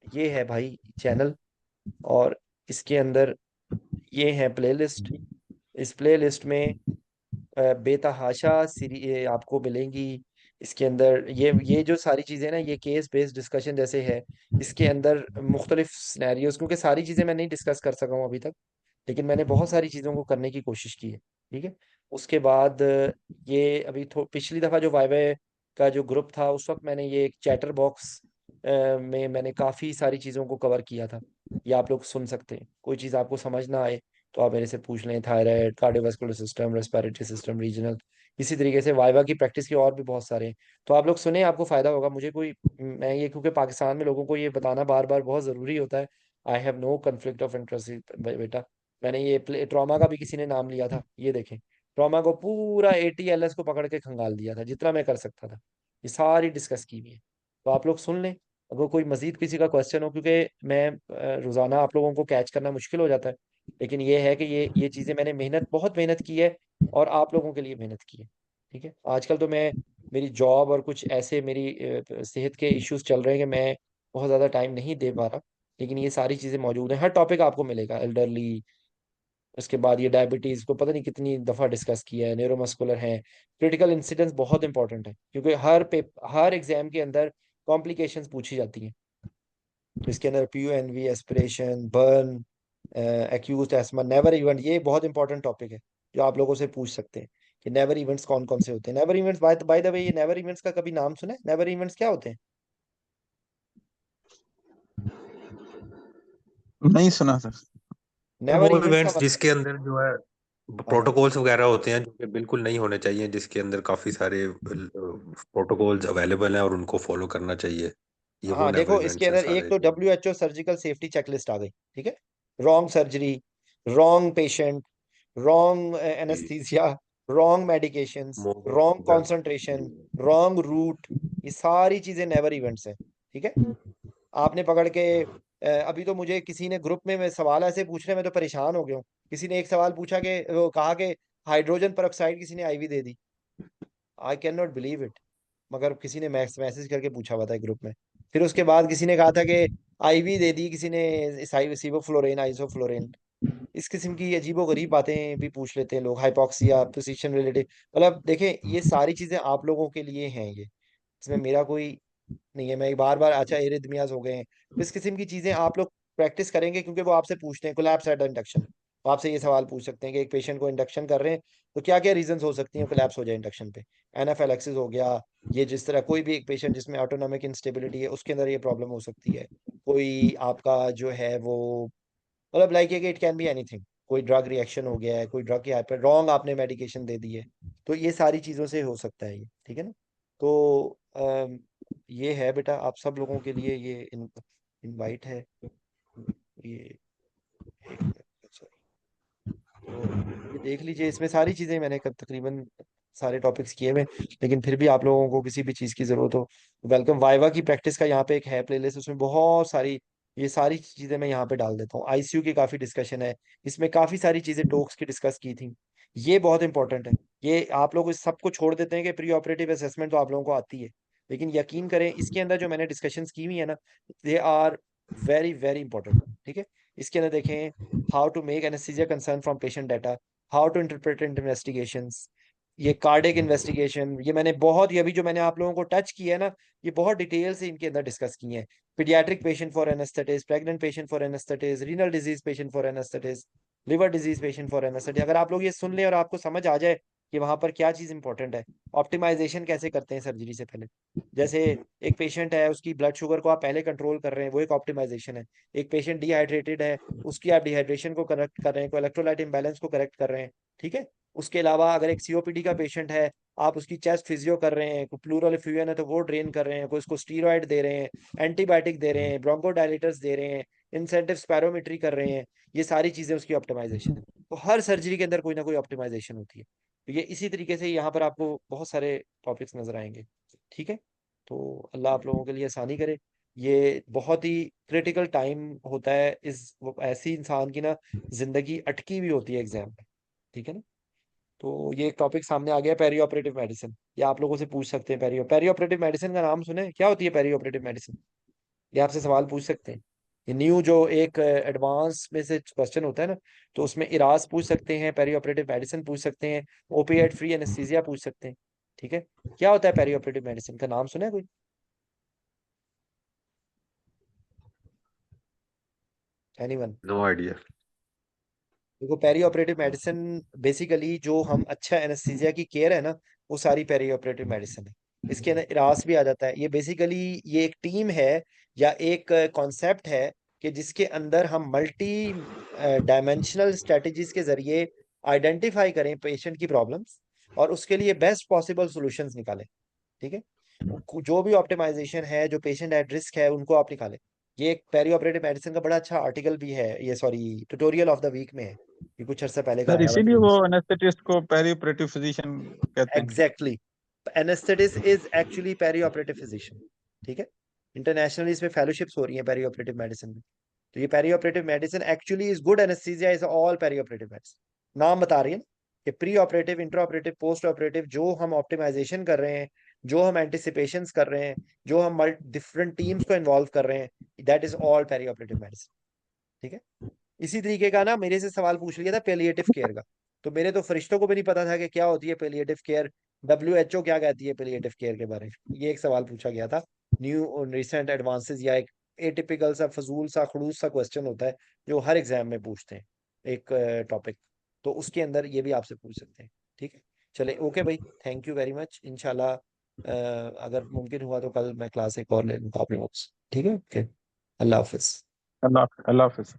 ये है भाई चैनल, और इसके अंदर ये है प्लेलिस्ट, इस प्लेलिस्ट में बेतहाशा सीरी ये आपको मिलेंगी। इसके अंदर ये जो सारी चीज़ें ना, ये केस बेस्ड डिस्कशन जैसे है, इसके अंदर मुख्तलिफ सिनेरियोज, क्योंकि सारी चीज़ें मैं नहीं डिस्कस कर सका हूँ अभी तक, लेकिन मैंने बहुत सारी चीज़ों को करने की कोशिश की है, ठीक है। उसके बाद ये अभी पिछली दफ़ा जो वाईवे का जो ग्रुप था, उस वक्त मैंने ये एक चैटर बॉक्स में मैंने काफ़ी सारी चीज़ों को कवर किया था। ये आप लोग सुन सकते हैं, कोई चीज़ आपको समझ ना आए तो आप मेरे से पूछ लें, thyroid, cardiovascular system, respiratory system, regional. इसी तरीके से वाइवा की प्रैक्टिस के और भी बहुत सारे हैं, तो आप लोग सुने, आपको फ़ायदा होगा। मुझे कोई, मैं ये क्योंकि पाकिस्तान में लोगों को ये बताना बार बार बहुत ज़रूरी होता है। I have no conflict of interest बेटा। मैंने ये ट्रॉमा का भी किसी ने नाम लिया था, ये देखें, ट्रॉमा को पूरा ATLS को पकड़ के खंगाल दिया था जितना मैं कर सकता था, ये सारी डिस्कस की हुई है। तो आप लोग सुन लें, अगर कोई मजीद किसी का क्वेश्चन हो, क्योंकि मैं रोज़ाना आप लोगों को कैच करना मुश्किल हो जाता है, लेकिन ये है कि ये चीज़ें मैंने बहुत मेहनत की है, और आप लोगों के लिए मेहनत की है, ठीक है। आजकल तो मैं, मेरी जॉब और कुछ ऐसे मेरी सेहत के इश्यूज चल रहे हैं कि मैं बहुत ज़्यादा टाइम नहीं दे पा रहा, लेकिन ये सारी चीज़ें मौजूद हैं, हर टॉपिक आपको मिलेगा, एल्डरली, उसके बाद ये डायबिटीज़ को पता नहीं कितनी दफ़ा डिस्कस किया है, न्यूरोमस्कुलर है, क्रिटिकल इंसिडेंस बहुत इंपॉर्टेंट है, क्योंकि हर एग्जाम के अंदर कॉम्प्लिकेशंस पूछी जाती हैं। तो इसके अंदर PUNV, aspiration, burn, acute asthma, never event, ये बहुत इंपॉर्टेंट टॉपिक है जो आप लोगों से पूछ सकते हैं कि नेवर इवेंट्स कौन कौन से होते हैं। नेवर इवेंट्स, बाय द वे, ये नेवर इवेंट्स का कभी नाम सुना है? नेवर इवेंट्स क्या होते हैं? नहीं सुना सर। सर नेवर वो इवेंट्स का इवेंट्स मतलब, जिसके अंदर जो है हाँ प्रोटोकॉल्स वगैरह होते हैं जो कि बिल्कुल नहीं होने चाहिए, जिसके अंदर काफी सारे प्रोटोकॉल्स अवेलेबल हैं और उनको फॉलो करना चाहिए, ये वो हाँ, नेवर देखो इसके इवेंट्स हैं अंदर एक सारे तो जो WHO सर्जिकल सेफ्टी चेकलिस्ट आ गई, ठीक है। Wrong surgery, wrong patient, wrong anaesthesia, wrong medications, wrong more concentration, wrong route, ये सारी चीजें नेवर इवेंट्स हैं, ठीक है। आपने पकड़ के अभी तो मुझे किसी ने ग्रुप में सवाल ऐसे पूछ रहे, मैं तो परेशान हो गया हूँ। किसी ने एक सवाल पूछा कि वो कहा कि हाइड्रोजन पेरोक्साइड किसी ने IV they the. I can not believe it. मगर किसी ने मैसेज करके पूछा हुआ था ग्रुप में। फिर उसके बाद किसी ने कहा था कि IV दे दी किसी ने, सिवोफ्लोरेन, आइसोफ्लोरेन। इस किस्म की अजीबो गरीब बातें भी पूछ लेते हैं लोग, हाइपॉक्सिया, पोजीशन रिलेटेड। मतलब देखें, ये सारी चीजें आप लोगों के लिए हैं, ये इसमें मेरा कोई नहीं है। मैं बार बार, अच्छा एरिथमियाज हो गए हैं, तो इस किस्म की चीजें आप लोग प्रैक्टिस करेंगे, क्योंकि वो आपसे पूछते हैं कोलैप्स एट इंडक्शन। वो आपसे ये सवाल पूछ सकते हैं कि एक पेशेंट को इंडक्शन कर रहे हैं तो क्या क्या रीजन हो सकती हैं कोलैप्स हो जाए इंडक्शन पे। एनाफिलैक्सिस हो गया, ये जिस तरह कोई भी एक पेशेंट जिसमें ऑटोनॉमिक इंस्टेबिलिटी है उसके अंदर ये प्रॉब्लम हो सकती है। कोई आपका जो है वो, मतलब like it can be anything. कोई ड्रग रिएक्शन हो गया है, कोई ड्रग की हाइपर रॉन्ग आपने मेडिकेशन दे दी है, तो ये सारी चीज़ों से हो सकता है ये, ठीक है ना। तो ये है बेटा, आप सब लोगों के लिए ये इनवाइट है। ये एक मिनट, सॉरी। तो ये देख लीजिए, इसमें सारी चीज़ें मैंने तकरीबन सारे टॉपिक्स किए हुए, लेकिन फिर भी आप लोगों को किसी भी चीज़ की ज़रूरत हो, वेलकम। वाइवा की प्रैक्टिस का यहाँ पे एक है प्लेलिस्ट, उसमें बहुत सारी, ये सारी चीज़ें मैं यहाँ पे डाल देता हूँ। ICU की काफ़ी डिस्कशन है, इसमें काफ़ी सारी चीज़ें टॉक्स की डिस्कस की थी। ये बहुत इंपॉर्टेंट है। ये आप लोग इस सबको छोड़ देते हैं कि प्री ऑपरेटिव असेसमेंट तो आप लोगों को आती है, लेकिन यकीन करें इसके अंदर जो मैंने डिस्कशंस की हुई है ना, they are very very important, ठीक है। इसके अंदर देखें, how to make anaesthesia concern from patient data, how to interpret investigations, ये कार्डियक इन्वेस्टिगेशन, ये मैंने बहुत, ये अभी जो मैंने आप लोगों को टच किया है ना, ये बहुत डिटेल से इनके अंदर डिस्कस किए हैं। Paediatric patient for anaesthetist, pregnant patient for anaesthetist, renal disease patient for anaesthetist, liver disease patient for anaesthetist. अगर आप लोग ये सुन लें और आपको समझ आ जाए कि वहां पर क्या चीज इंपॉर्टेंट है, ऑप्टिमाइजेशन कैसे करते हैं सर्जरी से पहले। जैसे एक पेशेंट है, उसकी ब्लड शुगर को आप पहले कंट्रोल कर रहे हैं, वो एक ऑप्टिमाइजेशन है। एक पेशेंट डिहाइड्रेटेड है, उसकी आप डिहाइड्रेशन को करेक्ट कर रहे हैं, को इलेक्ट्रोलाइट इम्बैलेंस को करेक्ट कर रहे हैं, ठीक है। उसके अलावा अगर एक COPD का पेशेंट है, आप उसकी चेस्ट फिजियो कर रहे हैं, कोई प्लूरल एफ्यूजन है तो वो ड्रेन कर रहे हैं, कोई उसको स्टीरॉयड दे रहे हैं, एंटीबायोटिक दे रहे हैं, ब्रोंकोडायलेटर्स दे रहे हैं, इंसेंटिव स्पैरोमेट्री कर रहे हैं, ये सारी चीजें उसकी ऑप्टिमाइजेशन है। तो हर सर्जरी के अंदर कोई ना कोई ऑप्टिमाइजेशन होती है। तो ये इसी तरीके से यहाँ पर आपको बहुत सारे टॉपिक्स नजर आएंगे, ठीक है। तो अल्लाह आप लोगों के लिए आसानी करे। ये बहुत ही क्रिटिकल टाइम होता है, इस ऐसी इंसान की ना जिंदगी अटकी हुई होती है एग्जाम में, ठीक है ना। तो ये एक टॉपिक सामने आ गया, पेरी ऑपरेटिव मेडिसिन। ये आप लोगों से पूछ सकते हैं, पेरी ऑपरेटिव मेडिसिन का नाम सुने? क्या होती है पेरी ऑपरेटिव मेडिसिन? ये आपसे सवाल पूछ सकते हैं। ये न्यू जो एक एडवांस में से क्वेश्चन होता है ना, तो उसमें इरास पूछ सकते हैं, पेरी ऑपरेटिव मेडिसिन पूछ सकते हैं, ओपिएट फ्री एनेस्थीसिया पूछ सकते हैं, ठीक है। क्या होता है पेरी ऑपरेटिव मेडिसिन का नाम सुना है कोई? एनीवन? No idea. देखो, पेरी ऑपरेटिव मेडिसिन बेसिकली जो हम अच्छा एनेस्थीसिया की केयर है ना, वो सारी पेरी ऑपरेटिव मेडिसिन है। इसके अंदर इरास भी आ जाता है। ये बेसिकली ये एक टीम है या एक कॉन्सेप्ट है कि जिसके अंदर हम मल्टी डायमेंशनल स्ट्रेटजीज के जरिए आइडेंटिफाई करें पेशेंट की प्रॉब्लम्स और उसके लिए बेस्ट पॉसिबल सॉल्यूशंस निकालें, ठीक है। जो भी ऑप्टिमाइजेशन है, जो पेशेंट एट रिस्क है, उनको आप निकालें। ये एक पेरी ऑपरेटिव मेडिसिन का बड़ा अच्छा आर्टिकल भी है, ये sorry tutorial of the week में है, ये कुछ अर्सा पहले का सर आया हुआ इसीलिए है। वो एनेस्थेटिस्ट को पेरी ऑपरेटिव फिजिशियन कहते हैं। Exactly, anaesthetist is actually perioperative physician, ठीक है। इंटरनेशनली इसमें फेलोशिप्स हो रही है पेरी ऑपरेटिव मेडिसिन में। तो ये perioperative medicine actually is good anaesthesia is all perioperative medicine. नाम बता रही है ना कि preoperative, intraoperative, postoperative, जो हम ऑप्टिमाइजेशन कर रहे हैं, जो हम एंटिसिपेशंस कर रहे हैं, जो हम डिफरेंट टीम्स को इन्वॉल्व कर रहे हैं, that is all perioperative medicine, ठीक है। इसी तरीके का ना मेरे से सवाल पूछ लिया था पेलिएटिव केयर का, तो मेरे तो फरिश्तों को भी नहीं पता था कि क्या होती है पेलिएटिव केयर, WHO क्या कहती है पेलिएटिव केयर के बारे में। ये एक सवाल पूछा गया था, न्यू रिसेंट एडवांसेस, या एक एटिपिकल सा फजूल सा खड़ूस सा क्वेश्चन होता है जो हर एग्जाम में पूछते हैं, एक टॉपिक। तो उसके अंदर ये भी आपसे पूछ सकते हैं, ठीक है। चले ओके भाई, थैंक यू वेरी मच। इंशाल्लाह अगर मुमकिन हुआ तो कल मैं क्लास एक और ले लूँगा आप लोगों से, ठीक है? ओके, अल्लाह हाफिज। अल्लाह हाफिज।